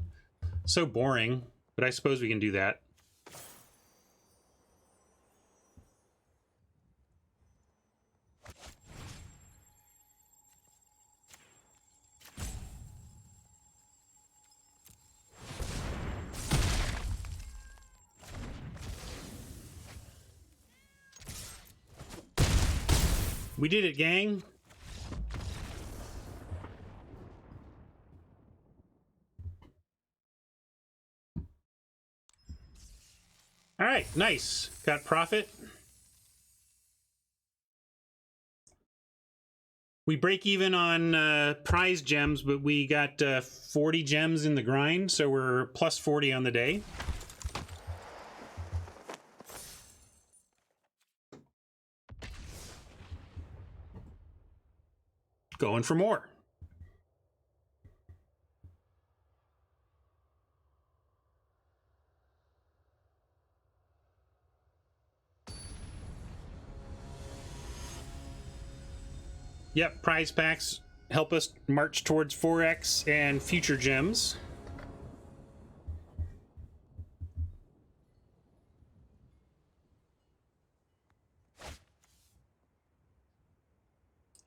So boring, but I suppose we can do that. We did it, gang. All right, nice. Got profit. We break even on prize gems, but we got 40 gems in the grind, so we're plus 40 on the day. going for more. Yep, prize packs help us march towards 4x and future gems.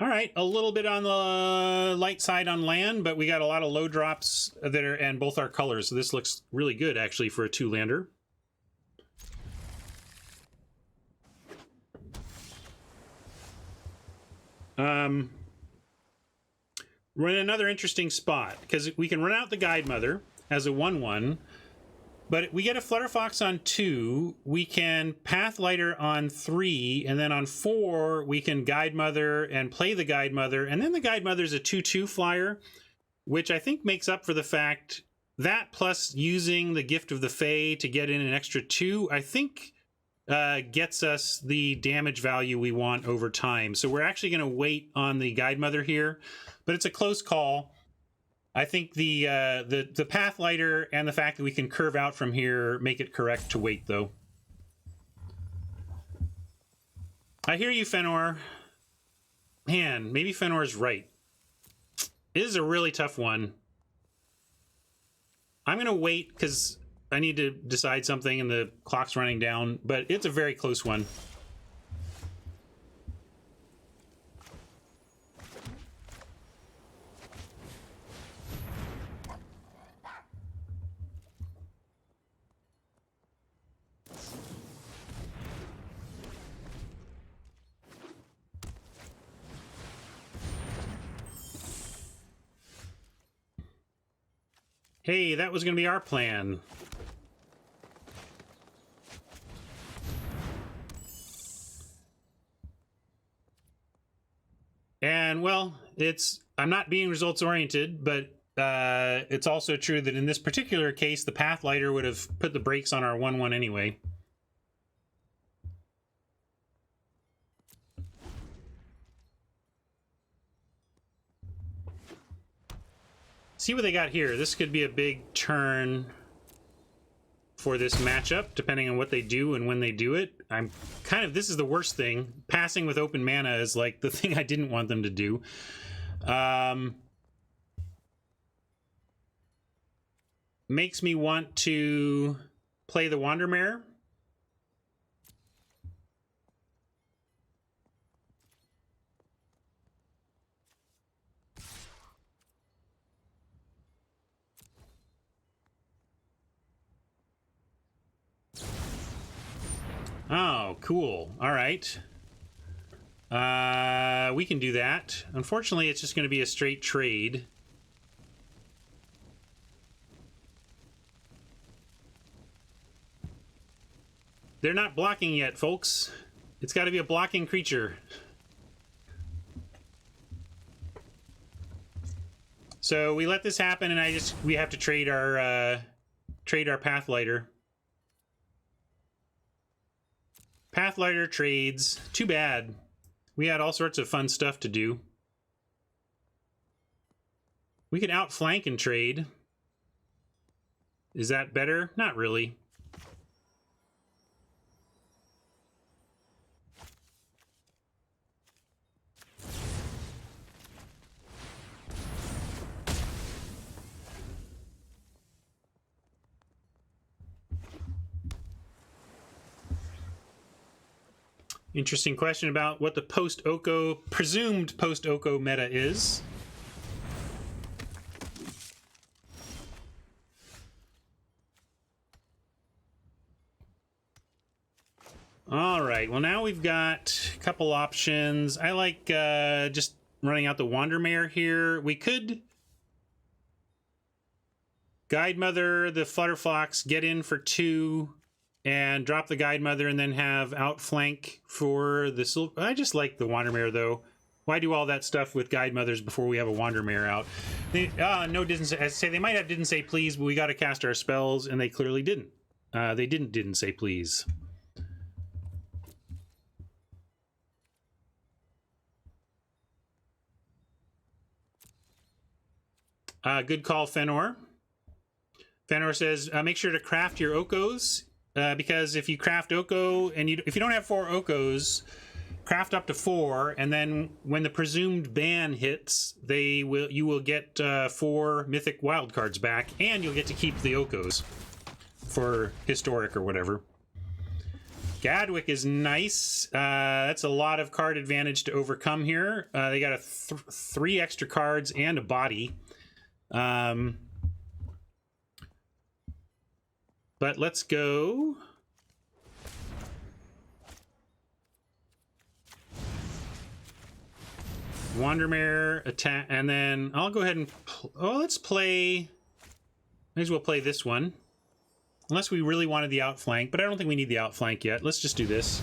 All right, a little bit on the light side on land, but we got a lot of low drops that are, and both our colors. So this looks really good actually for a 2-lander. We're in another interesting spot because we can run out the Guide Mother as a 1/1, but we get a Flutterfox on 2. We can Pathlighter on 3, and then on 4 we can Guide Mother and play the Guide Mother, and then the Guide Mother is a 2/2 flyer, which I think makes up for the fact that plus using the Gift of the Fae to get in an extra 2, I think gets us the damage value we want over time. So we're actually going to wait on the Guide Mother here, but it's a close call. I think the Pathlighter and the fact that we can curve out from here make it correct to wait, though. I hear you, Fenor. Man, maybe Fenor's right. It is a really tough one. I'm going to wait because I need to decide something and the clock's running down, but it's a very close one. Hey, that was going to be our plan. And, well, I'm not being results oriented, but it's also true that in this particular case, the Pathlighter would have put the brakes on our 1/1 anyway. See what they got here. This could be a big turn for this matchup, depending on what they do and when they do it. This is the worst thing. Passing with open mana is like the thing I didn't want them to do. Makes me want to play the Wandermare. Oh, cool. All right. We can do that. Unfortunately, it's just going to be a straight trade. They're not blocking yet, folks. It's got to be a blocking creature. So we let this happen, and we have to trade our Pathlighter. Pathlighter trades. Too bad. We had all sorts of fun stuff to do. We could outflank and trade. Is that better? Not really. Interesting question about what the presumed post-Oko meta is. All right, well now we've got a couple options. I like just running out the Wandermare here. We could Guide Mother, the Flutterfox, get in for 2, and drop the Guide Mother, and then have outflank for the silver. I just like the Wandermare, though. Why do all that stuff with Guide Mothers before we have a Wandermare out? No, they might have didn't say please, but we got to cast our spells, and they clearly didn't. They didn't say please. Good call, Fenor. Fenor says, make sure to craft your Okos, because if you craft Oko, and if you don't have 4 Okos, craft up to 4, and then when the presumed ban hits, you will get 4 mythic wildcards back, and you'll get to keep the Okos for historic or whatever. Gadwick is nice. That's a lot of card advantage to overcome here. They got 3 extra cards and a body. But let's go. Wandermare attack, and then I'll go ahead and let's play. Might as well play this one, unless we really wanted the outflank. But I don't think we need the outflank yet. Let's just do this.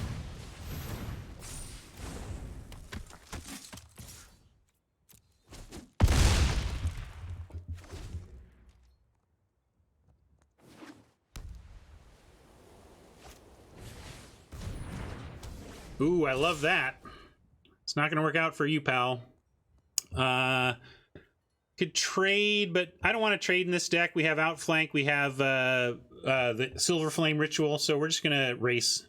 Ooh, I love that. It's not going to work out for you, pal. Could trade, but I don't want to trade in this deck. We have Outflank. We have the Silver Flame Ritual, so we're just going to race.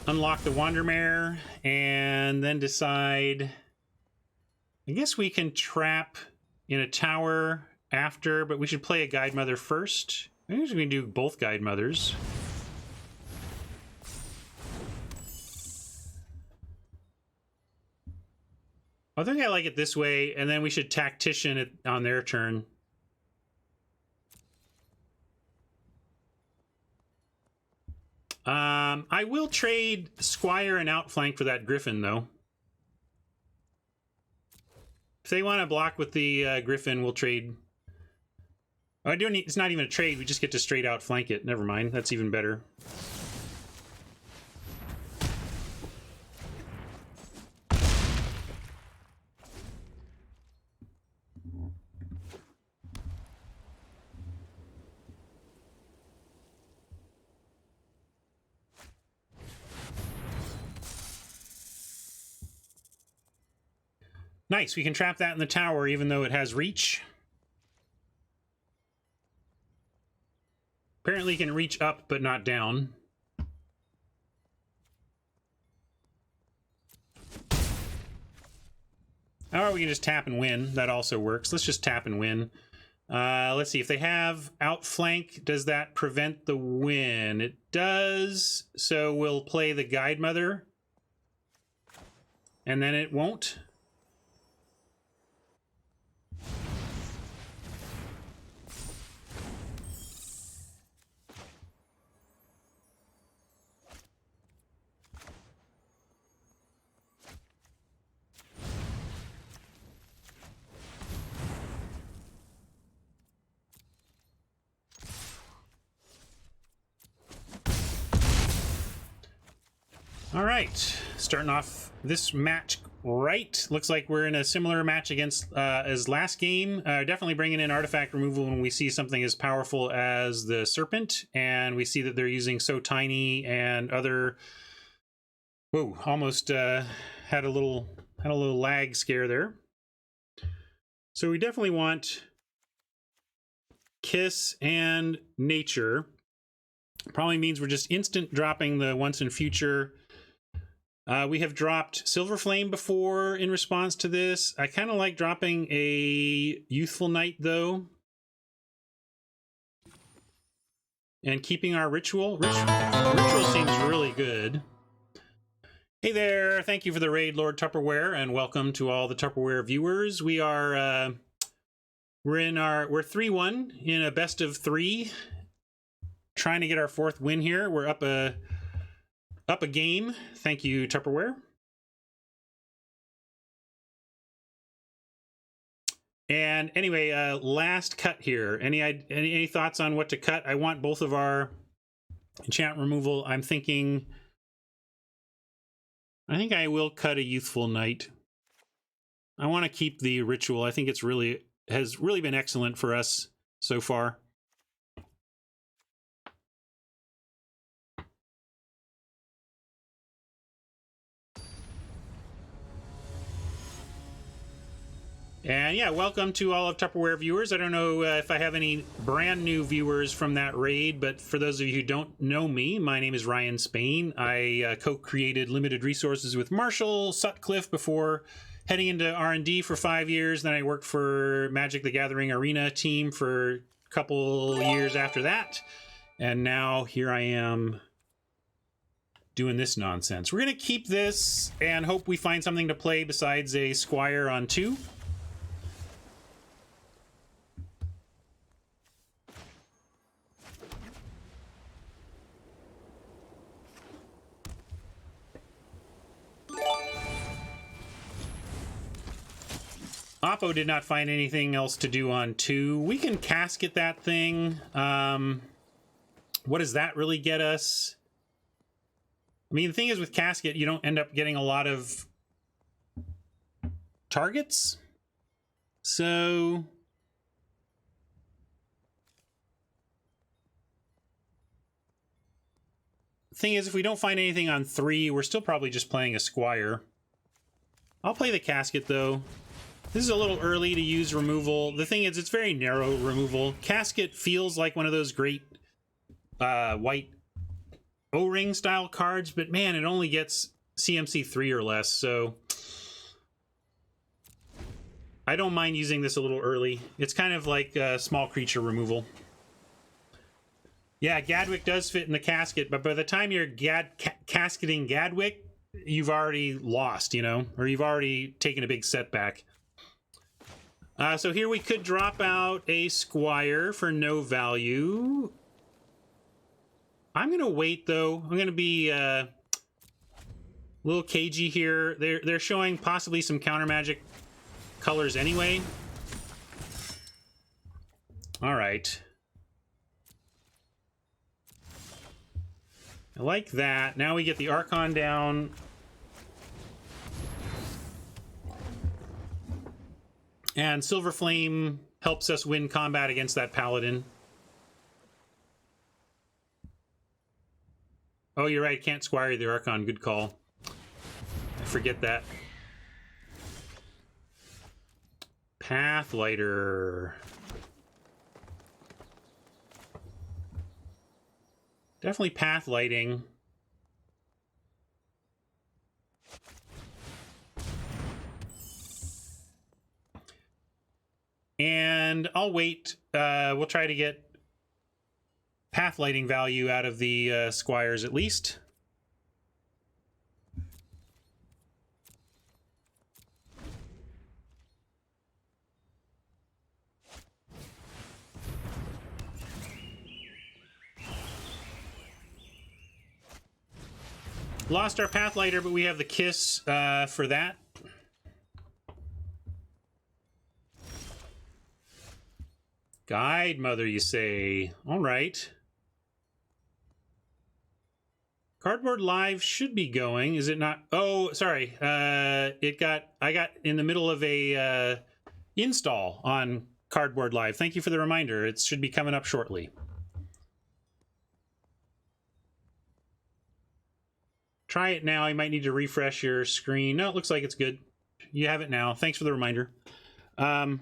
Unlock the Wandermare, and then decide. I guess we can trap in a tower after, but we should play a Guide Mother first. Maybe we can do both Guide Mothers. I think I like it this way, and then we should Tactician it on their turn. I will trade Squire and Outflank for that Griffin, though. If they want to block with the Griffin, we'll trade. Oh, it's not even a trade. We just get to straight outflank it. Never mind. That's even better. Nice, we can trap that in the tower even though it has reach. Apparently you can reach up but not down. Or we can just tap and win. That also works. Let's just tap and win. Let's see, if they have outflank, does that prevent the win? It does, so we'll play the Guide Mother. And then it won't. All right, starting off this match right. Looks like we're in a similar match against as last game. Definitely bringing in artifact removal when we see something as powerful as the Serpent, and we see that they're using So Tiny and other. Whoa! Almost had a little lag scare there. So we definitely want Kiss and Nature. Probably means we're just instant dropping the Once and Future. We have dropped Silver Flame before in response to this. I kind of like dropping a Youthful Knight, though. And keeping our Ritual. Ritual seems really good. Hey there, thank you for the raid, Lord Tupperware, and welcome to all the Tupperware viewers. We are, we're 3-1 in a best of 3. Trying to get our 4th win here. We're up a game. Thank you, Tupperware. And anyway, last cut here. Any thoughts on what to cut? I want both of our enchant removal. I think I will cut a Youthful Knight. I want to keep the ritual. I think it's has really been excellent for us so far. And yeah, welcome to all of Tupperware viewers. I don't know if I have any brand new viewers from that raid, but for those of you who don't know me, my name is Ryan Spain. I co-created Limited Resources with Marshall Sutcliffe before heading into R&D for 5 years. Then I worked for Magic the Gathering Arena team for a couple years after that. And now here I am doing this nonsense. We're going to keep this and hope we find something to play besides a Squire on 2. Oppo did not find anything else to do on 2. We can casket that thing. What does that really get us? I mean, the thing is with casket, you don't end up getting a lot of targets. So the thing is, if we don't find anything on 3, we're still probably just playing a Squire. I'll play the casket, though. This is a little early to use removal. The thing is, it's very narrow removal. Casket feels like one of those great white O-ring style cards, but man, it only gets CMC 3 or less, so I don't mind using this a little early. It's kind of like small creature removal. Yeah, Gadwick does fit in the casket, but by the time you're casketing Gadwick, you've already lost, you know, or you've already taken a big setback. So here we could drop out a Squire for no value. I'm going to wait, though. I'm going to be a little cagey here. They're showing possibly some counter magic colors anyway. All right. I like that. Now we get the Archon down. And Silver Flame helps us win combat against that Paladin. Oh, you're right. Can't Squire the Archon. Good call. I forget that. Pathlighter. Definitely Pathlighting. And I'll wait. We'll try to get Pathlighting value out of the Squires at least. Lost our Pathlighter, but we have the Kiss for that. Guide Mother, you say? All right. Cardboard Live should be going. Is it not? Oh, sorry. I got in the middle of a install on Cardboard Live. Thank you for the reminder. It should be coming up shortly. Try it now. You might need to refresh your screen. No, it looks like it's good. You have it now. Thanks for the reminder. I'm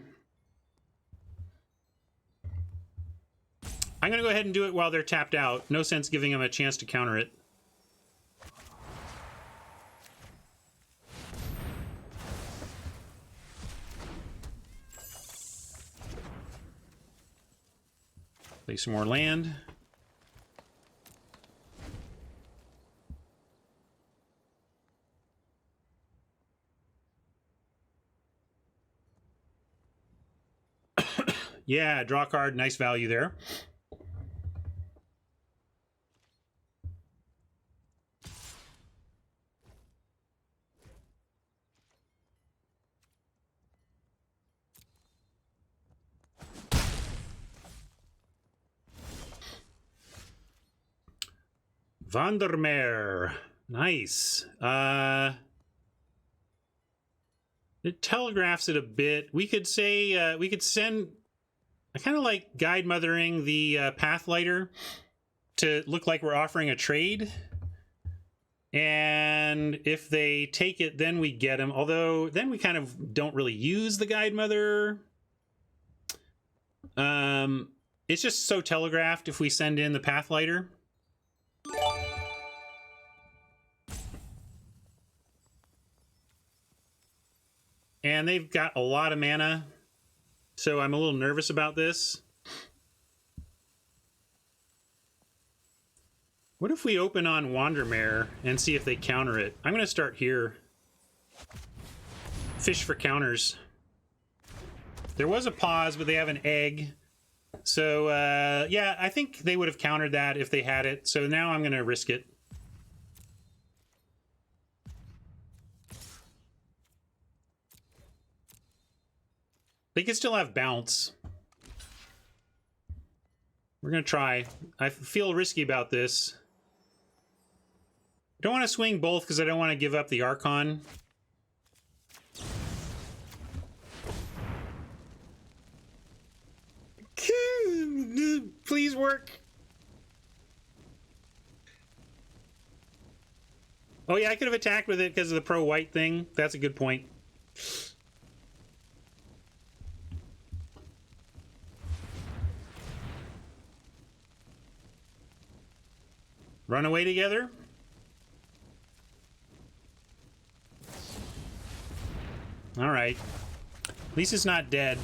going to go ahead and do it while they're tapped out. No sense giving them a chance to counter it. Play some more land. Yeah, draw a card. Nice value there. Vandermeer. Nice. It telegraphs it a bit. We could say, we could send... I kind of like guide mothering the Pathlighter to look like we're offering a trade. And if they take it, then we get them. Although, then we kind of don't really use the guide mother. It's just so telegraphed if we send in the Pathlighter. And they've got a lot of mana, so I'm a little nervous about this. What if we open on Wandermare and see if they counter it? I'm going to start here. Fish for counters. There was a pause, but they have an egg. So, yeah, I think they would have countered that if they had it. So now I'm going to risk it. They could still have bounce. We're going to try. I feel risky about this. I don't want to swing both because I don't want to give up the Archon. Please work. Oh yeah, I could have attacked with it because of the pro-white thing. That's a good point. Run away together? All right. At least it's not dead.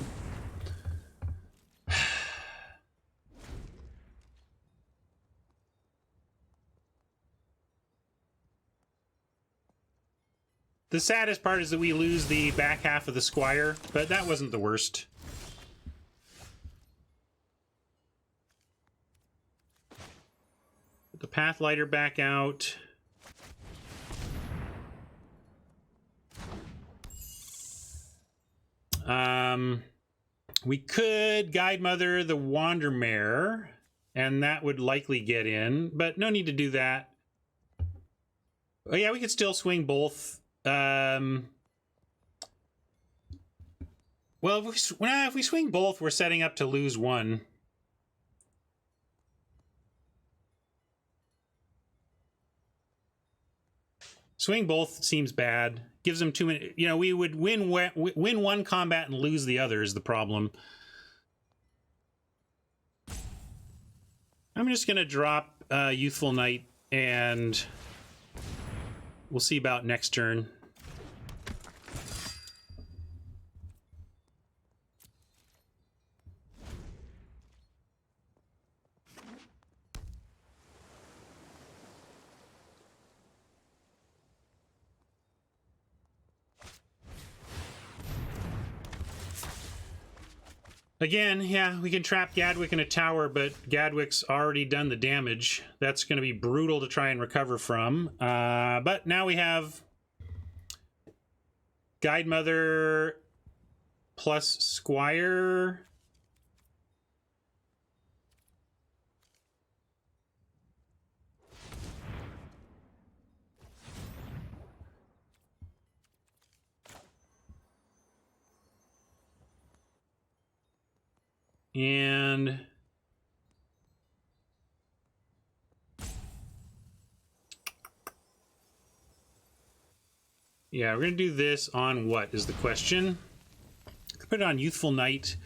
The saddest part is that we lose the back half of the Squire, but that wasn't the worst. Put the Pathlighter back out. We could Guide Mother the Wandermare, and that would likely get in, but no need to do that. Oh yeah, we could still swing both. Well, if we swing both, we're setting up to lose one. Swing both seems bad. Gives them too many. You know, we would win one combat and lose the other is the problem. I'm just gonna drop Youthful Knight, and we'll see about next turn. Again, yeah, we can trap Gadwick in a tower, but Gadwick's already done the damage. That's going to be brutal to try and recover from. But now we have Guide Mother plus Squire. And yeah, we're gonna do this on what is the question? Put it on Youthful Knight.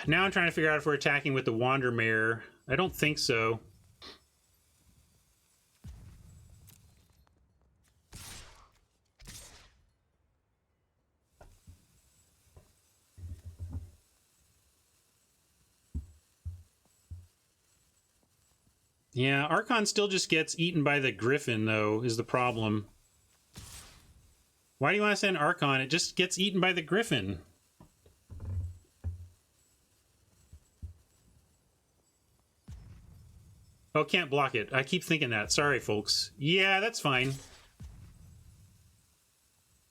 Now I'm trying to figure out if we're attacking with the Wandermare. I don't think so. Yeah, Archon still just gets eaten by the Griffin, though, is the problem. Why do you want to send Archon? It just gets eaten by the Griffin. Oh, can't block it. I keep thinking that. Sorry, folks. Yeah, that's fine.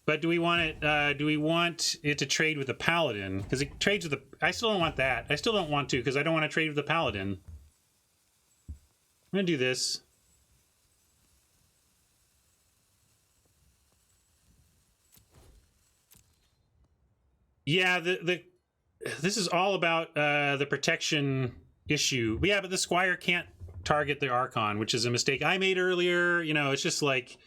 But do we want it? Do we want it to trade with the paladin? Because it trades with the. I still don't want that. I still don't want to because I don't want to trade with the paladin. I'm gonna do this. Yeah, this is all about the protection issue. Yeah, but the Squire can't target the Archon, which is a mistake I made earlier. You know, it's just like.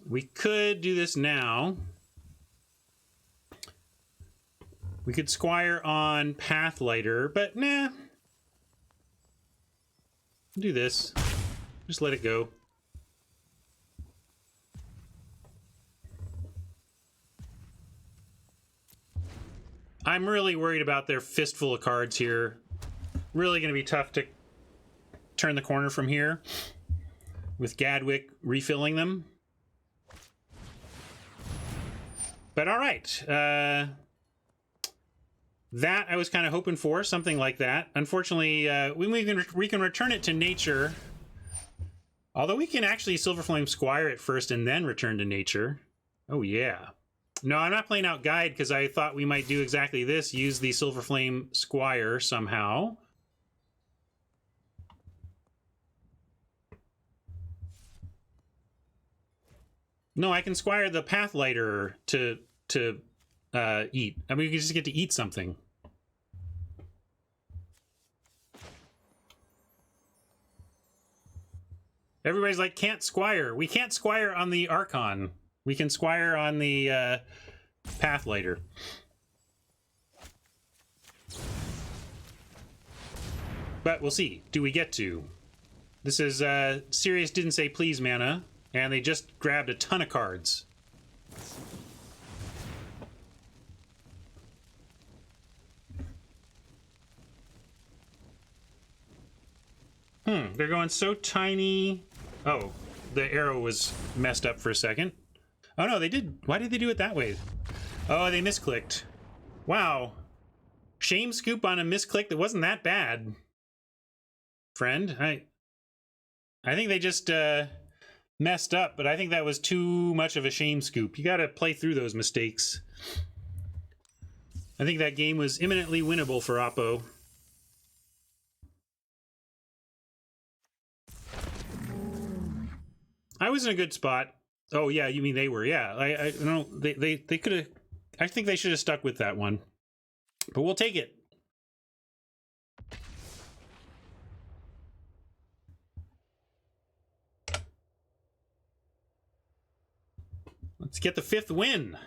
We could do this now. We could Squire on Pathlighter, but nah. Do this. Just let it go. I'm really worried about their fistful of cards here. Really going to be tough to turn the corner from here with Gadwick refilling them. But all right. That I was kind of hoping for, something like that. Unfortunately, we can return it to nature. Although we can actually Silverflame Squire it first and then return to nature. Oh, yeah. No, I'm not playing out Guide because I thought we might do exactly this. Use the Silverflame Squire somehow. No, I can Squire the Pathlighter to eat. I mean, we just get to eat something. Everybody's like, can't Squire. We can't Squire on the Archon. We can Squire on the Pathlighter. But we'll see. Do we get to? This is Sirius didn't say please mana, and they just grabbed a ton of cards. They're going so tiny. Oh, the arrow was messed up for a second. Oh no, they did. Why did they do it that way? Oh, they misclicked. Wow. Shame scoop on a misclick that wasn't that bad. Friend, I think they just messed up, but I think that was too much of a shame scoop. You gotta play through those mistakes. I think that game was imminently winnable for Oppo. I was in a good spot. Oh yeah, you mean they were? Yeah, I no, they could have. I think they should have stuck with that one, but we'll take it. Let's get the 5th win.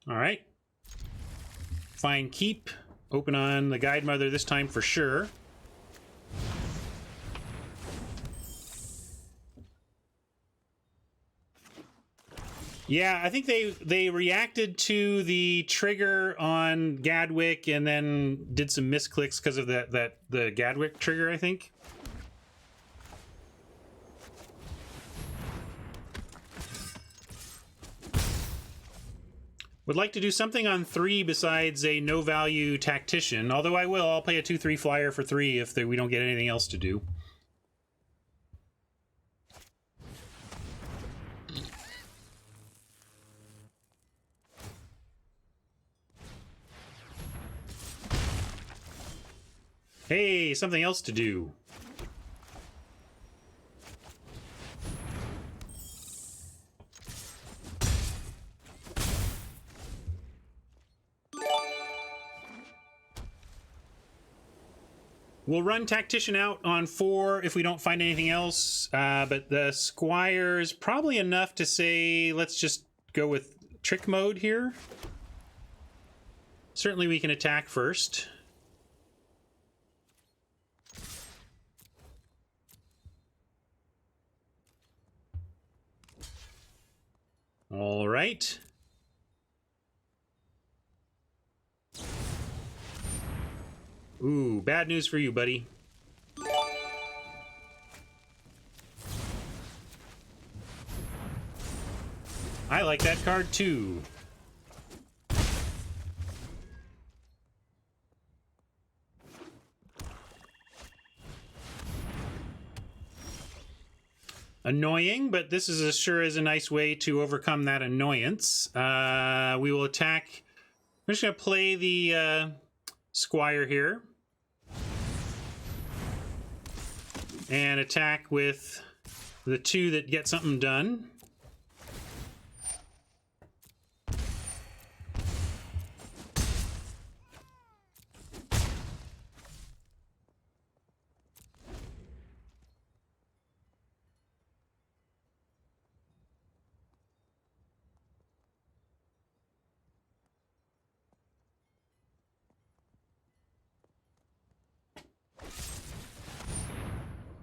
All right. Fine keep. Open on the Guide Mother this time for sure. Yeah, I think they reacted to the trigger on Gadwick and then did some misclicks because of the Gadwick trigger, I think. Would like to do something on 3 besides a no-value Tactician, although I'll play a 2/3 flyer for 3 if we don't get anything else to do. Hey, something else to do. We'll run Tactician out on 4 if we don't find anything else, but the Squire is probably enough to say let's just go with Trick Mode here. Certainly we can attack first. All right. Ooh, bad news for you, buddy. I like that card too. Annoying, but this is sure is a nice way to overcome that annoyance. We will attack. I'm just going to play the Squire here. And attack with the 2 that get something done.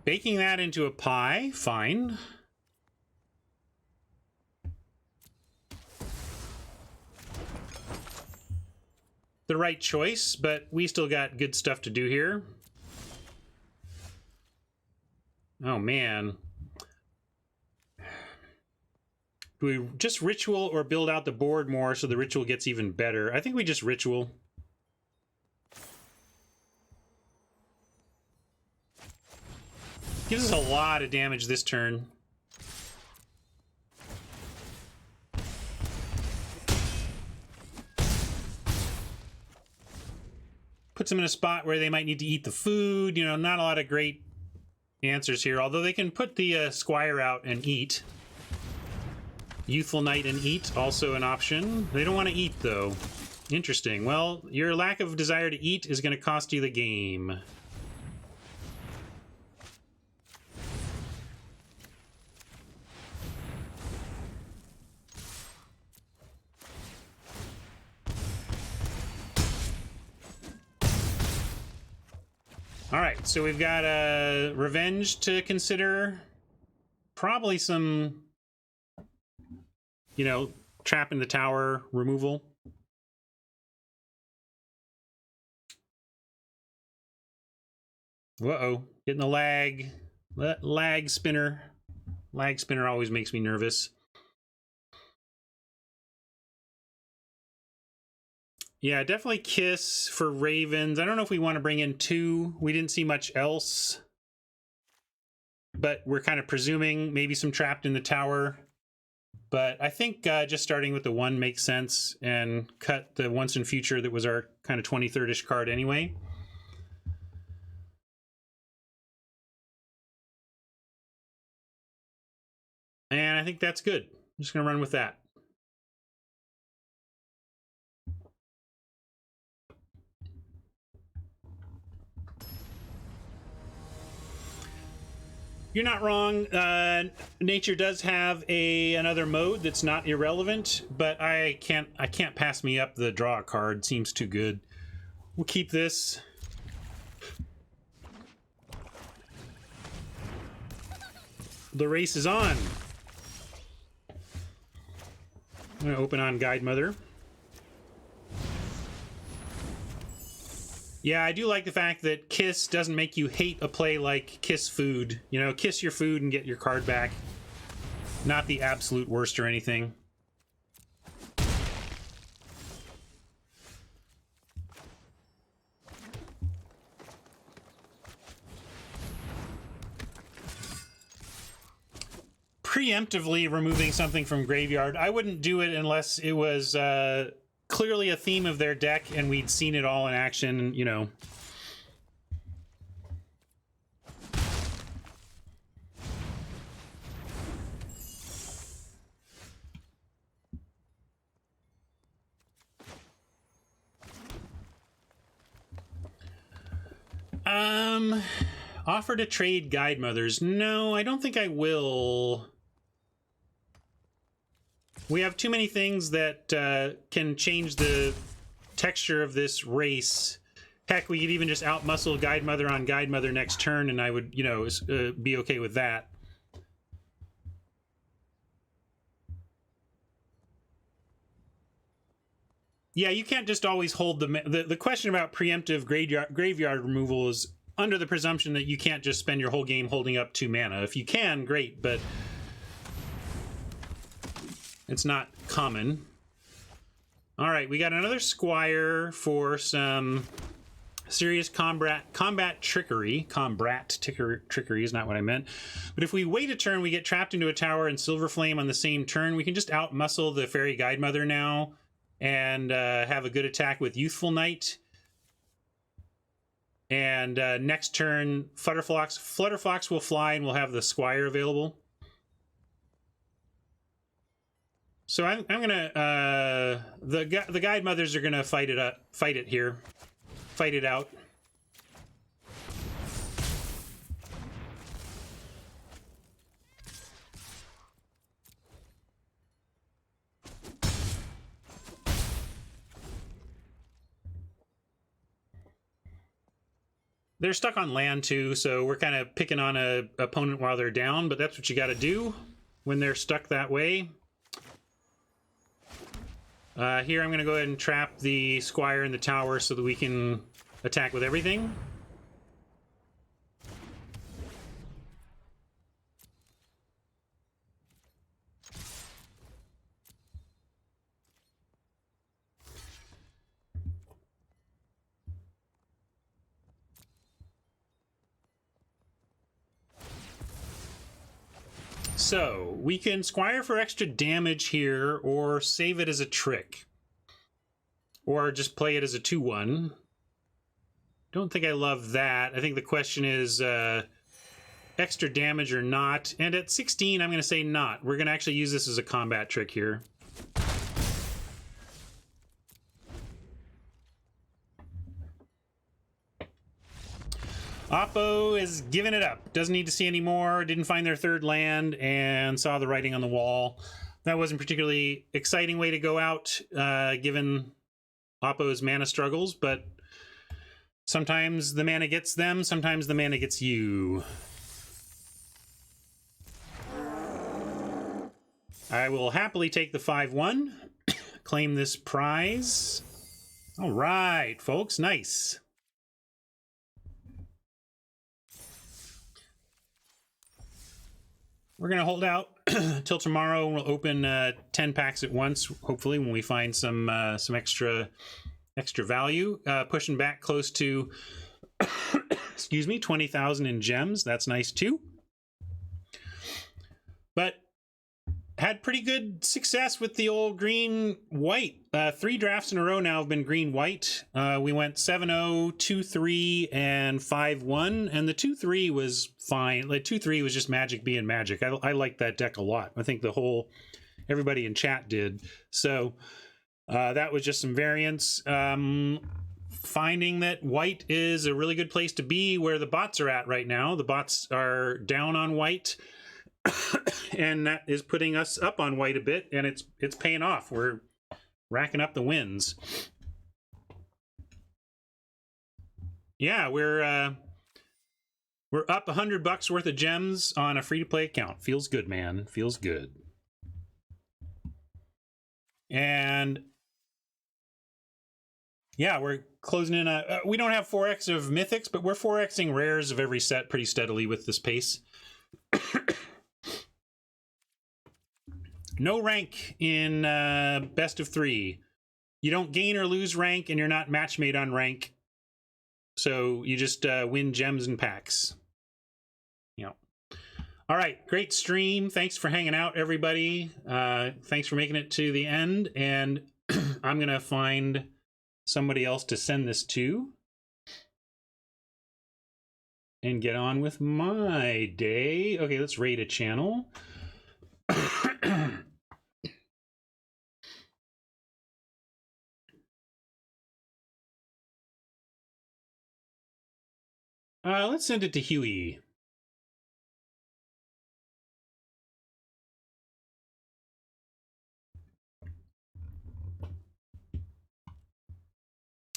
Baking that into a pie, fine. The right choice, but we still got good stuff to do here. Oh, man. Do we just ritual or build out the board more so the ritual gets even better? I think we just ritual. Gives us a lot of damage this turn. Puts them in a spot where they might need to eat the food. You know, not a lot of great answers here, although they can put the Squire out and eat. Youthful Knight and eat, also an option. They don't want to eat, though. Interesting. Well, your lack of desire to eat is going to cost you the game. All right, so we've got a revenge to consider. Probably some, you know, trap in the tower removal. Uh-oh, getting the lag. Lag spinner. Lag spinner always makes me nervous. Yeah, definitely Kiss for Ravens. I don't know if we want to bring in 2. We didn't see much else. But we're kind of presuming maybe some trapped in the tower. But I think just starting with the 1 makes sense and cut the Once in Future that was our kind of 23rd-ish card anyway. And I think that's good. I'm just going to run with that. You're not wrong. Nature does have another mode that's not irrelevant, but I can't pass me up the draw a card. Seems too good. We'll keep this. The race is on. I'm going to open on Guide Mother. Yeah, I do like the fact that Kiss doesn't make you hate a play like Kiss Food. You know, kiss your food and get your card back. Not the absolute worst or anything. Preemptively removing something from graveyard. I wouldn't do it unless it was clearly a theme of their deck and we'd seen it all in action, you know. Offer to trade Guide Mothers. No, I don't think I will. We have too many things that can change the texture of this race. Heck, we could even just outmuscle Guide Mother on Guide Mother next turn, and I would, you know, be okay with that. Yeah, you can't just always hold the question about preemptive graveyard removal is under the presumption that you can't just spend your whole game holding up 2 mana. If you can, great, but it's not common. All right, we got another Squire for some serious combat trickery. Trickery is not what I meant. But if we wait a turn, we get trapped into a tower and Silver Flame on the same turn. We can just out-muscle the Fairy Guidemother now and have a good attack with Youthful Knight. And next turn, Flutterfox will fly and we'll have the Squire available. So I'm gonna the Guidemothers are gonna fight it out. They're stuck on land too, so we're kind of picking on a opponent while they're down, but that's what you got to do when they're stuck that way. Here I'm going to go ahead and trap the Squire in the tower so that we can attack with everything. So, we can Squire for extra damage here, or save it as a trick. Or just play it as a 2/1. Don't think I love that. I think the question is extra damage or not. And at 16, I'm going to say not. We're going to actually use this as a combat trick here. Oppo is giving it up. Doesn't need to see any more. Didn't find their 3rd land and saw the writing on the wall. That wasn't particularly exciting way to go out, given Oppo's mana struggles, but sometimes the mana gets them, sometimes the mana gets you. I will happily take the 5/1, claim this prize. All right, folks, nice. We're going to hold out till tomorrow. We'll open 10 packs at once, hopefully, when we find some extra value. Pushing back close to, excuse me, 20,000 in gems. That's nice, too. But had pretty good success with the old green-white. 3 drafts in a row now have been green-white. We went 7-0, 2-3, and 5-1, and the 2-3 was fine. Like 2-3 was just Magic being Magic. I like that deck a lot. I think everybody in chat did. So that was just some variance. Finding that white is a really good place to be where the bots are at right now. The bots are down on white. And that is putting us up on white a bit, and it's paying off. We're racking up the wins. Yeah, we're up $100 worth of gems on a free-to-play account. Feels good, man. Feels good. And yeah, we're closing in. We don't have 4x of mythics, but we're 4xing rares of every set pretty steadily with this pace. No rank in best of 3. You don't gain or lose rank, and you're not match made on rank. So you just win gems and packs. Yeah. All right, great stream. Thanks for hanging out, everybody. Thanks for making it to the end. And I'm going to find somebody else to send this to and get on with my day. Okay, let's raid a channel. Let's send it to Huey.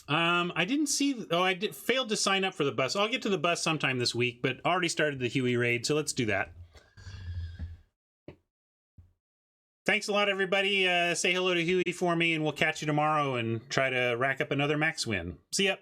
I didn't see. Oh, I failed to sign up for the bus. I'll get to the bus sometime this week, but already started the Huey raid, so let's do that. Thanks a lot, everybody. Say hello to Huey for me, and we'll catch you tomorrow and try to rack up another max win. See ya.